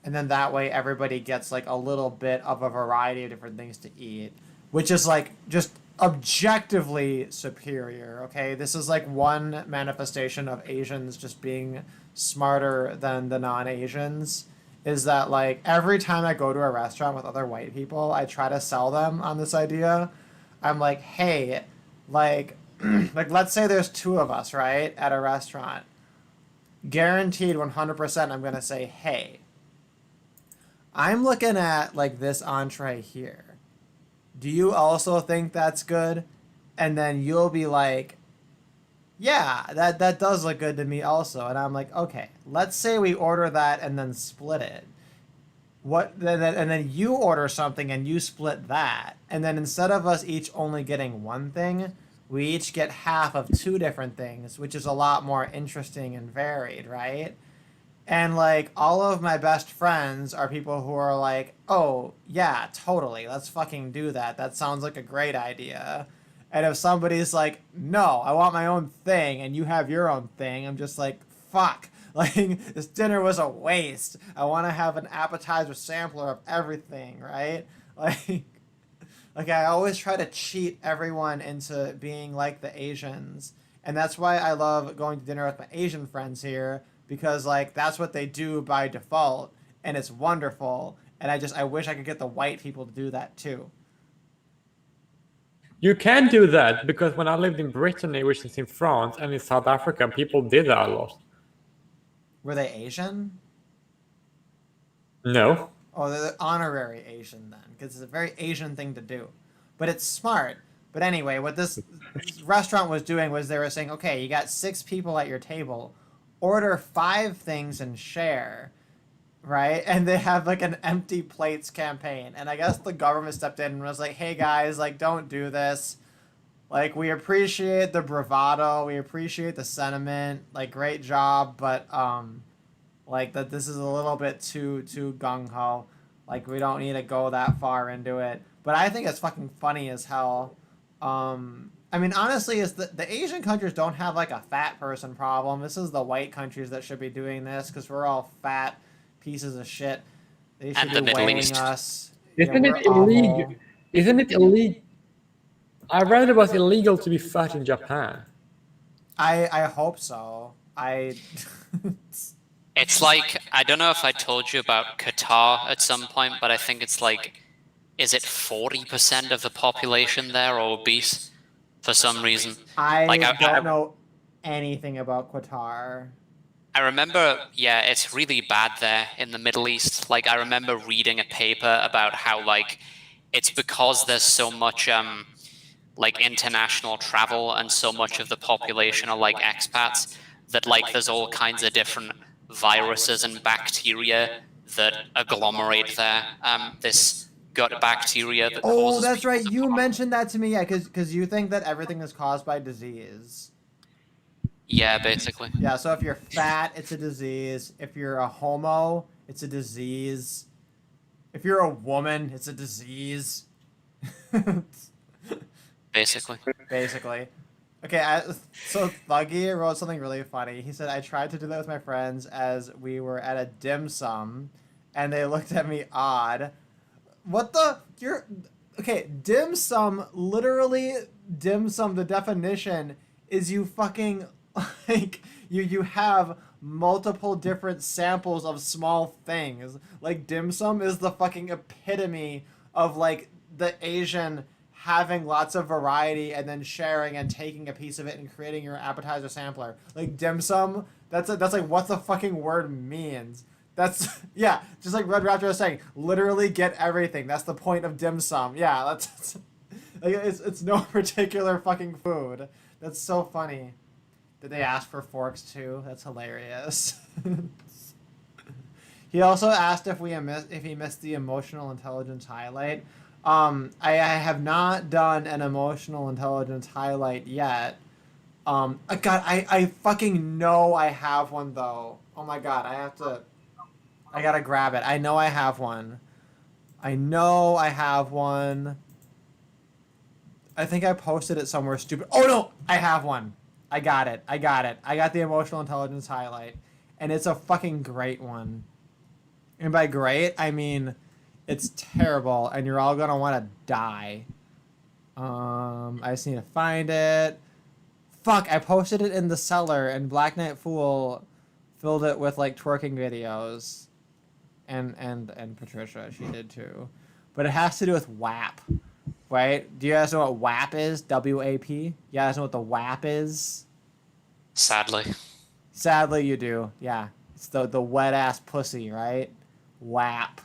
and then that way everybody gets like a little bit of a variety of different things to eat, which is like just objectively superior. Okay, this is like one manifestation of Asians just being smarter than the non-Asians. Is that like every time I go to a restaurant with other white people, I try to sell them on this idea. I'm like, hey, like, like let's say there's two of us, right, at a restaurant. Guaranteed 100% I'm going to say, hey, I'm looking at like this entree here. Do you also think that's good? And then you'll be like, yeah, that does look good to me also. And I'm like, okay, let's say we order that and then split it. And then you order something and you split that. And then instead of us each only getting one thing, we each get half of two different things, which is a lot more interesting and varied, right? And like all of my best friends are people who are like, "Oh, yeah, totally. Let's fucking do that. That sounds like a great idea." And if somebody's like, "No, I want my own thing," and you have your own thing, I'm just like, "Fuck." Like this dinner was a waste. I want to have an appetizer sampler of everything, right? Like like I always try to cheat everyone into being like the Asians. And that's why I love going to dinner with my Asian friends here because like that's what they do by default and it's wonderful. And I wish I could get the white people to do that too. You can do that because when I lived in Brittany, which is in France, and in South Africa, people did that a lot. Were they Asian? No. Oh, they're the honorary Asian then, because it's a very Asian thing to do. But it's smart. But anyway, what this restaurant was doing was they were saying, okay, you got 6 people at your table, order 5 things and share, right? And they have like an empty plates campaign. And I guess the government stepped in and was like, hey guys, like don't do this. Like we appreciate the bravado, we appreciate the sentiment, like great job, but like that this is a little bit too gung ho. Like we don't need to go that far into it. But I think it's fucking funny as hell. I mean, honestly, is the Asian countries don't have like a fat person problem. This is the white countries that should be doing this because we're all fat pieces of shit. They should And the be Middle weighing East. us. Isn't we're it illegal? Isn't it illegal? I read it was illegal to be fat in Japan. I hope so. It's like, I don't know if I told you about Qatar at some point, but I think it's like, is it 40% of the population there are obese for some reason? I Like, don't know anything about Qatar. I remember, yeah, it's really bad there in the Middle East. Like, I remember reading a paper about how, like, it's because there's so much, like, international travel and so much of the population are, like, expats that, like, there's all kinds of different viruses and bacteria that agglomerate there. This gut bacteria that Oh, causes that's people right. to You vomit. mentioned that to me, yeah, because you think that everything is caused by disease. Yeah, basically. Yeah, so if you're fat, it's a disease. If you're a homo, it's a disease. If you're a woman, it's a disease. Basically. Basically. Okay, so Thuggy wrote something really funny. He said, I tried to do that with my friends as we were at a dim sum, and they looked at me odd. What the? Okay, dim sum, literally, dim sum, the definition is you fucking, like, you have multiple different samples of small things. Like, dim sum is the fucking epitome of, like, the Asian having lots of variety and then sharing and taking a piece of it and creating your appetizer sampler. Like dim sum, that's like what the fucking word means. That's yeah, just like Red Raptor was saying, literally get everything. That's the point of dim sum. Yeah, that's like it's no particular fucking food. That's so funny. Did they ask for forks too? That's hilarious. He also asked if he missed the emotional intelligence highlight. I have not done an emotional intelligence highlight yet. God, I fucking know I have one though. Oh my god, I gotta grab it. I know I have one. I know I have one. I think I posted it somewhere stupid. Oh no, I have one. I got it. I got the emotional intelligence highlight. And it's a fucking great one. And by great, I mean it's terrible, and you're all gonna want to die. I just need to find it. Fuck, I posted it in the cellar, and Black Knight Fool filled it with like twerking videos, and Patricia, she did too, but it has to do with WAP, right? Do you guys know what WAP is? WAP. You guys know what the WAP is? Sadly. Sadly, you do. Yeah, it's the wet ass pussy, right? WAP.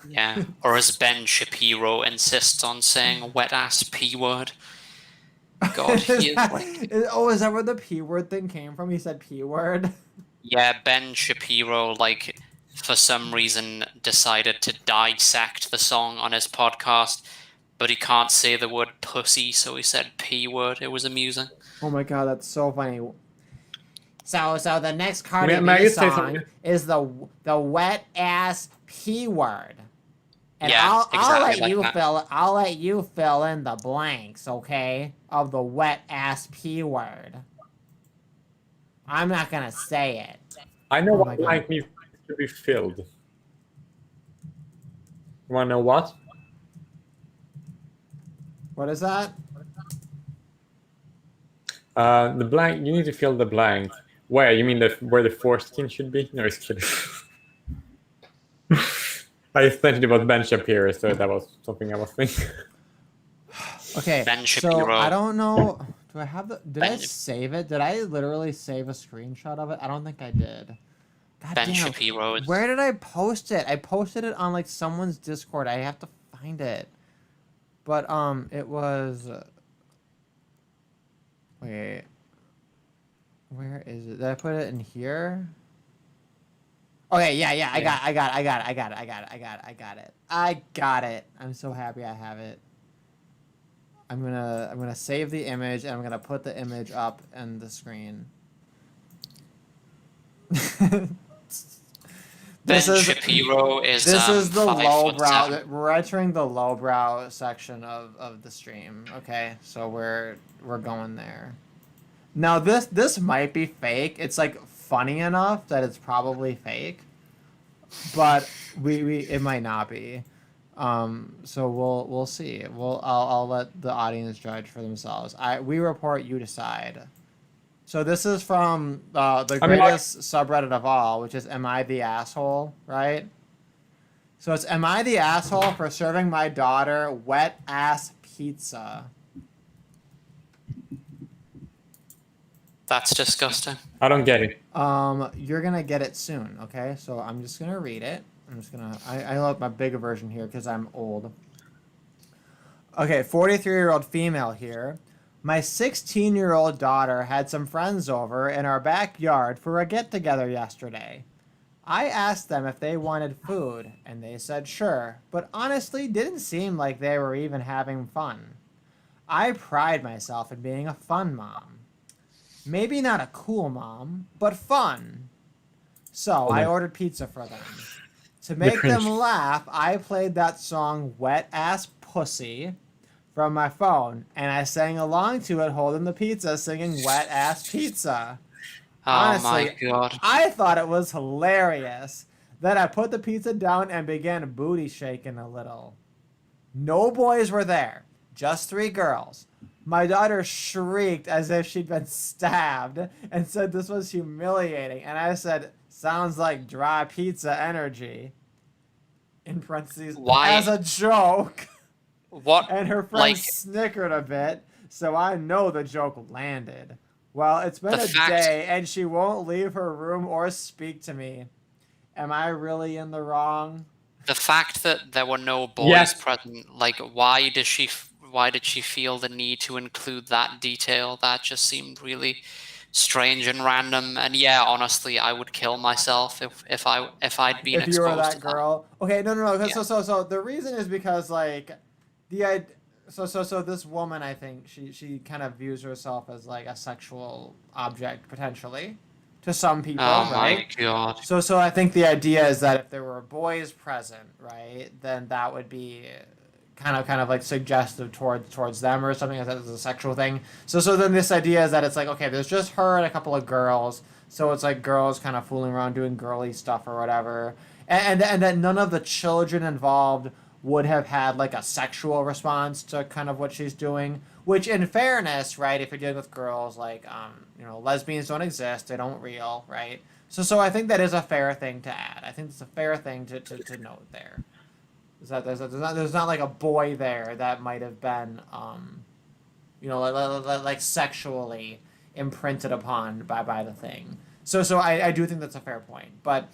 Yeah. Or as Ben Shapiro insists on saying, wet ass P word. God, he is like. Is that where the P word thing came from? He said P word. Yeah, Ben Shapiro, like, for some reason decided to dissect the song on his podcast, but he can't say the word pussy, so he said P word. It was amusing. Oh my god, that's so funny. So the next Cardi May I B say song something? is the wet ass P word. And Yeah, I'll exactly let like you that. I'll let you fill in the blanks, okay? Of the wet ass P word. I'm not gonna say it. I know Oh my what God. blank needs to be filled. You wanna know what? What is that? The blank. You need to fill the blank. Where? You mean where the foreskin should be? No, just kidding. I just thinking about Ben Shapiro, so that was something I was thinking. Okay, Ben so Shapiro. I don't know. Do I have the? Did I Ben- save it? Did I literally save a screenshot of it? I don't think I did. God Ben damn. Shapiro is- Where did I post it? I posted it on like someone's Discord. I have to find it. But it was. Wait. Where is it? Did I put it in here? Okay, yeah. I got it. I'm so happy I have it. I'm gonna save the image and I'm gonna put the image up in the screen. Ben Shapiro is this is the 5'7". lowbrow. We're entering the lowbrow section of the stream. Okay, so we're going there. Now this might be fake. It's like funny enough that it's probably fake, but we it might not be. So we'll see. I'll let the audience judge for themselves. We report, you decide. So this is from the greatest subreddit of all, which is "Am I the asshole?" Right? So it's "Am I the asshole for serving my daughter wet ass pizza?" That's disgusting. I don't get it. You're gonna get it soon. Okay, so I'm just gonna read it. I love my bigger version here because I'm old. Okay, 43-year-old female here. My 16-year-old daughter had some friends over in our backyard for a get-together yesterday. I asked them if they wanted food, and they said sure, but honestly didn't seem like they were even having fun. I pride myself in being a fun mom. Maybe not a cool mom, but fun. So I ordered pizza for them. To make them laugh, I played that song Wet Ass Pussy from my phone, and I sang along to it holding the pizza, singing Wet Ass Pizza. Oh Honestly, my god. I thought it was hilarious. Then I put the pizza down and began booty shaking a little. No boys were there, just 3 girls. My daughter shrieked as if she'd been stabbed and said this was humiliating, and I said, sounds like dry pizza energy. In parentheses, Why? as a joke. What? And her friend snickered a bit, so I know the joke landed. Well, it's been a day, and she won't leave her room or speak to me. Am I really in the wrong? The fact that there were no boys present, like, why did she feel the need to include that detail? That just seemed really strange and random. And yeah, honestly, I would kill myself if I'd been exposed if you were that to girl. Okay, no. Yeah. So the reason is because like so this woman, I think she kind of views herself as like a sexual object potentially to some people, Oh right? my god. So I think the idea is that if there were boys present, right, then that would be kind of like suggestive towards them or something, as a sexual thing. So then this idea is that it's like, okay, there's just her and a couple of girls, so it's like girls kind of fooling around doing girly stuff or whatever, and that none of the children involved would have had like a sexual response to kind of what she's doing. Which, in fairness, right, if you're dealing with girls, like lesbians don't exist, they don't real, right? So I think that is a fair thing to add. I think it's a fair thing to note there. Is that there's not like a boy there that might have been like sexually imprinted upon by the thing. So I do think that's a fair point. But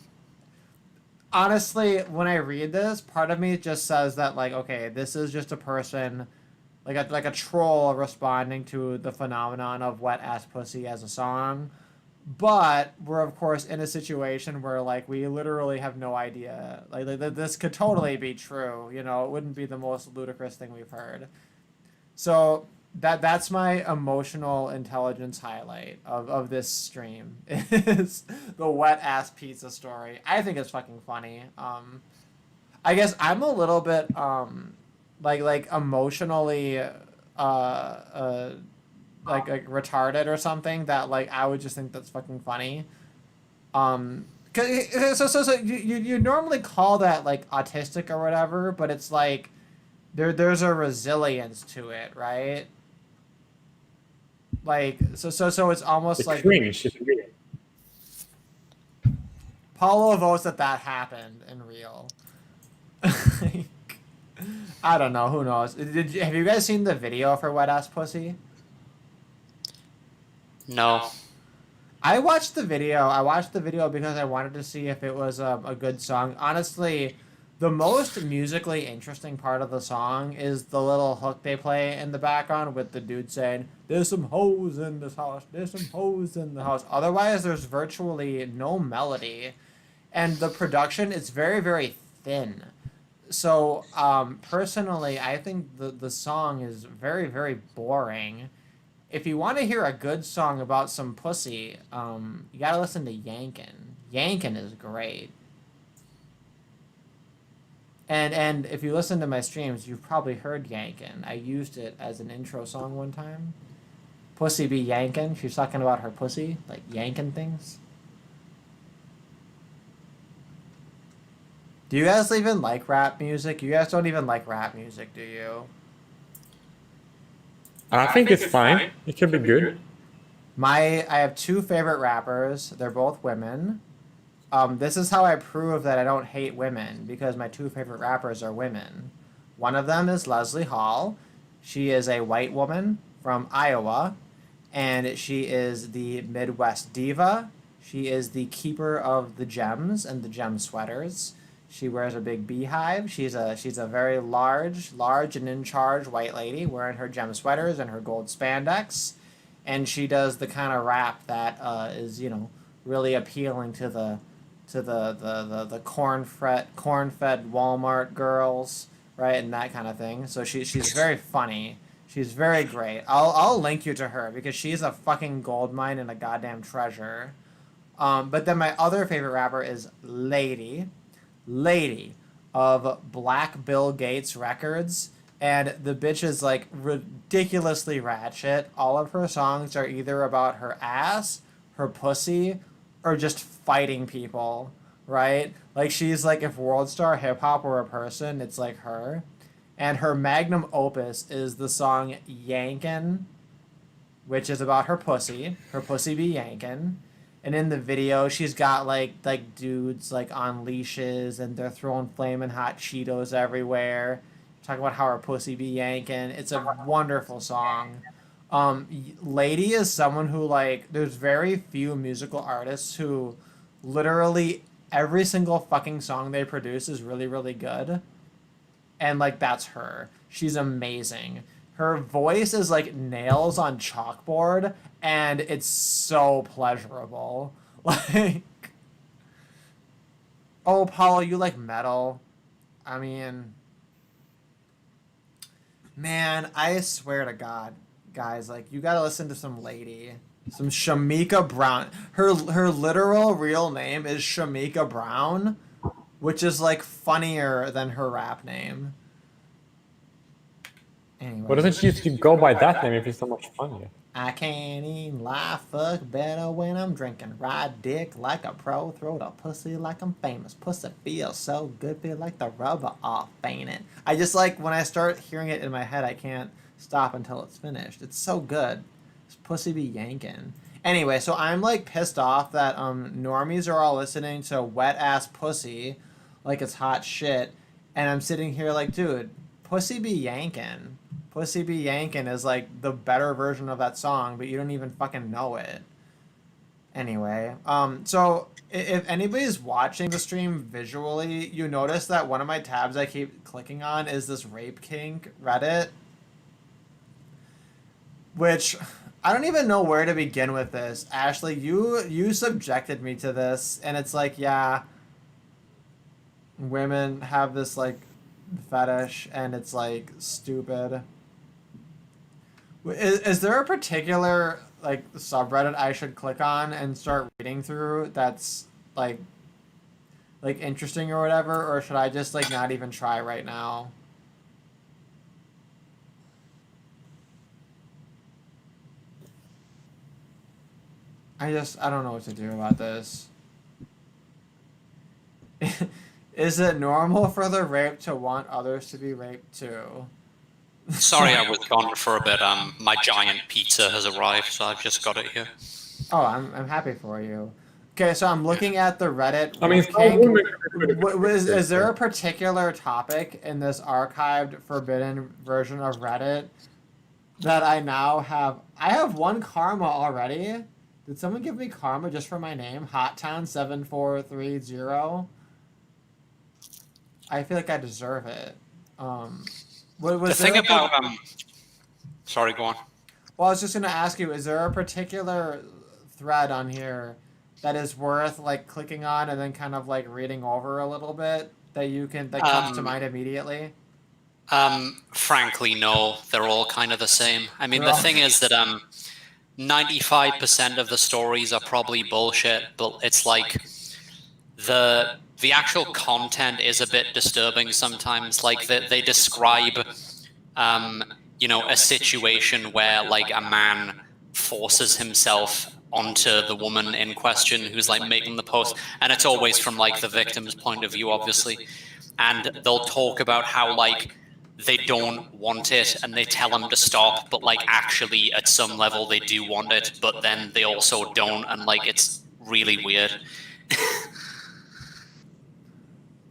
honestly, when I read this, part of me just says that like, okay, this is just a person like a troll responding to the phenomenon of wet ass pussy as a song. But we're of course in a situation where like we literally have no idea. Like this could totally be true. It wouldn't be the most ludicrous thing we've heard. So that's my emotional intelligence highlight of this stream is the wet ass pizza story. I think it's fucking funny. I guess I'm a little bit like emotionally like retarded or something that like I would just think that's fucking funny. 'Cause you normally call that like autistic or whatever, but it's like there's a resilience to it, right? Like so it's almost The like cringe is real. Paulo votes that happened in real. I don't know. Who knows? Have you guys seen the video for Wet Ass Pussy? No. I watched the video. I watched the video because I wanted to see if it was a good song. Honestly, the most musically interesting part of the song is the little hook they play in the background with the dude saying, "There's some hoes in this house. There's some hoes in the house." Otherwise, there's virtually no melody, and the production is very, very thin. So, personally, I think the song is very, very boring. If you want to hear a good song about some pussy, you gotta listen to Yankin. Yankin is great. And if you listen to my streams, you've probably heard Yankin. I used it as an intro song one time. Pussy be yankin'. She's talking about her pussy, like yanking things. Do you guys even like rap music? You guys don't even like rap music, do you? I think it's fine. It can be good. I have two favorite rappers. They're both women. This is how I prove that I don't hate women because my two favorite rappers are women. One of them is Leslie Hall. She is a white woman from Iowa, and she is the Midwest diva. She is the keeper of the gems and the gem sweaters. She wears a big beehive. She's a very large and in charge white lady wearing her gem sweaters and her gold spandex, and she does the kind of rap that is really appealing to the corn-fed Walmart girls, right, and that kind of thing. So she's very funny. She's very great. I'll link you to her because she's a fucking gold mine and a goddamn treasure. But then my other favorite rapper is Lady of Black Bill Gates Records, and the bitch is like ridiculously ratchet. All of her songs are either about her ass, her pussy, or just fighting people, right? Like she's like if World Star Hip Hop were a person, it's like her. And her magnum opus is the song Yankin', which is about her pussy be yankin'. And in the video, she's got like dudes like on leashes, and they're throwing flaming hot Cheetos everywhere. Talking about how her pussy be yanking. It's a wonderful song. Lady is someone who like there's very few musical artists who literally every single fucking song they produce is really really good, and like that's her. She's amazing. Her voice is like nails on chalkboard, and it's so pleasurable. Like, oh, Paulo, you like metal? I mean, man, I swear to God, guys, like you gotta listen to some Lady, some Shamika Brown. Her literal real name is Shamika Brown, which is like funnier than her rap name. Anyway. But doesn't she used to go by that name if it's so much funnier? I can't even lie, fuck better when I'm drinking. Ride dick like a pro, throw the pussy like I'm famous. Pussy feels so good, feel like the rubber off, ain't it? I just like, when I start hearing it in my head, I can't stop until it's finished. It's so good. This pussy be yanking. Anyway, so I'm like pissed off that normies are all listening to Wet Ass Pussy like it's hot shit. And I'm sitting here like, dude, pussy be yanking. Pussy Be Yankin' is like the better version of that song, but you don't even fucking know it. Anyway, so if anybody's watching the stream visually, you notice that one of my tabs I keep clicking on is this Rape Kink Reddit, which I don't even know where to begin with this. Ashley, you subjected me to this, and it's like, yeah, women have this like fetish, and it's like stupid. Is there a particular like subreddit I should click on and start reading through that's like interesting or whatever, or should I just like not even try right now? I don't know what to do about this. Is it normal for the raped to want others to be raped too? Sorry, I was gone for a bit. My giant pizza has arrived, so I've just got it here. Oh, I'm happy for you. Okay, so I'm looking at the Reddit. I mean, Rape Kink. Is there a particular topic in this archived forbidden version of Reddit that I now have? I have one karma already. Did someone give me karma just for my name? HotTown7430. I feel like I deserve it. What was The thing there about sorry, go on. Well, I was just gonna ask you: is there a particular thread on here that is worth like clicking on and then kind of like reading over a little bit that comes to mind immediately? Frankly, no. They're all kind of the same. I mean, They're the all- thing is that 95% of the stories are probably bullshit, but it's like the actual content is a bit disturbing sometimes. Like they describe, a situation where like a man forces himself onto the woman in question who's like making the post, and it's always from like the victim's point of view, obviously. And they'll talk about how like they don't want it and they tell them to stop, but like actually at some level they do want it, but then they also don't, and like it's really weird.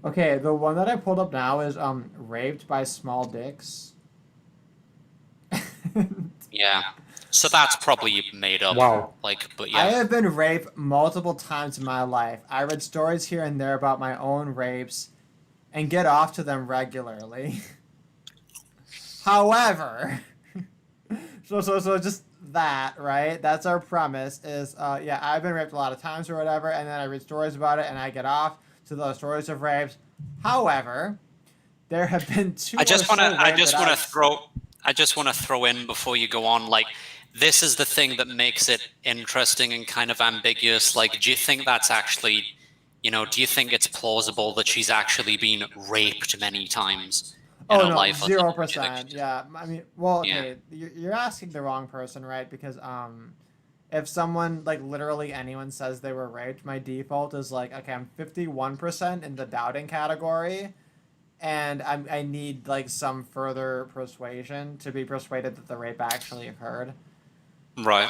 Okay, the one that I pulled up now is raped by small dicks. Yeah. So that's probably made up. Wow. Like, but I yeah. have been raped multiple times in my life. I read stories here and there about my own rapes and get off to them regularly. However, so just that, right? That's our premise is, yeah, I've been raped a lot of times or whatever, and then I read stories about it and I get off to those stories of rapes. However, there have been two. I just want to to throw in before you go on, like, this is the thing that makes it interesting and kind of ambiguous. Like, do you think that's actually, do you think it's plausible that she's actually been raped many times in her life? 0%. Yeah, I mean, well, okay, Yeah. you're asking the wrong person, right? Because if someone like literally anyone says they were raped, my default is like, okay, I'm 51% in the doubting category, and I need like some further persuasion to be persuaded that the rape actually occurred. Right.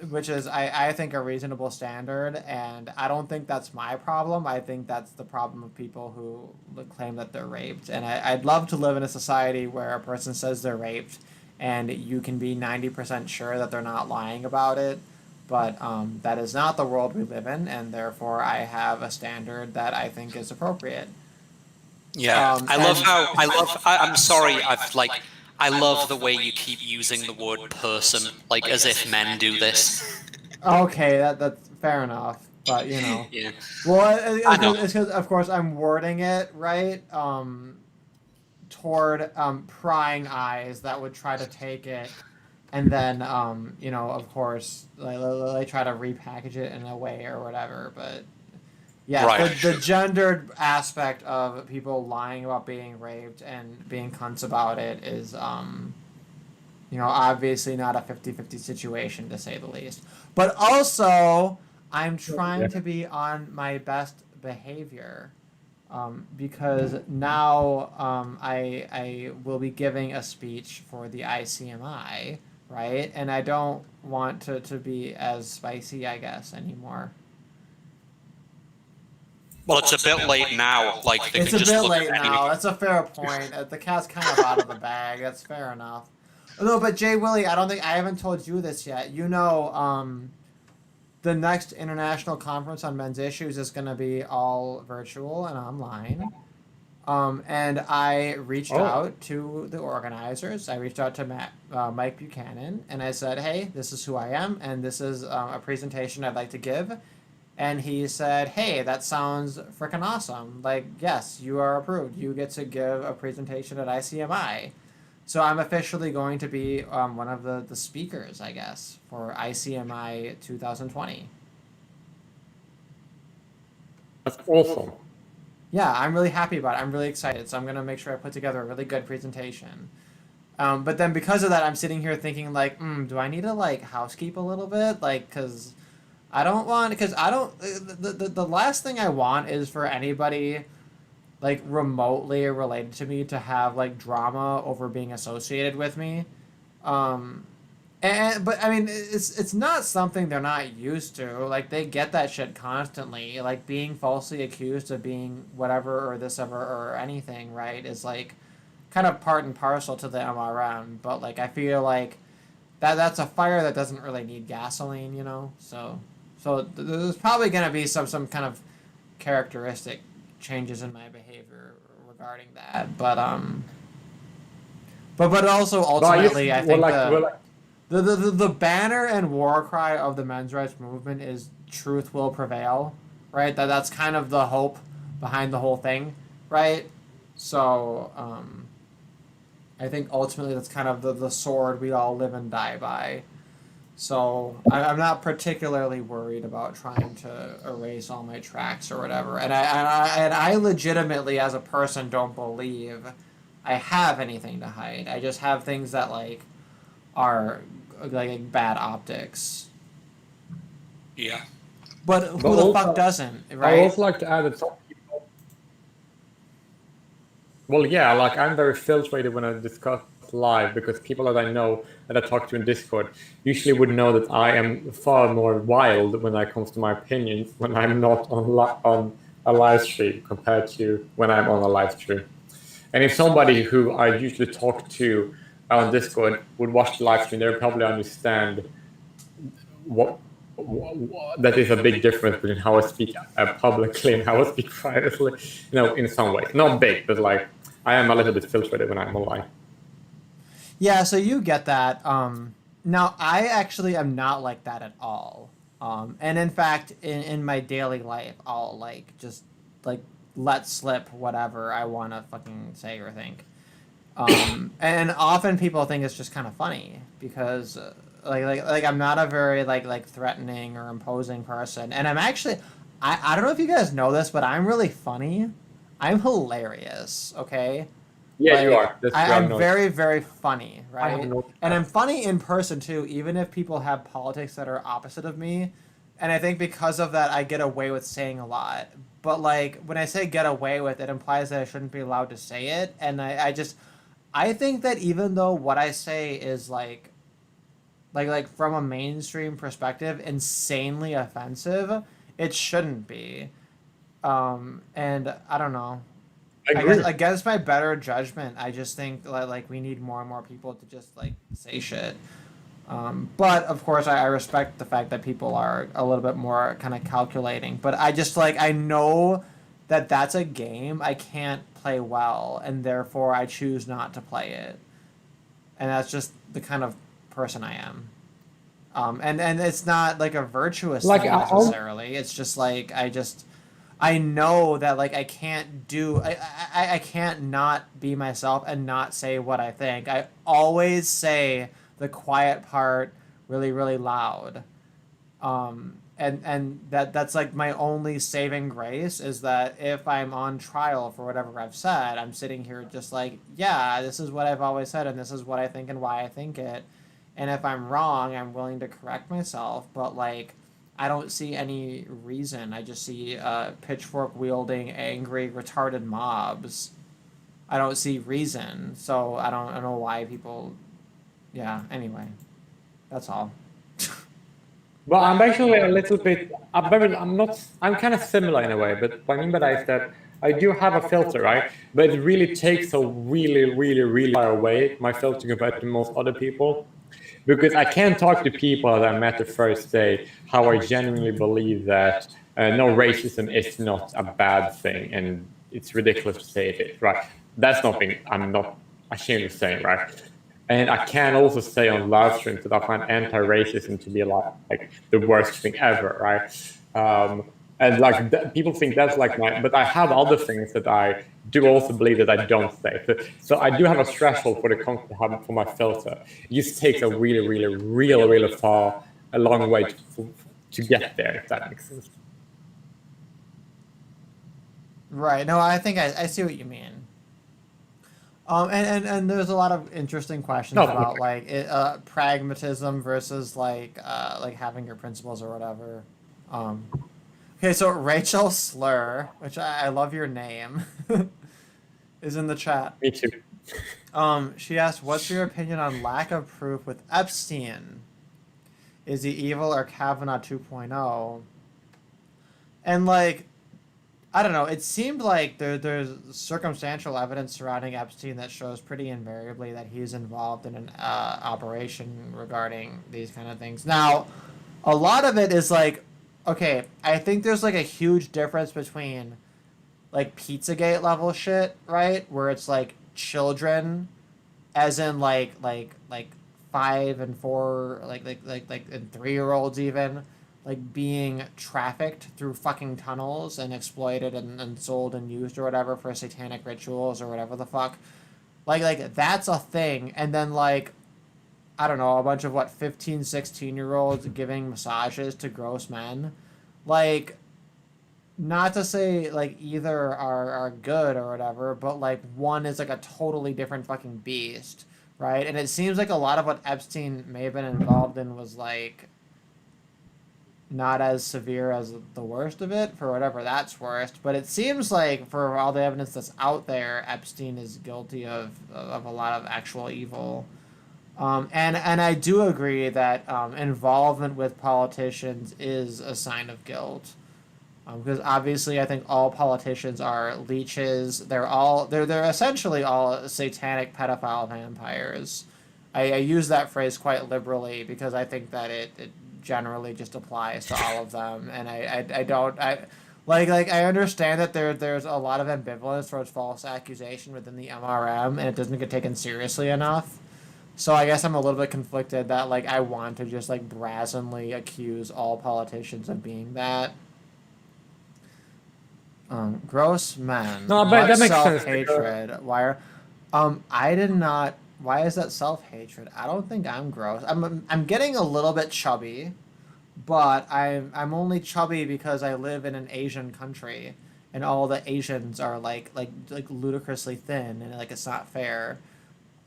Which is, I think, a reasonable standard, and I don't think that's my problem. I think that's the problem of people who claim that they're raped. And I'd love to live in a society where a person says they're raped, and you can be 90% sure that they're not lying about it. But that is not the world we live in, and therefore I have a standard that I think is appropriate. Yeah. I'm sorry. I I love the way you keep using the word person, like as if men do this. Okay, that's fair enough, but Yeah. well, I know. it's because of course I'm wording it right, toward prying eyes that would try to take it, and then of course they try to repackage it in a way or whatever, but. Yeah, Right. the gendered aspect of people lying about being raped and being cunts about it is, obviously not a 50-50 situation, to say the least. But also, I'm trying to be on my best behavior, because now I will be giving a speech for the ICMI, right? And I don't want to be as spicy, I guess, anymore. Well, it's a bit late now. Like, they It's can a just bit look late at now. That's a fair point. The cat's kind of out of the bag. That's fair enough. No, but Jay Willie, I haven't told you this yet. The next international conference on men's issues is going to be all virtual and online. And I reached out to the organizers. I reached out to Mike Buchanan, and I said, hey, this is who I am, and this is a presentation I'd like to give. And he said, hey, that sounds freaking awesome. Like, yes, you are approved. You get to give a presentation at ICMI. So I'm officially going to be one of the speakers, I guess, for ICMI 2020. That's awesome. Yeah, I'm really happy about it. I'm really excited. So I'm going to make sure I put together a really good presentation. But then because of that, I'm sitting here thinking like, do I need to like housekeep a little bit? Like, because I don't want, because I don't, the last thing I want is for anybody like remotely related to me to have like drama over being associated with me. Um, but I mean, it's not something they're not used to. Like they get that shit constantly. Like being falsely accused of being whatever or this ever or anything, right? Is like kind of part and parcel to the MRM. But like I feel like that's a fire that doesn't really need gasoline, you know. So there's probably gonna be some kind of characteristic changes in my behavior regarding that. But also ultimately, I think the banner and war cry of the men's rights movement is truth will prevail, right? That's kind of the hope behind the whole thing, right? So I think ultimately that's kind of the sword we all live and die by. So I'm not particularly worried about trying to erase all my tracks or whatever. And I legitimately, as a person, don't believe I have anything to hide. I just have things that like are like bad optics. Yeah. But who But the also, fuck doesn't, I would right? also like to add that some people. Well, yeah, like I'm very filtered when I discuss live because people that I know that I talk to in Discord usually would know that I am far more wild when it comes to my opinions when I'm not on a live stream compared to when I'm on a live stream. And if somebody who I usually talk to on Discord would watch the live stream, they would probably understand what that is a big difference between how I speak publicly and how I speak privately. In some ways, not big, but like I am a little bit filtered when I'm online. Yeah, so you get that. Now, I actually am not like that at all. And in fact, in my daily life, I'll like just like let slip whatever I want to fucking say or think. And often people think it's just kind of funny because like I'm not a very like threatening or imposing person, and I'm actually I don't know if you guys know this, but I'm really funny. I'm hilarious. Okay. Yeah, you Like are. That's true. I'm very, very funny, I have right? no. And I'm funny in person too, even if people have politics that are opposite of me. And I think because of that, I get away with saying a lot. But like when I say get away with, it implies that I shouldn't be allowed to say it. And I think that even though what I say is like from a mainstream perspective, insanely offensive, it shouldn't be. And I don't know. I I guess agree. against my better judgment, I just think like we need more and more people to just like say shit. But of course, I respect the fact that people are a little bit more kind of calculating. But I just like I know that that's a game I can't play well, and therefore I choose not to play it. And that's just the kind of person I am. And it's not like a virtuous Like thing necessarily. It's just like I know that like I can't do I can't not be myself and not say what I think. I always say the quiet part really really loud. And that's like my only saving grace is that if I'm on trial for whatever I've said, I'm sitting here just like, yeah, this is what I've always said and this is what I think and why I think it. And if I'm wrong, I'm willing to correct myself, but like I don't see any reason. I just see pitchfork wielding, angry, retarded mobs. I don't see reason. So I don't know why people. Yeah. Anyway, that's all. Well, I'm actually a little bit. I'm not. I'm kind of similar in a way, but what I mean by that is that I do have a filter, right? But it really takes a really, really, really far away my filter compared to most other people, because I can't talk to people that I met the first day how I genuinely believe that no racism is not a bad thing, and it's ridiculous to say it is, right? That's nothing I'm not ashamed of saying, right? And I can also say on live streams that I find anti-racism to be like the worst thing ever, right? And like people think that's like but I have other things that I do also believe that I don't say. So I do have a threshold for the content for my filter. It just takes a really far, a long way to get there, if that makes sense. Right. No, I think I see what you mean. And there's a lot of interesting questions about like pragmatism versus like having your principles or whatever. Okay, so Rachel Slur, which I love your name, is in the chat. Me too. She asked, "What's your opinion on lack of proof with Epstein? Is he evil or Kavanaugh 2.0?" And like, I don't know. It seemed like there's circumstantial evidence surrounding Epstein that shows pretty invariably that he's involved in an operation regarding these kind of things. Now, a lot of it is like, okay, I think there's like a huge difference between like Pizzagate level shit, right? Where it's like children, as in like 5 and 4, and 3-year-olds even, like being trafficked through fucking tunnels and exploited and sold and used or whatever for satanic rituals or whatever the fuck. Like that's a thing. And then like, I don't know, a bunch of 15, 16-year-olds giving massages to gross men. Like, not to say like either are good or whatever, but like one is like a totally different fucking beast, right? And it seems like a lot of what Epstein may have been involved in was like not as severe as the worst of it, for whatever that's worth. But it seems like for all the evidence that's out there, Epstein is guilty of a lot of actual evil. And I do agree that involvement with politicians is a sign of guilt, because obviously I think all politicians are leeches. They're essentially all satanic pedophile vampires. I use that phrase quite liberally because I think that it generally just applies to all of them, and I understand that there's a lot of ambivalence towards false accusation within the MRM, and it doesn't get taken seriously enough. So I guess I'm a little bit conflicted that like I want to just like brazenly accuse all politicians of being that. Gross men. No, but that makes sense. Self-hatred. Why is that self-hatred? I don't think I'm gross. I'm getting a little bit chubby, but I'm only chubby because I live in an Asian country and all the Asians are like ludicrously thin, and like it's not fair.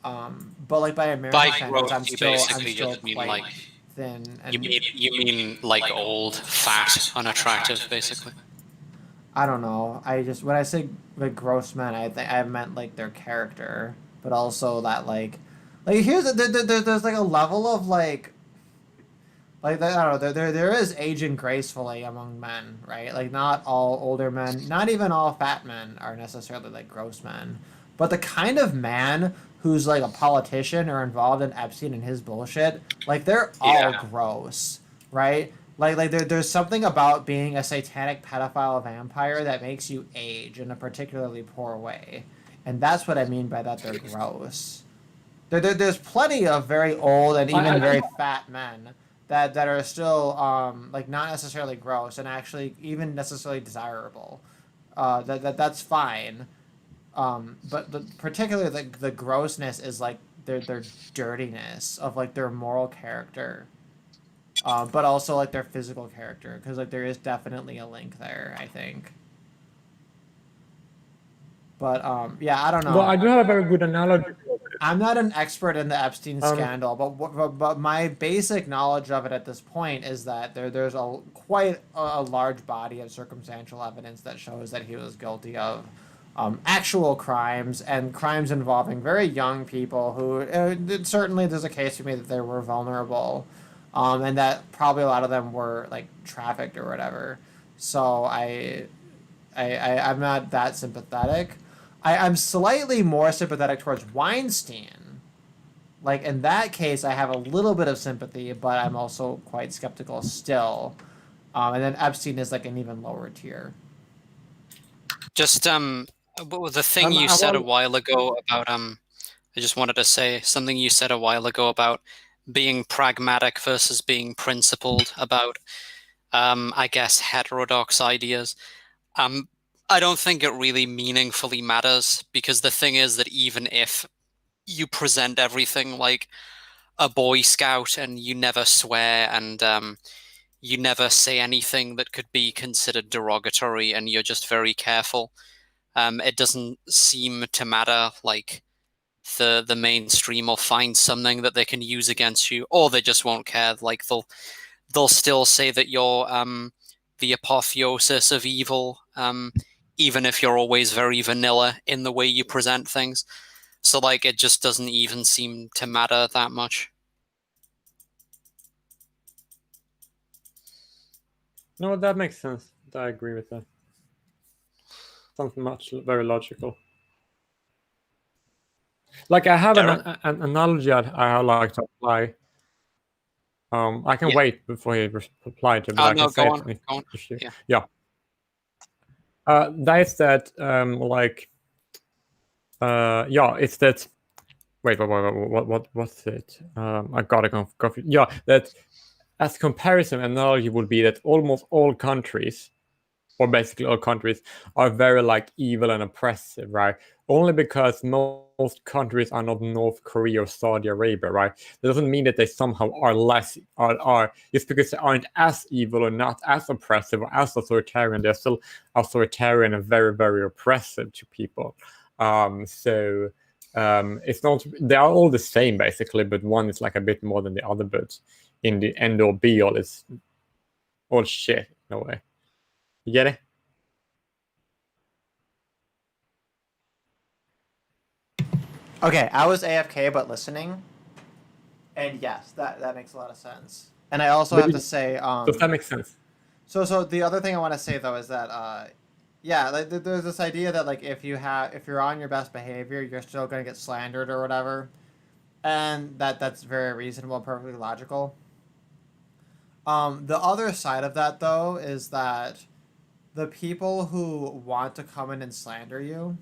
But like by American standards, I'm still quite like thin. And you mean like old, fat, unattractive, basically. I don't know. When I say like gross men, I meant like their character, but also that like here's there's like a level of like I don't know, there is aging gracefully among men, right? Like not all older men, not even all fat men are necessarily like gross men, but the kind of man who's like a politician or involved in Epstein and his bullshit, like they're all gross, right? Like there's something about being a satanic pedophile vampire that makes you age in a particularly poor way, and that's what I mean by that they're gross. There's plenty of very old and even very fat men that are still like not necessarily gross and actually even necessarily desirable. That's fine. But particularly the grossness is like their dirtiness of like their moral character, but also like their physical character, because like there is definitely a link there, I think. But yeah, I don't know. Well, I do have a very good analogy. I'm not an expert in the Epstein scandal, but my basic knowledge of it at this point is that there's quite a large body of circumstantial evidence that shows that he was guilty of actual crimes, and crimes involving very young people who certainly there's a case for me that they were vulnerable, and that probably a lot of them were like trafficked or whatever. So I'm not that sympathetic. I'm slightly more sympathetic towards Weinstein. Like in that case, I have a little bit of sympathy, but I'm also quite skeptical still. And then Epstein is like an even lower tier. Just the thing you said a while ago about I just wanted to say something you said a while ago about being pragmatic versus being principled, about I guess, heterodox ideas. Um, I don't think it really meaningfully matters because the thing is that even if you present everything like a Boy Scout and you never swear and you never say anything that could be considered derogatory and you're just very careful, it doesn't seem to matter. Like the mainstream will find something that they can use against you, or they just won't care. Like they'll still say that you're the apotheosis of evil, even if you're always very vanilla in the way you present things. So like it just doesn't even seem to matter that much. No, that makes sense. I agree with that. Sounds very logical. Like I have an analogy I like to apply. I can wait before you reply to, but I can say it. Go on. Yeah. That is that it's that. Wait, what's it? I gotta go. Yeah, that as comparison analogy would be that almost all countries, or basically all countries, are very like evil and oppressive, right? Only because most countries are not North Korea or Saudi Arabia, right? That doesn't mean that they somehow are less are just because they aren't as evil or not as oppressive or as authoritarian. They're still authoritarian and very, very oppressive to people. It's not, they are all the same basically, but one is like a bit more than the other. But in the end or be all, it's all shit in a way. You get it? Okay, I was AFK but listening, and yes, that makes a lot of sense. And I also have to say, does that make sense? So the other thing I want to say though is that yeah, like there's this idea that like if you're on your best behavior, you're still gonna get slandered or whatever, and that's very reasonable, perfectly logical. The other side of that though is that the people who want to come in and slander you,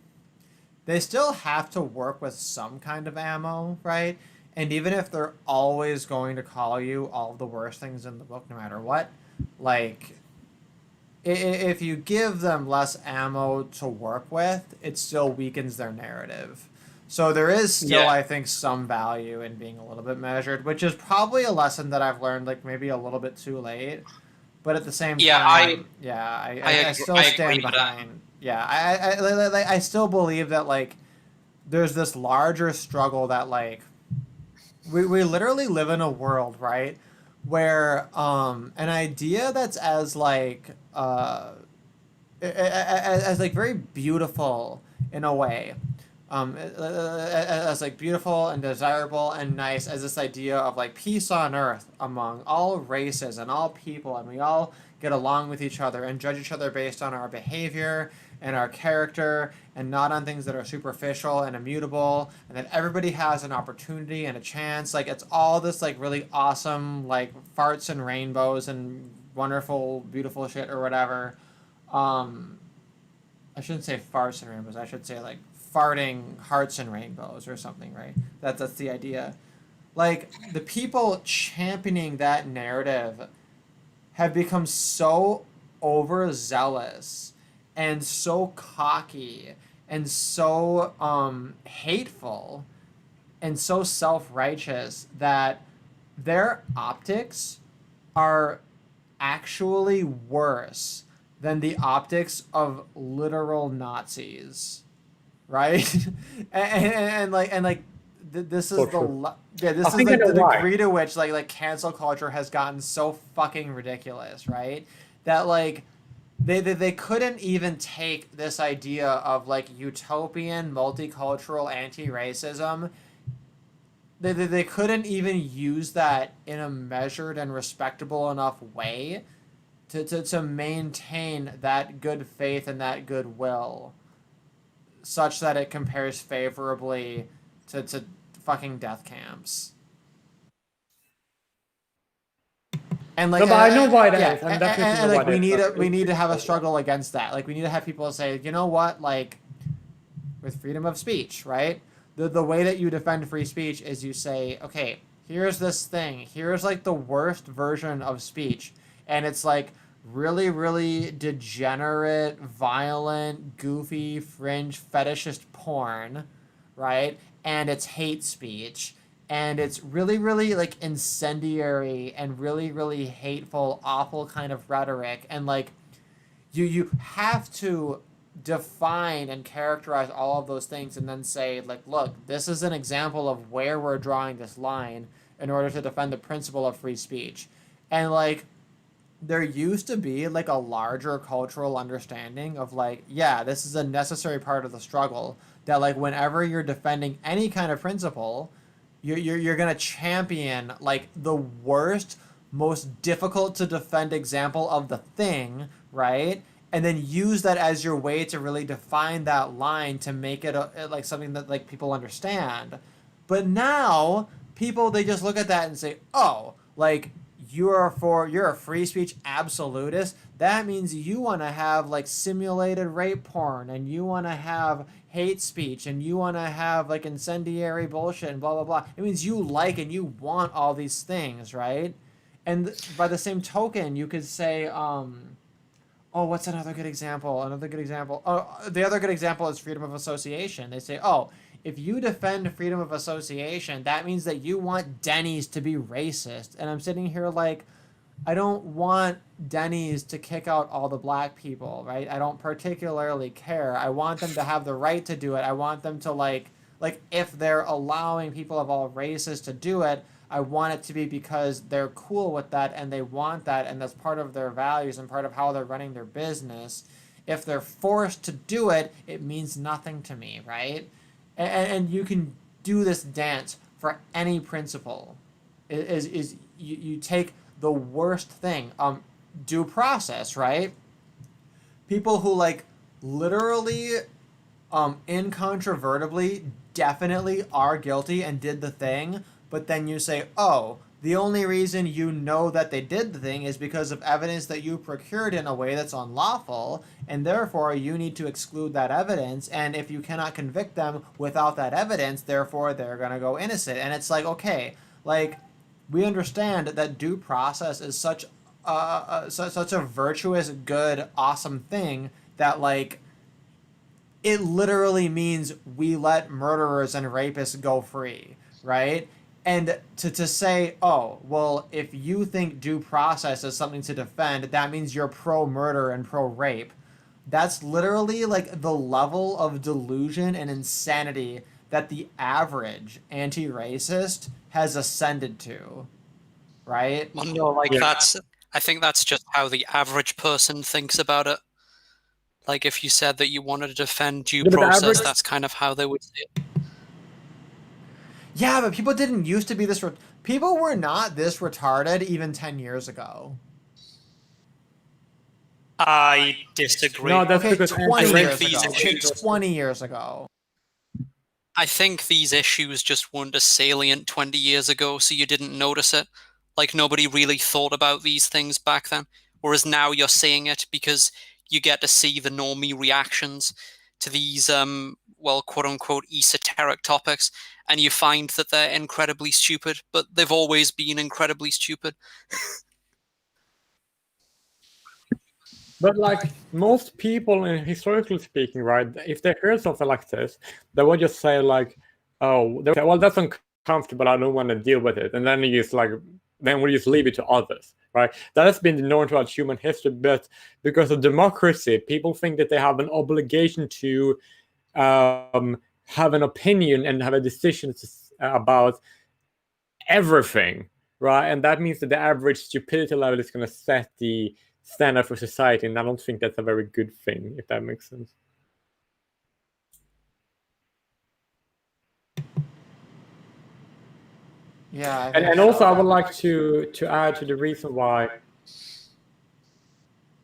they still have to work with some kind of ammo, right? And even if they're always going to call you all of the worst things in the book, no matter what, like if you give them less ammo to work with, it still weakens their narrative. So there is still, I think, some value in being a little bit measured, which is probably a lesson that I've learned, like maybe a little bit too late. But at the same time, I still stand behind. Yeah, I still believe that like there's this larger struggle that like we literally live in a world, right, where an idea that's as like as like very beautiful in a way, as like beautiful and desirable and nice as this idea of like peace on earth among all races and all people, and we all get along with each other and judge each other based on our behavior and our character and not on things that are superficial and immutable, and that everybody has an opportunity and a chance. Like it's all this like really awesome like farts and rainbows and wonderful beautiful shit or whatever. I shouldn't say farts and rainbows. I should say like farting hearts and rainbows or something, right? That's the idea. Like the people championing that narrative have become so overzealous and so cocky and so hateful and so self-righteous that their optics are actually worse than the optics of literal Nazis, right? This is this is like the degree to which like cancel culture has gotten so fucking ridiculous, right? That like they couldn't even take this idea of like utopian multicultural anti-racism. They couldn't even use that in a measured and respectable enough way to maintain that good faith and that goodwill such that it compares favorably to fucking death camps. And like, no, but I know why that is. And like we need to have a struggle against that. Like we need to have people say, you know what, like with freedom of speech, right? The way that you defend free speech is you say, okay, here's this thing. Here's like the worst version of speech. and it's like really, really degenerate, violent, goofy, fringe, fetishist porn, right? And it's hate speech, and it's really, really like incendiary and really, really hateful, awful kind of rhetoric, and like you have to define and characterize all of those things and then say like, look, this is an example of where we're drawing this line in order to defend the principle of free speech. And like there used to be like a larger cultural understanding of like, yeah, this is a necessary part of the struggle, that like whenever you're defending any kind of principle, you're gonna champion like the worst, most difficult to defend example of the thing, right? And then use that as your way to really define that line to make it like something that like people understand. But now people, they just look at that and say, oh, like you're a free speech absolutist. That means you want to have like simulated rape porn, and you want to have hate speech, and you want to have like incendiary bullshit and blah blah blah. It means you like and you want all these things, right? And by the same token, you could say, oh, what's another good example? Oh, the other good example is freedom of association. They say, oh, if you defend freedom of association, that means that you want Denny's to be racist. And I'm sitting here like, I don't want Denny's to kick out all the black people, right? I don't particularly care. I want them to have the right to do it. I want them to like if they're allowing people of all races to do it, I want it to be because they're cool with that and they want that, and that's part of their values and part of how they're running their business. If they're forced to do it, it means nothing to me, right? And you can do this dance for any principle. Is you take the worst thing, due process, right? People who like literally, incontrovertibly, definitely are guilty and did the thing, but then you say, oh, the only reason you know that they did the thing is because of evidence that you procured in a way that's unlawful, and therefore you need to exclude that evidence, and if you cannot convict them without that evidence, therefore they're going to go innocent. And it's like, okay, like, we understand that due process is such a virtuous, good, awesome thing that, like, it literally means we let murderers and rapists go free, right? And to say, oh, well, if you think due process is something to defend, that means you're pro-murder and pro-rape. That's literally like the level of delusion and insanity that the average anti-racist has ascended to, right? Well, no, like I think that's just how the average person thinks about it. Like if you said that you wanted to defend due process, that's kind of how they would see it. Yeah, but people didn't used to be this. People were not this retarded even 10 years ago. I disagree. No, that's Okay, because 20 years these ago. issues- 20 years ago. I think these issues just weren't as salient 20 years ago, so you didn't notice it. Like nobody really thought about these things back then. Whereas now you're seeing it because you get to see the normie reactions to these, well, quote unquote, esoteric topics, and you find that they're incredibly stupid, but they've always been incredibly stupid. But like most people, historically speaking, right, if they hear something like this, they would just say like, oh, well, that's uncomfortable, I don't want to deal with it. And then you just like, then we just leave it to others, right? That has been the norm throughout human history, but because of democracy, people think that they have an obligation to have an opinion and have a decision about everything, right? And that means that the average stupidity level is going to set the standard for society, and I don't think that's a very good thing, if that makes sense. Yeah. And also, I would like to add to the reason why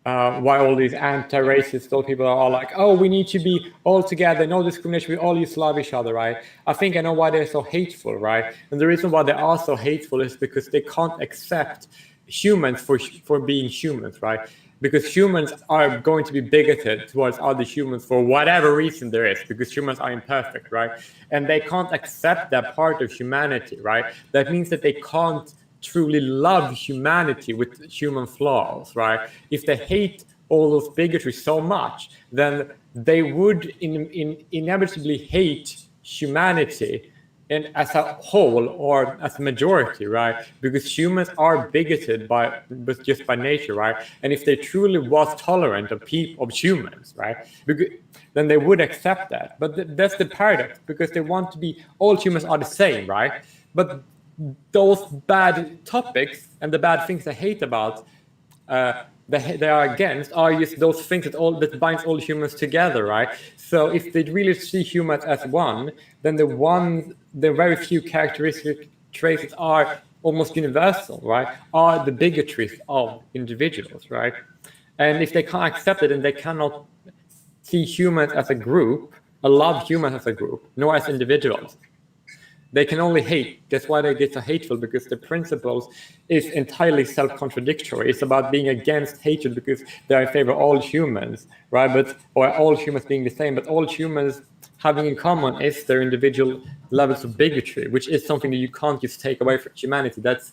all these anti-racist old people are all like, oh, we need to be all together, no discrimination, we all just love each other, right? I think I know why they're so hateful, right? And the reason why they are so hateful is because they can't accept humans for being humans, right? Because humans are going to be bigoted towards other humans for whatever reason there is, because humans are imperfect, right? And they can't accept that part of humanity, right? That means that they can't truly love humanity with human flaws, right? If they hate all those bigotry so much, then they would inevitably hate humanity and as a whole or as a majority, right? Because humans are bigoted just by nature, right? And if they truly was tolerant of humans, right? Because, then they would accept that. But that's the paradox, because they want to be, all humans are the same, right? But those bad topics and the bad things they hate about, they are against, are just those things that binds all humans together, right? So if they really see humans as one, then the very few characteristic traits that are almost universal, right, are the bigotries of individuals, right? And if they can't accept it and they cannot see humans as a group, love humans as a group, nor as individuals, they can only hate. That's why they get so hateful, because the principles is entirely self-contradictory. It's about being against hatred because they're in favor of all humans, right? Or all humans being the same, but all humans having in common is their individual levels of bigotry, which is something that you can't just take away from humanity. That's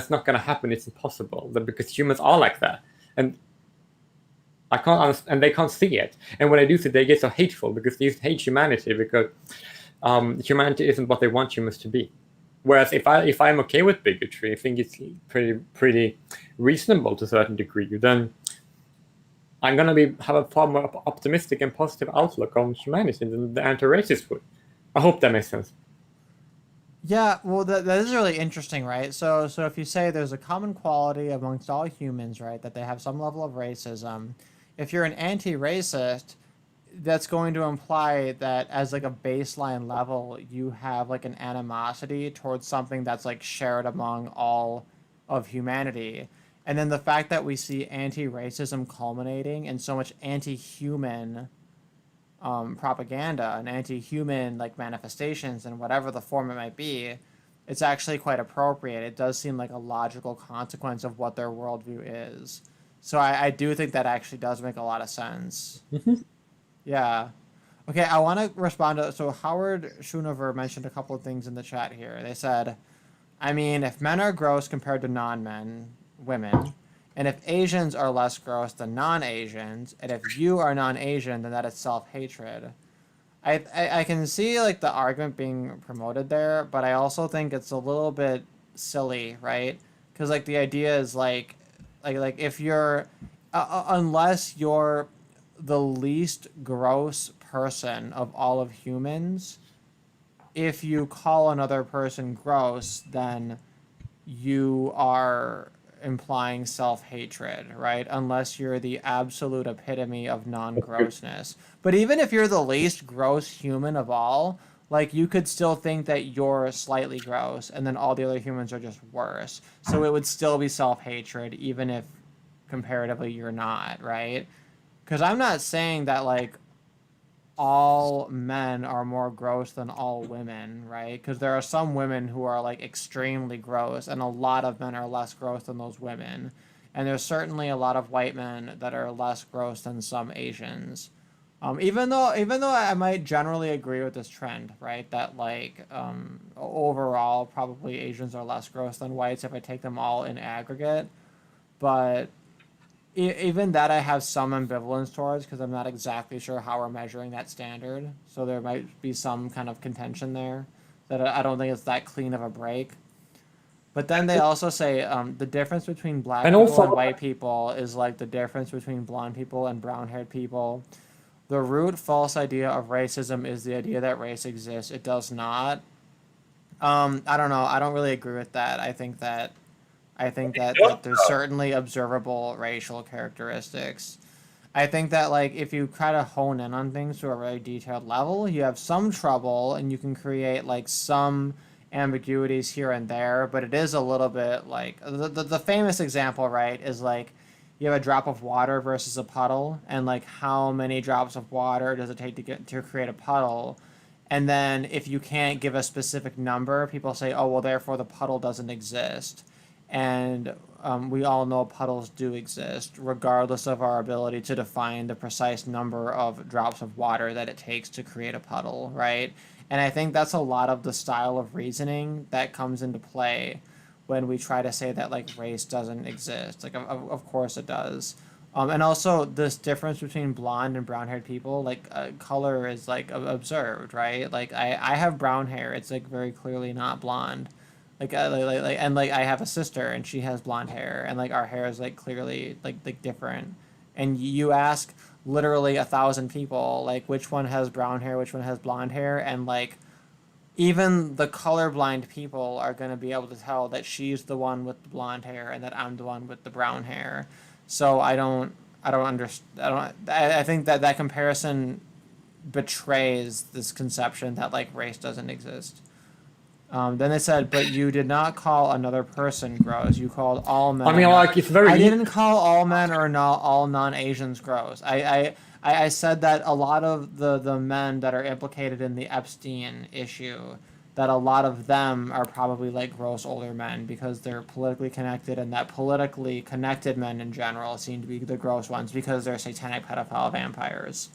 not going to happen. It's impossible, because humans are like that, and I can't understand, and they can't see it. And when they do see it, they get so hateful because they hate humanity, because humanity isn't what they want humans to be. Whereas if I'm okay with bigotry, I think it's pretty reasonable to a certain degree, then I'm gonna have a far more optimistic and positive outlook on humanity than the anti-racist would. I hope that makes sense. Yeah, well, that is really interesting, right? So if you say there's a common quality amongst all humans, right, that they have some level of racism, if you're an anti-racist, that's going to imply that as like a baseline level, you have like an animosity towards something that's like shared among all of humanity. And then the fact that we see anti-racism culminating in so much anti-human propaganda and anti-human like manifestations and whatever the form it might be, it's actually quite appropriate. It does seem like a logical consequence of what their worldview is. So I do think that actually does make a lot of sense. Yeah. Okay, I want to respond to, so Howard Schoonover mentioned a couple of things in the chat here. They said, I mean, if men are gross compared to non-men, women, and if Asians are less gross than non-Asians, and if you are non-Asian, then that is self-hatred. I can see like the argument being promoted there, but I also think it's a little bit silly, right? Because like the idea is like if you're, unless you're the least gross person of all of humans, if you call another person gross, then you are implying self-hatred, right? Unless you're the absolute epitome of non-grossness. But even if you're the least gross human of all, like you could still think that you're slightly gross and then all the other humans are just worse. So it would still be self-hatred even if comparatively you're not, right? Because I'm not saying that, like, all men are more gross than all women, right? Because there are some women who are, like, extremely gross, and a lot of men are less gross than those women. And there's certainly a lot of white men that are less gross than some Asians. Even though I might generally agree with this trend, right? That, like, overall, probably Asians are less gross than whites if I take them all in aggregate. But even that I have some ambivalence towards, because I'm not exactly sure how we're measuring that standard. So there might be some kind of contention there that I don't think it's that clean of a break. But then they also say the difference between black people and white people is like the difference between blonde people and brown-haired people. The root false idea of racism is the idea that race exists. It does not. I don't know. I don't really agree with that. I think that like, there's certainly observable racial characteristics. I think that like if you try to hone in on things to a very detailed level, you have some trouble and you can create like some ambiguities here and there, but it is a little bit like the famous example, right, is like you have a drop of water versus a puddle, and like how many drops of water does it take to create a puddle? And then if you can't give a specific number, people say, oh well, therefore the puddle doesn't exist. And we all know puddles do exist, regardless of our ability to define the precise number of drops of water that it takes to create a puddle, right? And I think that's a lot of the style of reasoning that comes into play when we try to say that like race doesn't exist. Like of course it does. And also this difference between blonde and brown haired people, like color is like observed, right? Like I have brown hair. It's like very clearly not blonde. And like I have a sister and she has blonde hair and like our hair is like clearly like different. And you ask literally 1,000 people like which one has brown hair, which one has blonde hair, and like even the colorblind people are going to be able to tell that she's the one with the blonde hair and that I'm the one with the brown hair. So I don't understand. I think that comparison betrays this conception that like race doesn't exist. Then they said, but you did not call another person gross. You called all men. I mean, like, it's very. I didn't call all men or not all non-Asians gross. I said that a lot of the men that are implicated in the Epstein issue, that a lot of them are probably like gross older men because they're politically connected, and that politically connected men in general seem to be the gross ones because they're satanic pedophile vampires.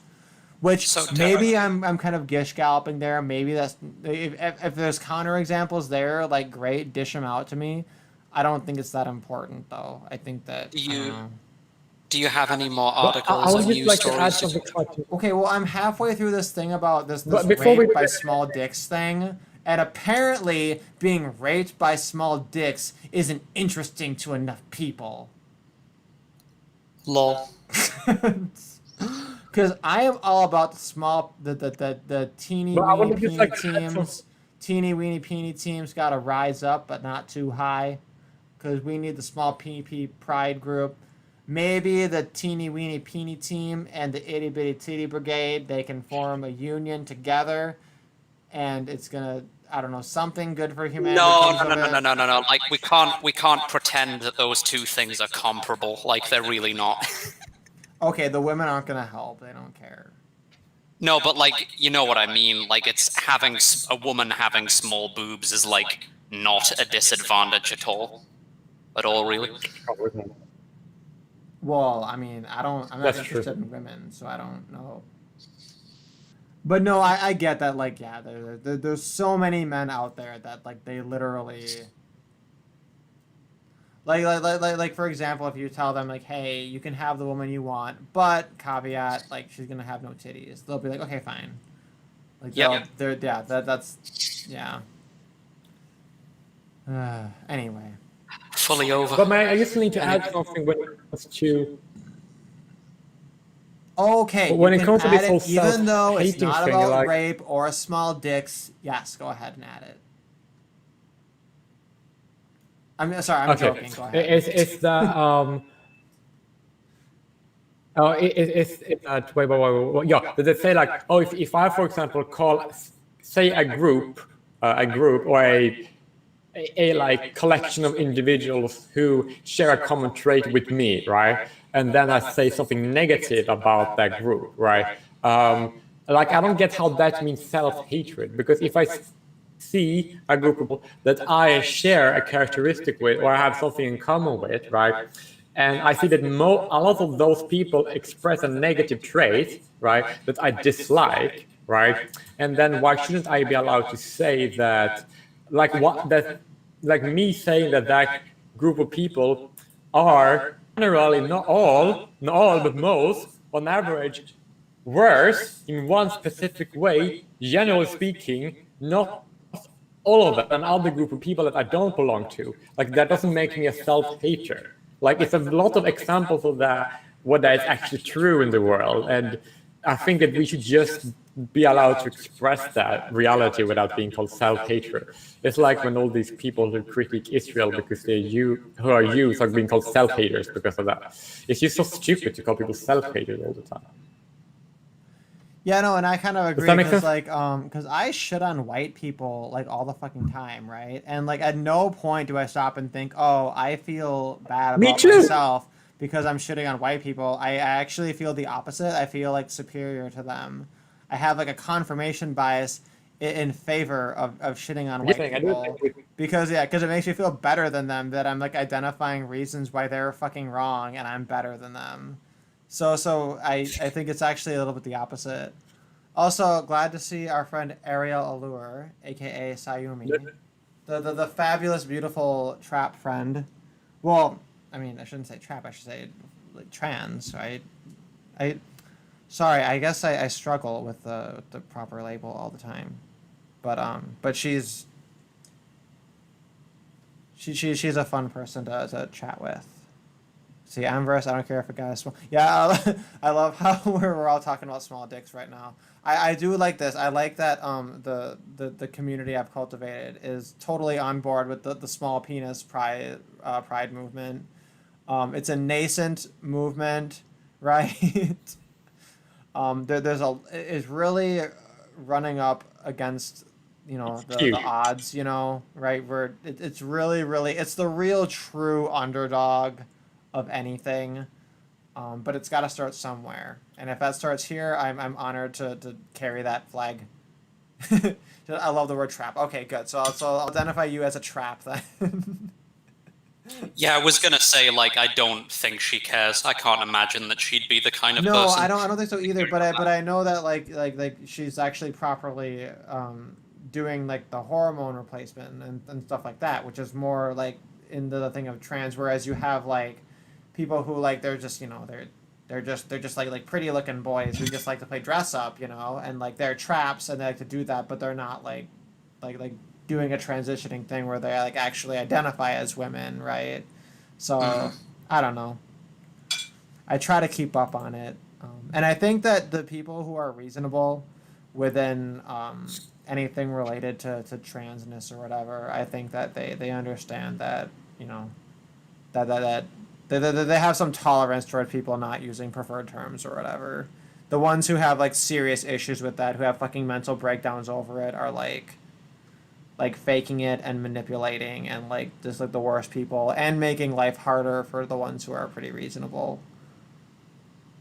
Which So, maybe I'm kind of gish galloping there. Maybe that's if there's counterexamples there, like great, dish them out to me. I don't think it's that important though. I think that Do you have any more I articles would or just news like to add stories? something. Okay, well, I'm halfway through this thing about this But before rape we- by small dicks thing, and apparently being raped by small dicks isn't interesting to enough people. Lol. Because I am all about the teeny But I weeny wanna just, peeny like, add some- teams. Teeny weeny peeny teams got to rise up, but not too high. Because we need the small PP pride group. Maybe the teeny weeny peeny team and the itty bitty titty brigade, they can form a union together, and it's gonna, I don't know, something good for humanity. No, comes no, of no, it. no, no, no, no. Like we can't pretend that those two things are comparable. Like they're really not. Okay, the women aren't gonna help. They don't care. No, but like you know what I mean. Like it's having a woman having small boobs is like not a disadvantage at all really. Well, I mean, I'm not That's interested true. in women, so I don't know. But no, I get that. Like, yeah, there's so many men out there that like they literally. Like for example, if you tell them like, hey, you can have the woman you want, but caveat, like she's gonna have no titties, they'll be like, okay, fine. Like, Yep. that's yeah. Anyway. Fully over. But I just need to add something when it comes to. Okay, When you it can comes to add this it, whole even though it's self-hating not thing, about like- rape or small dicks, yes, go ahead and add it. I'm sorry, I'm joking. Go ahead. It's the Oh, it's wait, yeah. They say like, oh, if I, for example, call, say a group or a like collection of individuals who share a common trait with me, right? And then I say something negative about that group, right? Like I don't get how that means self-hatred, because if I see a group of people that I share a characteristic with or I have something in common with, right? And I see that a lot of those people express a negative trait, right, that I dislike, right? And then why shouldn't I be allowed to say that, like me saying that group of people are generally not all, but most, on average, worse in one specific way, generally speaking, not all of them, and other group of people that I don't belong to. Like that doesn't make me a self-hater. Like it's a lot of examples of that, what that is actually true in the world. And I think that we should just be allowed to express that reality without being called self-hatred. It's like when all these people who critique Israel because who are Jews are being called self-haters because of that. It's just so stupid to call people self-haters all the time. Yeah, no, and I kind of agree that make because sense? like because I shit on white people like all the fucking time, right? And like at no point do I stop and think, oh, I feel bad Me about too. myself because I'm shitting on white people. I actually feel the opposite. I feel like superior to them. I have like a confirmation bias in favor of shitting on white people because it makes me feel better than them, that I'm like identifying reasons why they're fucking wrong and I'm better than them. So I think it's actually a little bit the opposite. Also, glad to see our friend Ariel Allure, aka Sayumi. the fabulous, beautiful trap friend. Well, I mean, I shouldn't say trap. I should say like trans. I sorry. I guess I struggle with the proper label all the time. But she's she's a fun person to chat with. See, Amverse, I don't care if a guy is small. Yeah, I love how we're all talking about small dicks right now. I do like this. I like that the community I've cultivated is totally on board with the small penis pride movement. It's a nascent movement, right? It's really running up against the odds, right? Where it's really it's the real true underdog of anything, but it's got to start somewhere, and if that starts here, I'm honored to carry that flag. I love the word trap. Okay, good. So I'll identify you as a trap then. Yeah, I was gonna say, like, I don't think she cares. I can't imagine that she'd be the kind of No, person. I don't think so either. But I know that like she's actually properly doing like the hormone replacement and stuff like that, which is more like into the thing of trans. Whereas you have like people who like they're just they're just like pretty looking boys who just like to play dress up, and like they're traps and they like to do that, but they're not like doing a transitioning thing where they like actually identify as women, right? So I don't know. I try to keep up on it, and I think that the people who are reasonable within anything related to transness or whatever, I think that they understand that that they have some tolerance toward people not using preferred terms or whatever. The ones who have like serious issues with that, who have fucking mental breakdowns over it, are like faking it and manipulating and like just like the worst people and making life harder for the ones who are pretty reasonable.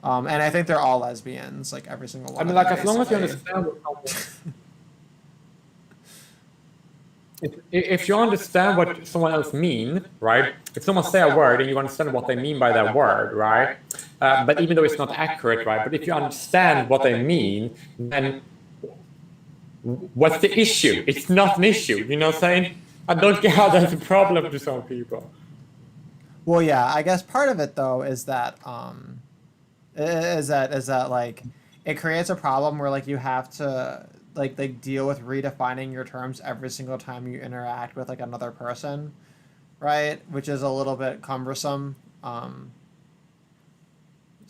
And I think they're all lesbians, like every single one. I mean, of like, them, as long as you basically. understand if you understand what someone else mean, right? If someone say a word and you understand what they mean by that word, right? But even though it's not accurate, right? But if you understand what they mean, then what's the issue? It's not an issue, you know what I'm saying? I don't get how that's a problem to some people. Well, yeah, I guess part of it though is that like it creates a problem where like you have to like deal with redefining your terms every single time you interact with like another person, right? Which is a little bit cumbersome. I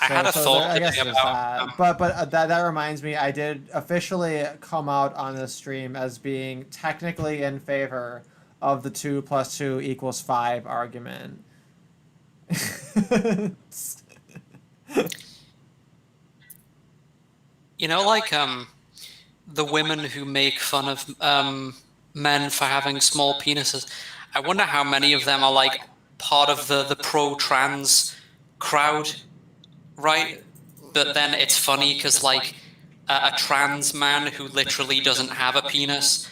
had a thought I guess today there's about, that. But that reminds me, I did officially come out on this stream as being technically in favor of the 2 + 2 = 5 argument. like the women who make fun of men for having small penises. I wonder how many of them are like part of the pro-trans crowd, right? But then it's funny because like a trans man who literally doesn't have a penis,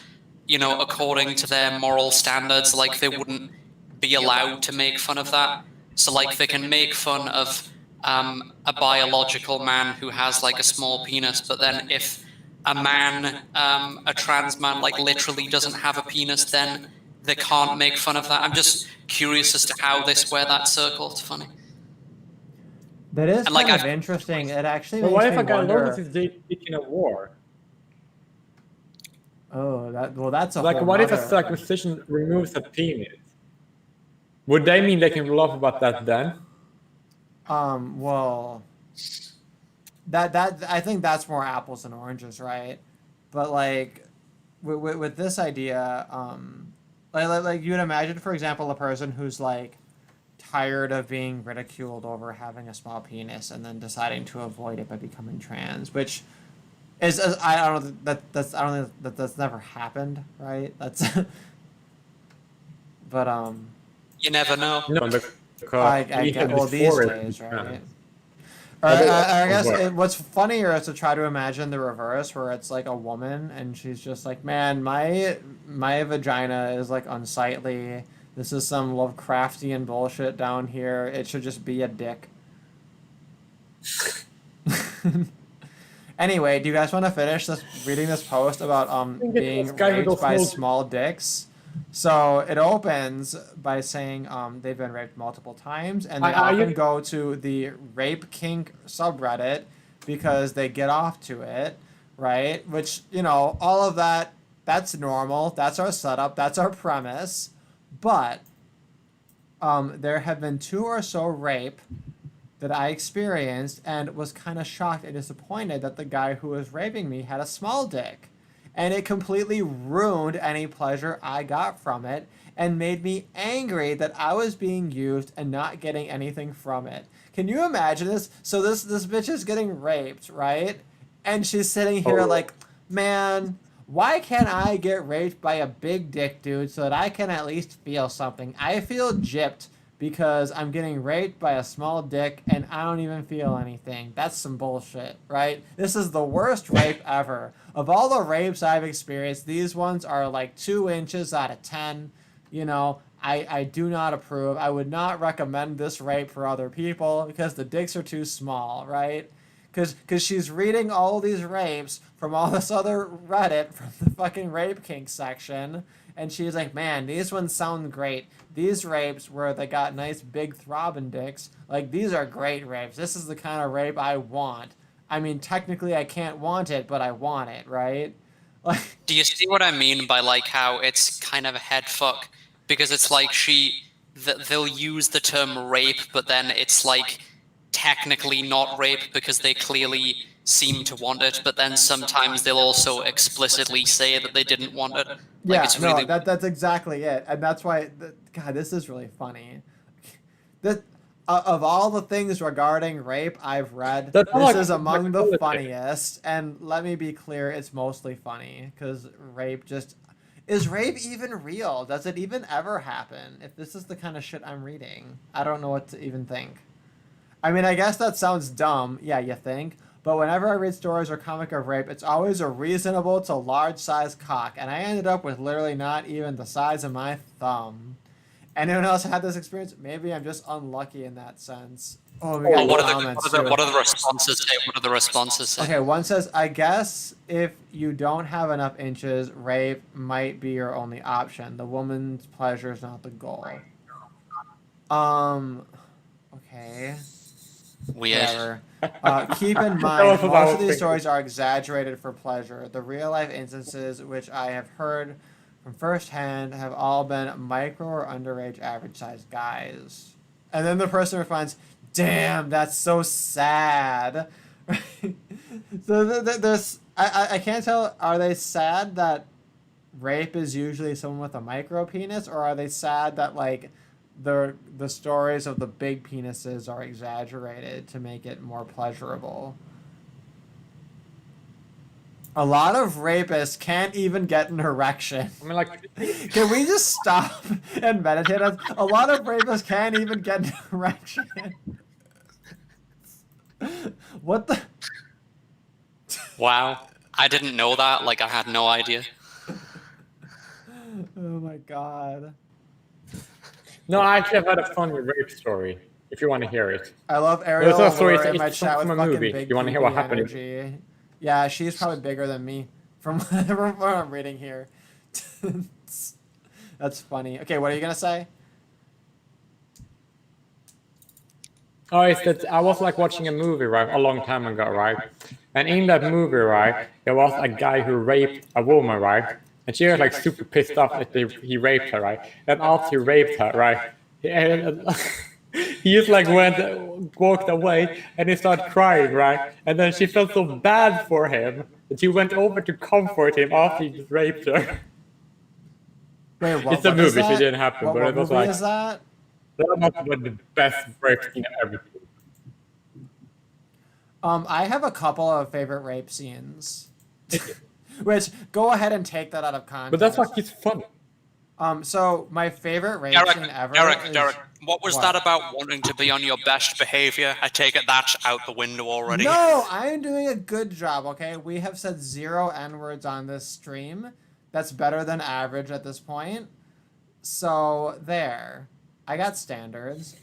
according to their moral standards, like they wouldn't be allowed to make fun of that. So like they can make fun of a biological man who has like a small penis, but then if a man, a trans man, like literally doesn't have a penis, then they can't make fun of that. I'm just curious as to how they square that circle. It's funny. That is And, like, kind of I've- interesting. It actually But makes what if me a guy wonder. loses his dick in a war? Oh, that's a Like, whole what if a nother- circumcision removes a penis? Would they mean they can laugh about that then? Well, that I think that's more apples and oranges, right? But like, with this idea, like you would imagine, for example, a person who's like tired of being ridiculed over having a small penis and then deciding to avoid it by becoming trans, which is I don't know I don't think that's never happened, right? That's but You never know. No, because I we get have well these before it days, was right? trans. I guess What? what's funnier is to try to imagine the reverse, where it's like a woman and she's just like, "Man, my vagina is like unsightly. This is some Lovecraftian bullshit down here. It should just be a dick." Anyway, do you guys want to finish reading this post about think being this guy with raped those by small- small dicks? So it opens by saying they've been raped multiple times, and they Are you- often go to the rape kink subreddit because they get off to it, right? Which, you know, all of that, that's normal. That's our setup. That's our premise. But there have been 2 or so rape that I experienced and was kind of shocked and disappointed that the guy who was raping me had a small dick. And it completely ruined any pleasure I got from it and made me angry that I was being used and not getting anything from it. Can you imagine this? So this bitch is getting raped, right? And she's sitting here like, man, why can't I get raped by a big dick dude so that I can at least feel something? I feel gypped because I'm getting raped by a small dick and I don't even feel anything. That's some bullshit, right? This is the worst rape ever. Of all the rapes I've experienced, these ones are like 2 inches out of 10. You know, I do not approve. I would not recommend this rape for other people because the dicks are too small, right? Because she's reading all these rapes from all this other Reddit from the fucking rape kink section. And she's like, man, these ones sound great. These rapes where they got nice big throbbing dicks, like, these are great rapes. This is the kind of rape I want. I mean, technically I can't want it, but I want it, right? Like, Do you see what I mean by like how it's kind of a head fuck? Because it's like they'll use the term rape, but then it's like technically not rape because they clearly seem to want it, but then sometimes they'll also explicitly say that they didn't want it. Like, yeah, it's no, really that's exactly it. And that's why, God, this is really funny. That of all the things regarding rape I've read, That's this like- is among the like- funniest. And let me be clear, it's mostly funny because rape just is rape even real? Does it even ever happen? If this is the kind of shit I'm reading, I don't know what to even think. I mean, I guess that sounds dumb. Yeah, you think. But whenever I read stories or comic of rape, it's always a reasonable to large size cock, and I ended up with literally not even the size of my thumb. Anyone else had this experience? Maybe I'm just unlucky in that sense. Oh, we got Well, what comments too. are the responses say? What are the responses say? Okay, one says, I guess if you don't have enough inches, rape might be your only option. The woman's pleasure is not the goal. Okay. Weird. Whatever. Keep in That mind, was what I most was of these thinking. stories are exaggerated for pleasure. The real life instances, which I have heard from firsthand, have all been micro or underage average sized guys. And then the person responds, damn, that's so sad. So there's, I can't tell, are they sad that rape is usually someone with a micro penis, or are they sad that, like, the stories of the big penises are exaggerated to make it more pleasurable? A lot of rapists can't even get an erection. I mean, like, Can we just stop and meditate? A lot of rapists can't even get an erection. What the? Wow. I didn't know that. Like, I had no idea. Oh my god. no, I actually have had a funny rape story. If you want to hear it. I love Ariel There's a story, Allure in it's my chat with from a fucking movie. big You wanna hear what PP happened? energy. Yeah, she's probably bigger than me from what I'm reading here. That's funny. Okay, what are you gonna say? Oh, it's that I was like watching a movie, right, a long time ago, right? And in that movie, right, there was a guy who raped a woman, right? And she was like super pissed off that he raped her, right? And after he raped her, right, he just like walked away and he started crying, right? And then she felt so bad for him that she went over to comfort him after he just raped her. Wait, what? It's a what is movie, so it that? didn't happen, What, but what it was movie like is that? that must have been the best rape scene ever. I have a couple of favorite rape scenes. Which, go ahead and take that out of context. But that's like it's fun. So my favorite rape Derek, scene ever is... Derek, what was What? that about wanting to be on your best behavior? I take it that's out the window already. No, I am doing a good job, okay? We have said 0 N-words on this stream. That's better than average at this point. So, there. I got standards.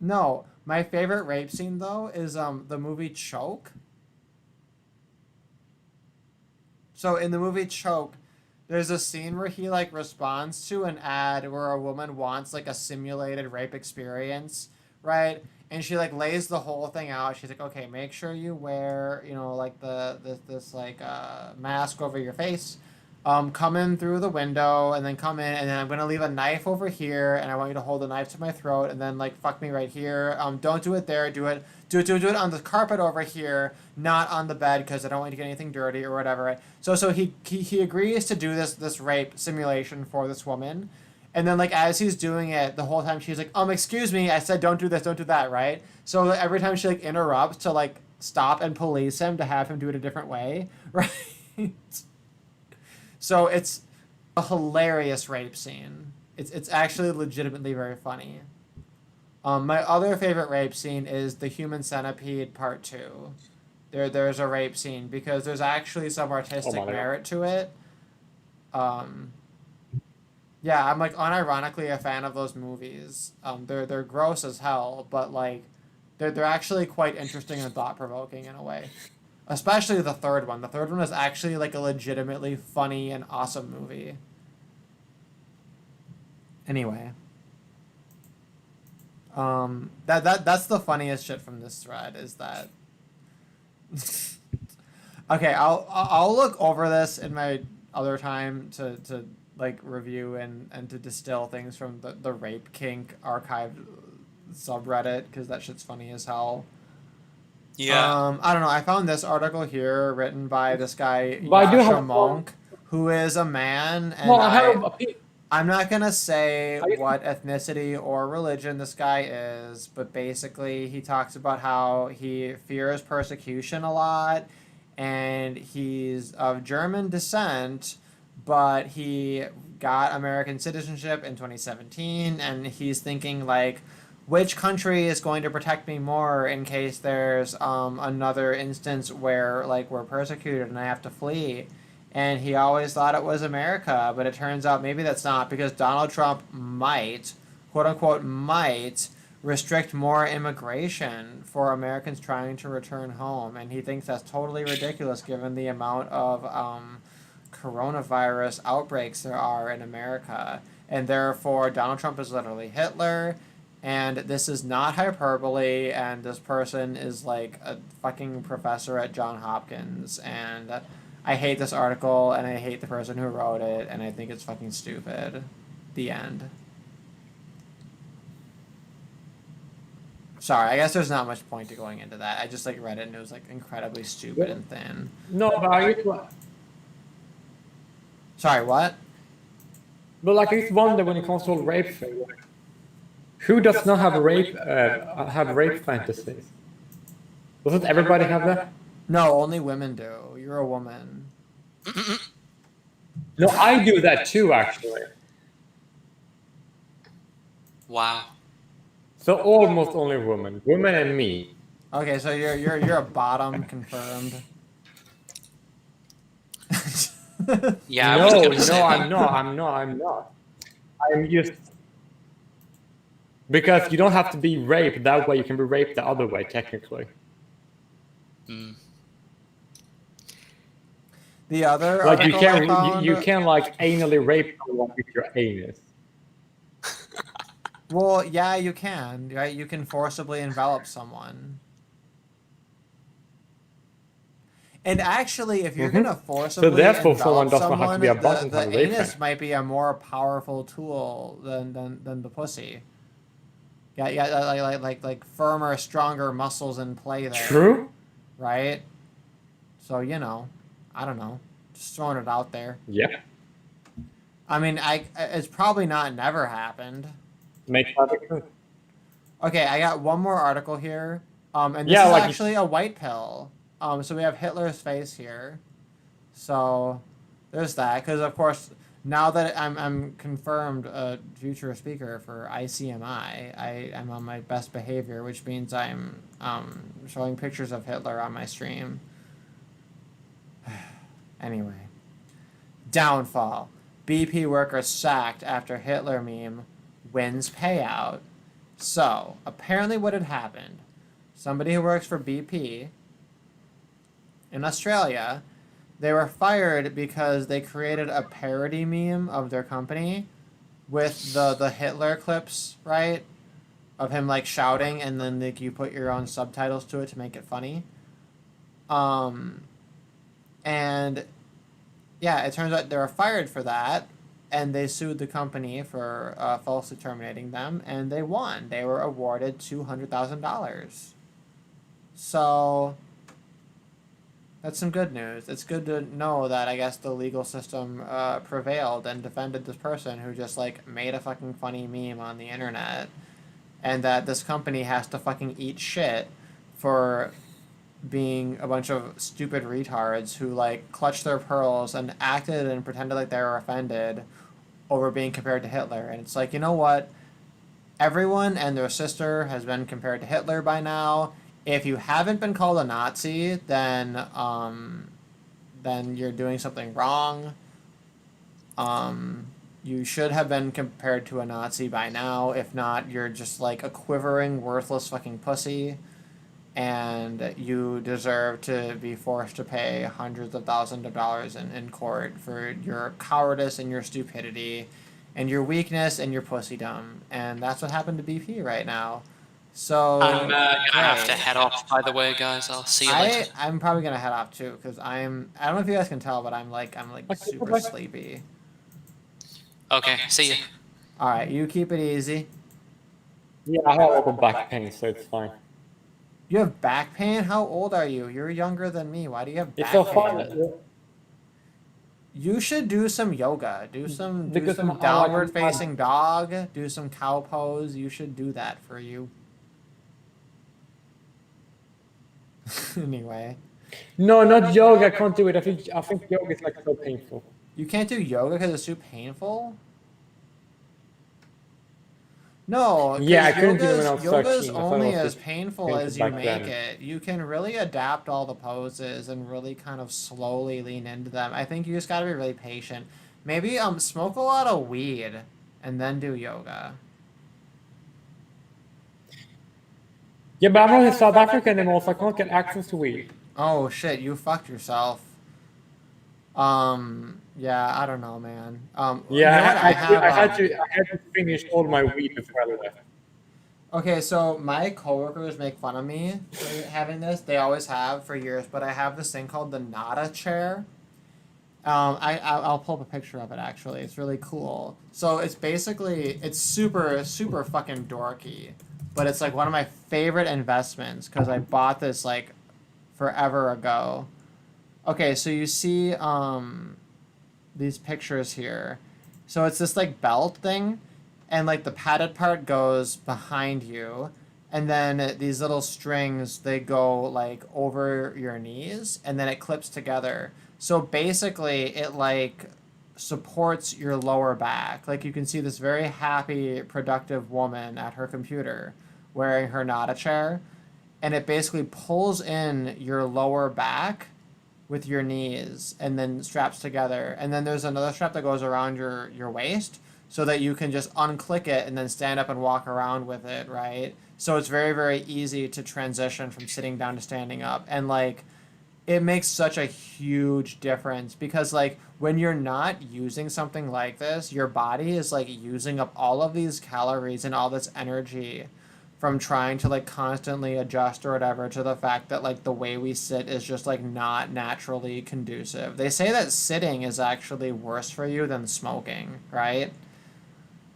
No, my favorite rape scene, though, is the movie Choke. So, in the movie Choke, There's a scene where he like responds to an ad where a woman wants like a simulated rape experience, right? And she like lays the whole thing out. She's like, okay, make sure you wear, you know, like this like mask over your face. Come in through the window and then come in and then I'm gonna leave a knife over here and I want you to hold the knife to my throat and then like fuck me right here. Don't do it there. Do it on the carpet over here, not on the bed because I don't want you to get anything dirty or whatever. Right? So he agrees to do this rape simulation for this woman. And then, like, as he's doing it, the whole time she's like, excuse me, I said don't do this, don't do that, right? So every time she, like, interrupts to, like, stop and police him to have him do it a different way, right? So it's a hilarious rape scene. It's actually legitimately very funny. My other favorite rape scene is the Human Centipede Part 2. There's a rape scene because there's actually some artistic merit to it. Yeah, I'm like unironically a fan of those movies. They're gross as hell, but like they're actually quite interesting and thought provoking in a way. Especially the third one. The third one is actually like a legitimately funny and awesome movie. Anyway. That's the funniest shit from this thread is that okay, I'll look over this in my other time to like review and to distill things from the rape kink archived subreddit because that shit's funny as hell. Yeah. I don't know. I found this article here written by this guy But I do Yasha have Monk, who is a man, and No, I have I'm not gonna say what ethnicity or religion this guy is, but basically he talks about how he fears persecution a lot, and he's of German descent, but he got American citizenship in 2017, and he's thinking like, which country is going to protect me more in case there's another instance where like we're persecuted and I have to flee. And he always thought it was America, but it turns out maybe that's not because Donald Trump might, quote unquote, might restrict more immigration for Americans trying to return home. And he thinks that's totally ridiculous given the amount of coronavirus outbreaks there are in America. And therefore, Donald Trump is literally Hitler. And this is not hyperbole. And this person is like a fucking professor at Johns Hopkins. And I hate this article, and I hate the person who wrote it, and I think it's fucking stupid. The end. Sorry, I guess there's not much point to going into that. I just like read it, and it was like incredibly stupid and thin. no, but Sorry, what? But like I just wonder when it comes to all rape thing, like, who does not have rape fantasies? Doesn't everybody have that? No, only women do. You're a woman. No, I do that too, actually. Wow. So almost only women and me. Okay, so you're a bottom confirmed. Yeah, I was gonna say that. I'm not. I'm just because you don't have to be raped that way. You can be raped the other way, technically. Mm. The other Like you article can I found- you can like anally rape someone with your anus. Well, yeah, you can. Right? You can forcibly envelop someone. And actually, if you're gonna forcibly therefore, someone envelop does not have to be a button the to rape anus them. might be a more powerful tool than the pussy. Yeah, like firmer, stronger muscles in play there. True. Right. So you know, I don't know, just throwing it out there. Yeah. I mean, it's probably not never happened. Makes perfect sense. Okay, I got one more article here. And this Yeah, is like- actually a white pill. So we have Hitler's face here. So there's that. Because of course, now that I'm confirmed a future speaker for ICMI, I'm on my best behavior, which means I'm showing pictures of Hitler on my stream. Anyway, downfall. BP worker sacked after Hitler meme wins payout. So apparently, what had happened? Somebody who works for BP in Australia, They were fired because they created a parody meme of their company with the Hitler clips, right? Of him like shouting, and then like you put your own subtitles to it to make it funny. And yeah, it turns out they were fired for that, and they sued the company for falsely terminating them, and they won. They were awarded $200,000. So that's some good news. It's good to know that I guess the legal system prevailed and defended this person who just like made a fucking funny meme on the internet, and that this company has to fucking eat shit for being a bunch of stupid retards who like clutched their pearls and acted and pretended like they were offended over being compared to Hitler. And it's like, you know what? Everyone and their sister has been compared to Hitler by now. If you haven't been called a Nazi, then you're doing something wrong. You should have been compared to a Nazi by now. If not, you're just like a quivering, worthless fucking pussy. And you deserve to be forced to pay hundreds of thousands of dollars in court for your cowardice and your stupidity and your weakness and your pussydom. And that's what happened to BP right now. So I'm gonna have to head off, by the way, guys. I'll see you later. I'm probably gonna head off too, because I don't know if you guys can tell, but I'm like super sleepy. Okay, see you. Alright, you keep it easy. Yeah, I have local back pain, so it's fine. You have back pain? How old are you? You're younger than me. Why do you have back It's so pain? fun. You should do some yoga. Do some Because I downward like- facing dog. Do some cow pose. You should do that for you. Anyway, No, not yoga. I can't do it. I think yoga is like so painful. you can't do yoga because it's too painful. No, 'cause Yeah, I couldn't do it when I was yoga's 13. I thought it only was as just painful painful as you back make then. it. You can really adapt all the poses and really kind of slowly lean into them. I think you just got to be really patient. Maybe smoke a lot of weed and then do yoga. Yeah, but I'm not in South Africa anymore, so I can't get access to weed. Oh shit, you fucked yourself. Yeah, I don't know, man. Yeah, you know what? I had to finish all my weed before I left. Okay, so my coworkers make fun of me for having this. They always have for years, but I have this thing called the Nada chair. I'll pull up a picture of it actually. It's really cool. So it's basically it's super fucking dorky, but it's like one of my favorite investments because I bought this like forever ago. Okay, so you see these pictures here. So it's this like belt thing, and like the padded part goes behind you, and then these little strings they go like over your knees, and then it clips together. So basically it like supports your lower back. Like you can see this very happy, productive woman at her computer wearing her Nada chair, and it basically pulls in your lower back with your knees and then straps together. And then there's another strap that goes around your waist so that you can just unclick it and then stand up and walk around with it, right? So it's very, very easy to transition from sitting down to standing up. And like, it makes such a huge difference because like when you're not using something like this, your body is like using up all of these calories and all this energy from trying to like constantly adjust or whatever to the fact that like the way we sit is just like not naturally conducive. They say that sitting is actually worse for you than smoking, right?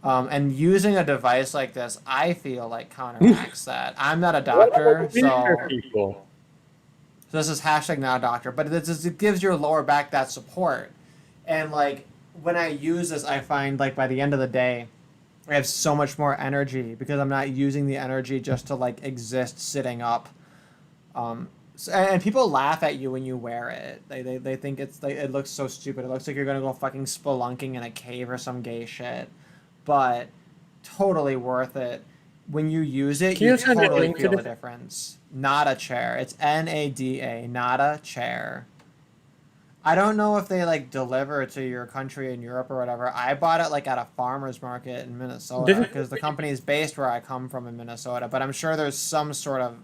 And using a device like this, I feel like counteracts that. I'm not a doctor, so this is hashtag not a doctor, but it gives your lower back that support. And like when I use this, I find like by the end of the day, I have so much more energy because I'm not using the energy just to like exist sitting up. And people laugh at you when you wear it. They think it's like it looks so stupid. It looks like you're gonna go fucking spelunking in a cave or some gay shit. But totally worth it. When you use it, you totally feel the difference. Nada chair. It's NADA. Nada chair. I don't know if they like deliver to your country in Europe or whatever. I bought it like at a farmer's market in Minnesota because the company is based where I come from in Minnesota. But I'm sure there's some sort of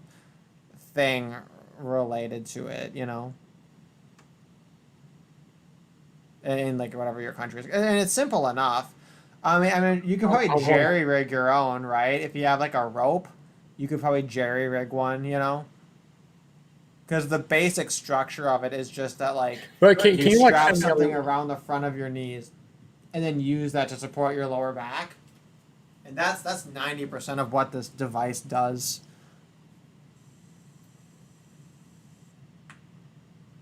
thing related to it, you know. in like whatever your country is, and it's simple enough. I mean, you could probably I'll run. jerry rig your own, right? If you have like a rope, you could probably jerry rig one, you know. Because the basic structure of it is just that like But can you you like strap send me a something link? around the front of your knees, and then use that to support your lower back. And that's 90% of what this device does.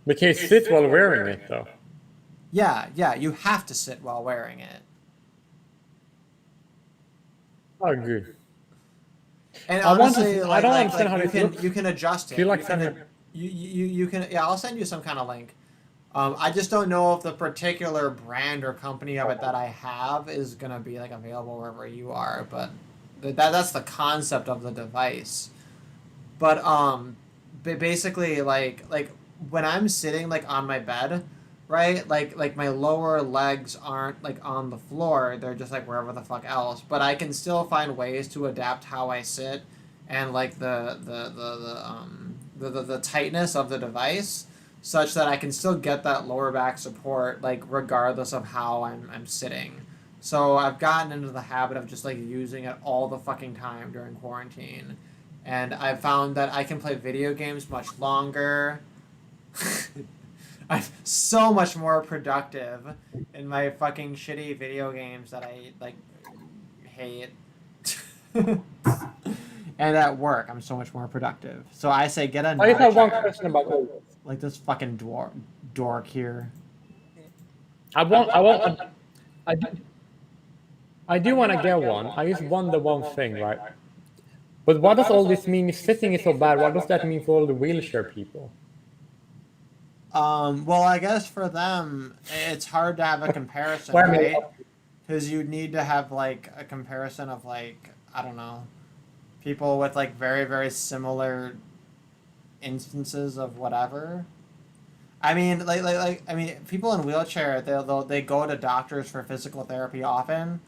But can you sit while wearing it though? Yeah, you have to sit while wearing it. Oh, good. And I want to- honestly, I don't understand like how you this can looks. you can adjust it. Do you like you can, send me? you can yeah. I'll send you some kind of link. I just don't know if the particular brand or company of it that I have is gonna be like available wherever you are. But that's the concept of the device. But basically like when I'm sitting like on my bed, right? Like my lower legs aren't like on the floor; they're just like wherever the fuck else. But I can still find ways to adapt how I sit, and like the tightness of the device, such that I can still get that lower back support like regardless of how I'm sitting. So I've gotten into the habit of just like using it all the fucking time during quarantine. And I've found that I can play video games much longer. I'm so much more productive in my fucking shitty video games that I like hate. And at work, I'm so much more productive. So I say get a I just have one chair, question about all this. like this fucking dork here. I do want to get one. I just wonder one thing, right? But what does all this mean? If sitting is so bad, what does that mean for all the wheelchair people? Well, I guess for them, it's hard to have a comparison, Well, I mean, right? Because you need to have like a comparison of like, I don't know, people with like very, very similar instances of whatever. I mean, I mean, people in wheelchair, they go to doctors for physical therapy often,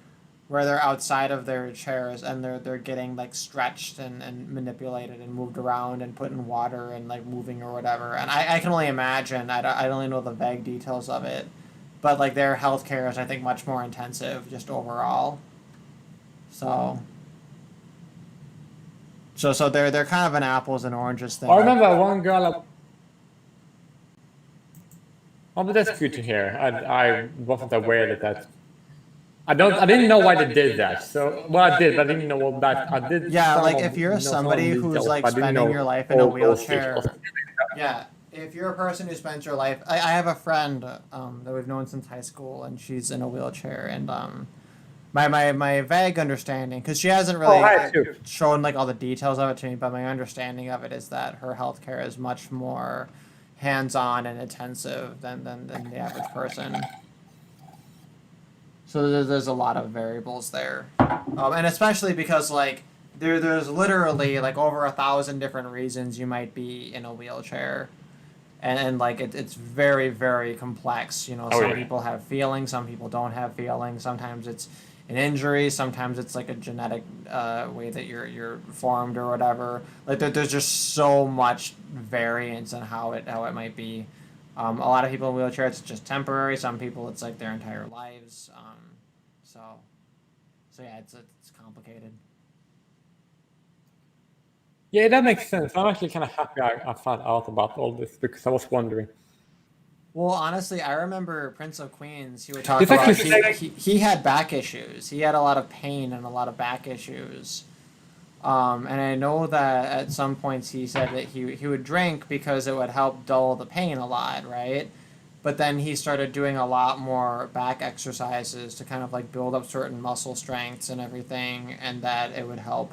where they're outside of their chairs and they're getting like stretched and manipulated and moved around and put in water and like moving or whatever. And I can only imagine. I only know the vague details of it, but like their healthcare is I think much more intensive just overall. So. So they're kind of an apples and oranges thing. I remember one girl. Oh, but that's good to hear. I wasn't aware that. I didn't know why they did that. So, well, I did, but I didn't know what that. I did. Yeah, like some if you're know some somebody who's details, like but I didn't spending know your life in a all those wheelchair. details. Yeah, if you're a person who spends your life, I have a friend that we've known since high school, and she's in a wheelchair, and my vague understanding, because she hasn't really I too. shown like all the details of it to me, but my understanding of it is that her healthcare is much more hands-on and intensive than the average person. So there's a lot of variables there, and especially because like there's literally like over 1,000 different reasons you might be in a wheelchair, and like it's very very complex. You know, Oh, some yeah. people have feelings, some people don't have feelings. Sometimes it's an injury, sometimes it's like a genetic way that you're formed or whatever. Like there's just so much variance in how it might be. A lot of people in wheelchairs it's just temporary. Some people it's like their entire lives. So yeah, it's complicated. Yeah, that makes sense. I'm actually kind of happy I found out about all this because I was wondering. Well, honestly, I remember Prince of Queens. He would talk It's about actually- he had back issues. He had a lot of pain and a lot of back issues. And I know that at some points he said that he would drink because it would help dull the pain a lot, right? But then he started doing a lot more back exercises to kind of like build up certain muscle strengths and everything, and that it would help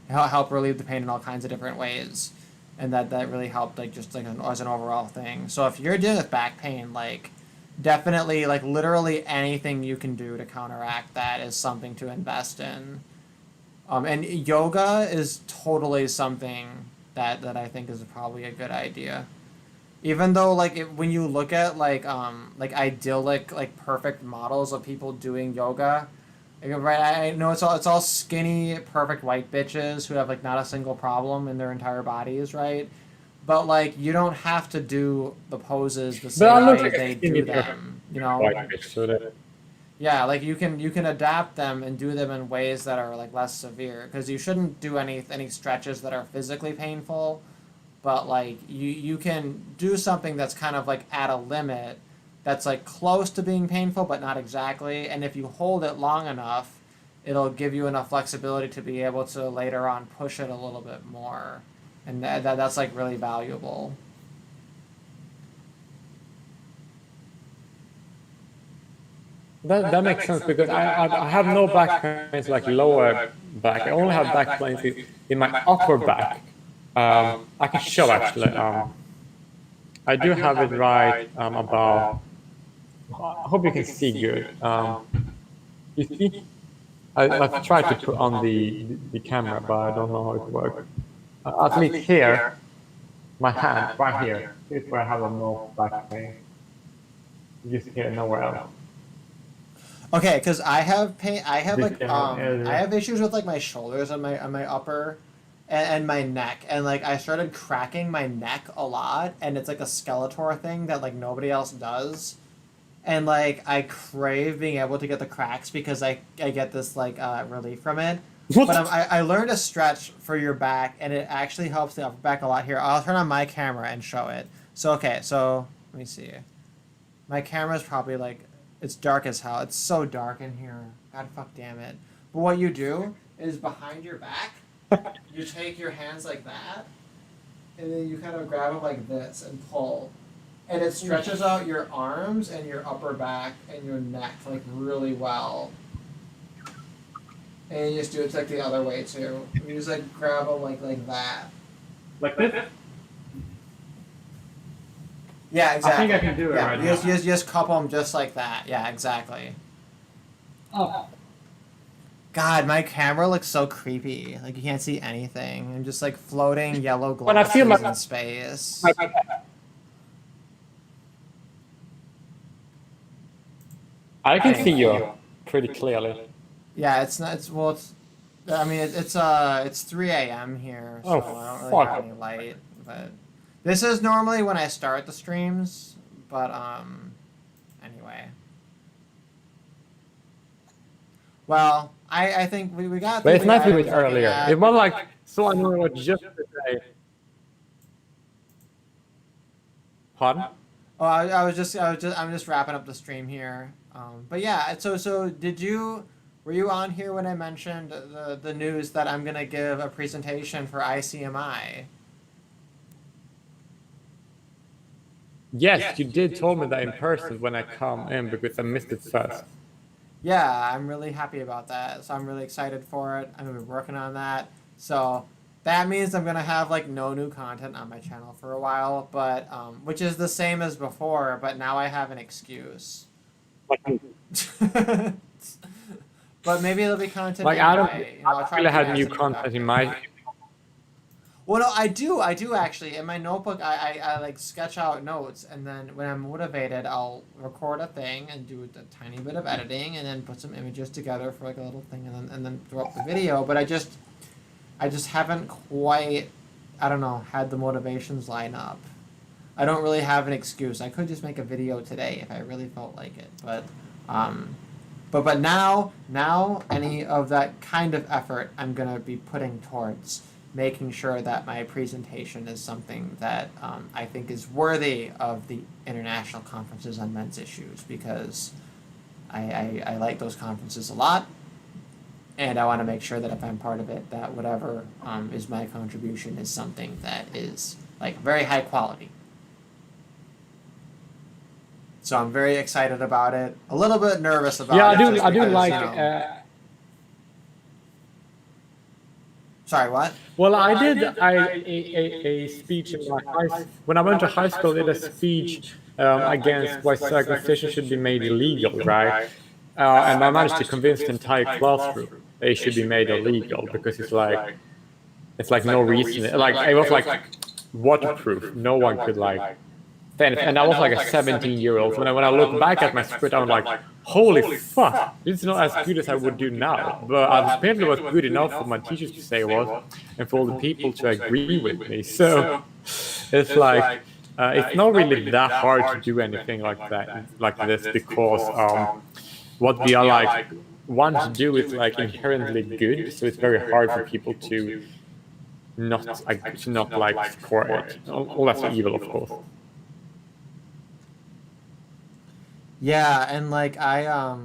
help relieve the pain in all kinds of different ways, and that really helped like just like as an overall thing. So if you're dealing with back pain, like definitely like literally anything you can do to counteract that is something to invest in. And yoga is totally something that I think is probably a good idea. Even though like when you look at like idyllic like perfect models of people doing yoga, like, right? I know it's all skinny, perfect white bitches who have like not a single problem in their entire bodies, right? But like you don't have to do the poses the But I same look way like a they skinny do person. them. you know. Quite bit suited. Yeah, like you can adapt them and do them in ways that are like less severe, because you shouldn't do any stretches that are physically painful, but like you can do something that's kind of like at a limit that's like close to being painful but not exactly, and if you hold it long enough, it'll give you enough flexibility to be able to later on push it a little bit more, and that's like really valuable. That makes sense because I have no back pains like lower back. I only have back pains in my upper back. I can show actually. I do have it right about. I hope you can see good. You see, I've tried to put on the camera, but I don't know how it works. At least here, my hand right here. Here's where I have the most back pain. Just here, nowhere else. Okay, because I have pain. I have like Yeah. I have issues with like my shoulders and my upper, and my neck, and like I started cracking my neck a lot, and it's like a Skeletor thing that like nobody else does, and like I crave being able to get the cracks because I get this like relief from it. But I learned a stretch for your back, and it actually helps the upper back a lot. Here, I'll turn on my camera and show it. So okay, so let me see. My camera's probably like. It's dark as hell. It's so dark in here. God fuck damn it. But what you do is behind your back, you take your hands like that, and then you kind of grab them like this and pull. And it stretches out your arms and your upper back and your neck like really well. And you just do it like the other way too. You just like grab them like that. Like this? Yeah, exactly. I think I can do it right now. You just couple them just like that. Yeah, exactly. Oh. God, my camera looks so creepy. Like you can't see anything. I'm just like floating yellow When I glasses feel my- in space. I can see you pretty clearly. Yeah, it's not. It's well. It's. I mean, it's 3 a.m. here, so Oh, I don't really fuck. have any light. But this is normally when I start the streams. But anyway. Well, I think we got. But it's the nice to do it items that we earlier. had. It was like so annoying what just to say. Pardon? Oh, I'm just wrapping up the stream here. But yeah, so were you on here when I mentioned the news that I'm gonna give a presentation for ICMI? Yes, you did told me that in person when I come in because I missed it first. Yeah, I'm really happy about that. So I'm really excited for it. I'm gonna be working on that. So that means I'm gonna have like no new content on my channel for a while, but which is the same as before, but now I have an excuse. But maybe it'll be content. Like I don't, anyway. You know, I'll I try really to keep had new it content in productive. my. Well, no, I do actually. In my notebook, I like sketch out notes, and then when I'm motivated, I'll record a thing and do a tiny bit of editing, and then put some images together for like a little thing, and then throw up the video. But I just haven't quite, I don't know, had the motivations line up. I don't really have an excuse. I could just make a video today if I really felt like it, but now any of that kind of effort I'm gonna be putting towards making sure that my presentation is something that I think is worthy of the international conferences on men's issues, because I like those conferences a lot, and I want to make sure that if I'm part of it, that whatever is my contribution is something that is like very high quality. So I'm very excited about it. A little bit nervous about Yeah, it. just I do because, like. you know- Sorry, what? Well, I did a speech in my when I went to high school. I did a speech against why circumcision should be made illegal, right? And I managed to convince the entire classroom they should be made illegal because it's like no reason. Like it was like waterproof. No one could like. And I was like a 17-year-old. When I look back at my script, I'm like, holy fuck, this is not as good as I would do now. But apparently it was good enough for my teachers to say it was, and for all the people to agree with me. So it's like, it's not really that hard to do anything like that, like this, because what we are like want to do is like inherently good, so it's very hard for people to not like score it. All that's evil, of course. Yeah, and like I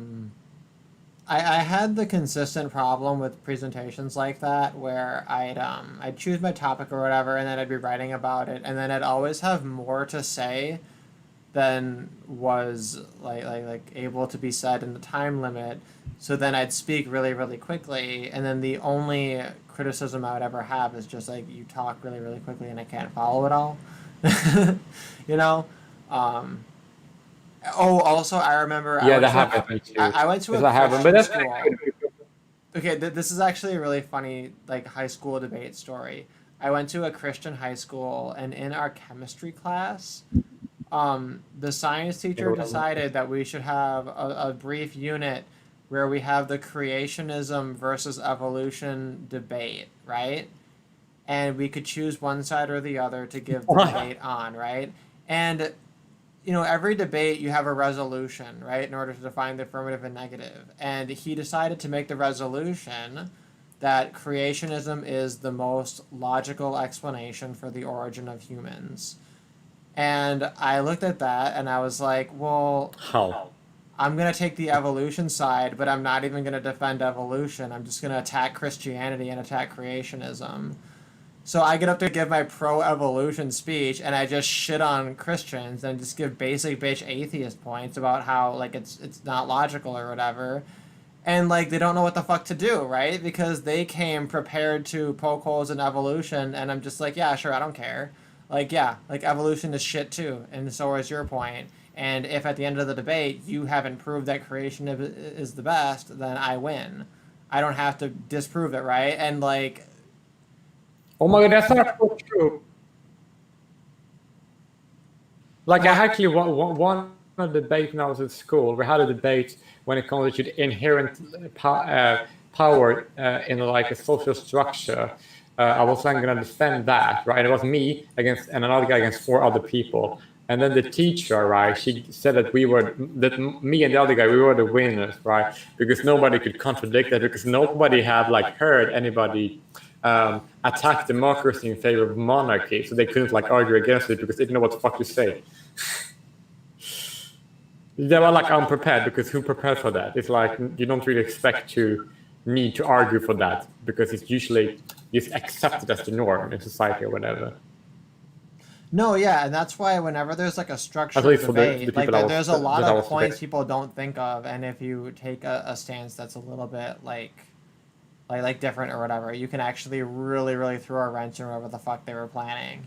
had the consistent problem with presentations like that where I'd choose my topic or whatever, and then I'd be writing about it, and then I'd always have more to say than was like able to be said in the time limit. So then I'd speak really, really quickly, and then the only criticism I would ever have is just like, you talk really, really quickly and I can't follow it all. You know? Oh, also I remember Yeah, that happened to me too. I went to a That happened, Christian but that's school. Okay, this is actually a really funny like high school debate story. I went to a Christian high school, and in our chemistry class, the science teacher decided that we should have a brief unit where we have the creationism versus evolution debate, right? And we could choose one side or the other to give the debate on, right? And you know, every debate you have a resolution, right, in order to define the affirmative and negative. And he decided to make the resolution that creationism is the most logical explanation for the origin of humans. And I looked at that and I was like, well, How? I'm going to take the evolution side, but I'm not even going to defend evolution. I'm just going to attack Christianity and attack creationism. So I get up to give my pro-evolution speech, and I just shit on Christians and just give basic bitch atheist points about how like it's not logical or whatever. And like they don't know what the fuck to do, right? Because they came prepared to poke holes in evolution, and I'm just like, yeah, sure, I don't care. Like, yeah, like evolution is shit too, and so is your point. And if at the end of the debate you haven't proved that creation is the best, then I win. I don't have to disprove it, right? And like, Oh my god, that's not so true. Like, I actually won a debate when I was at school. We had a debate when it comes to the inherent power in like a social structure. I was then going to defend that, right? It was me against and another guy against 4 other people. And then the teacher, right? She said that me and the other guy, we were the winners, right? Because nobody could contradict that, because nobody had like heard anybody attack democracy in favor of monarchy, so they couldn't like argue against it because they didn't know what the fuck to say. They were like unprepared, because who prepared for that? It's like you don't really expect to need to argue for that, because it's usually just accepted as the norm in society or whatever. no, yeah, and that's why whenever there's like a structured least for the debate, people like there's a lot that I of was points debating. people don't think of, and if you take a stance that's a little bit like different or whatever, you can actually really, really throw a wrench in whatever the fuck they were planning.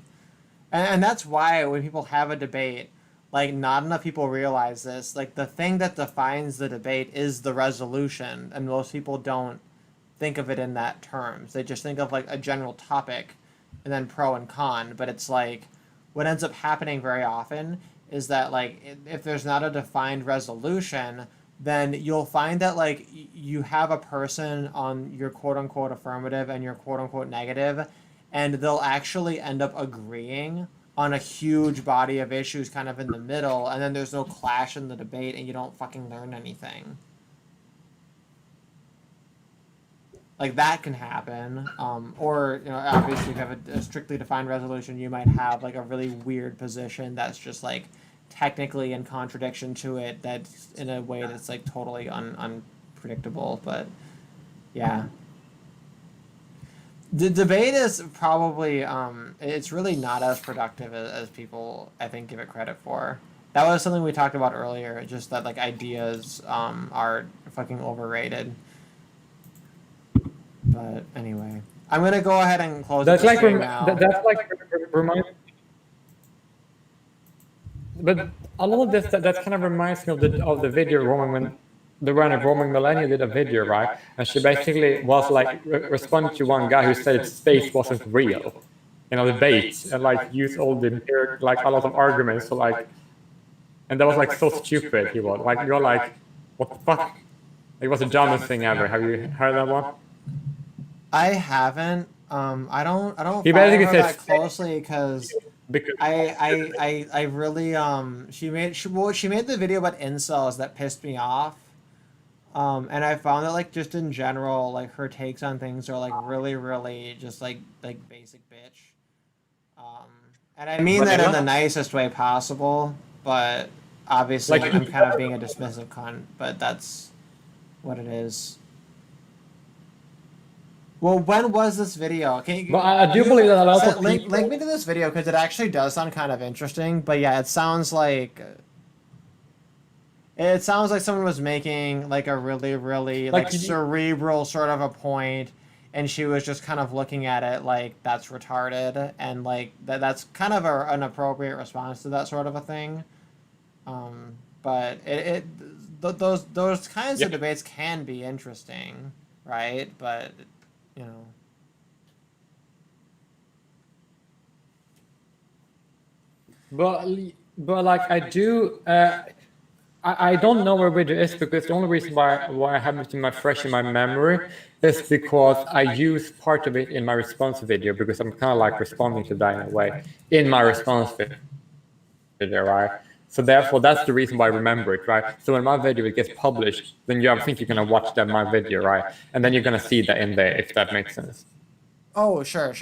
And that's why when people have a debate, like not enough people realize this. Like the thing that defines the debate is the resolution, and most people don't think of it in that terms. They just think of like a general topic and then pro and con, but it's like what ends up happening very often is that like if there's not a defined resolution, then you'll find that like you have a person on your quote unquote affirmative and your quote unquote negative, and they'll actually end up agreeing on a huge body of issues kind of in the middle, and then there's no clash in the debate and you don't fucking learn anything. Like that can happen, or you know, obviously if you have a strictly defined resolution, you might have like a really weird position that's just like technically in contradiction to it, that's in a way that's like totally unpredictable. But yeah, the debate is probably it's really not as productive as people I think give it credit for. That was something we talked about earlier, just that like ideas are fucking overrated. But anyway, I'm gonna go ahead and close That's this like thing now. that's like remind. But a lot of this that kind of reminds me of the video Roman Melania did a video, right? And she basically was like responding to one guy who said space wasn't real in a debate, and like used all the like a lot of arguments. So like, and that was like so stupid. He was like, you're like, what the fuck? It was the dumbest thing ever. Have you heard that one? I haven't. I don't He follow basically her said that closely because because I really she made the video about incels that pissed me off. And I found that like just in general, like her takes on things are like really just like basic bitch. Um, and I mean that in the Vanilla? nicest way possible, but obviously Like- I'm kind of being a dismissive cunt, but that's what it is. Well, when was this video? Can you, But I do believe that a lot of link, people. link me to this video because it actually does sound kind of interesting. But yeah, it sounds like someone was making like a really Like, like did you- cerebral sort of a point, and she was just kind of looking at it like that's retarded, and like that's kind of an appropriate response to that sort of a thing. But those kinds of Yep. debates can be interesting, right? But you know. But like I do, I don't know where video is because the only reason why I have it in my fresh in my memory is because I use part of it in my response video because I'm kind of like responding to that in a way in my response video, right? So therefore, that's the reason why I remember it, right? So when my video gets published, then I think you're gonna watch that my video, right? And then you're gonna see that in there if that makes sense. Oh, sure.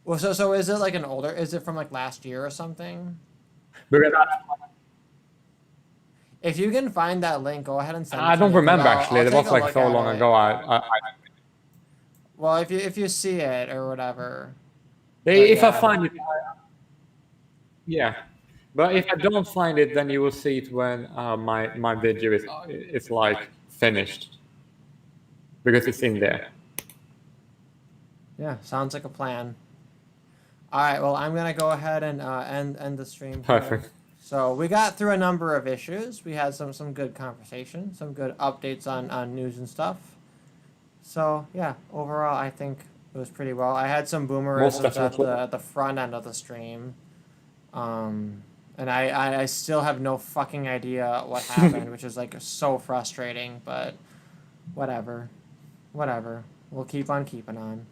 Well, so is it like an older? Is it from like last year or something? Because If you can find that link, go ahead and send it. I to don't me, 'cause remember I'll actually. It take was a like look so at long it. ago. Well, if you see it or whatever. If I yeah. find it, yeah. But if I don't find it, then you will see it when my video is like finished because it's in there. Yeah, sounds like a plan. All right, well, I'm gonna go ahead and end the stream. here. Perfect. So we got through a number of issues. We had some good conversation, some good updates on news and stuff. So yeah, overall, I think it was pretty well. I had some boomerisms at definitely. the front end of the stream, and I still have no fucking idea what happened, which is like so frustrating. But whatever. We'll keep on keeping on.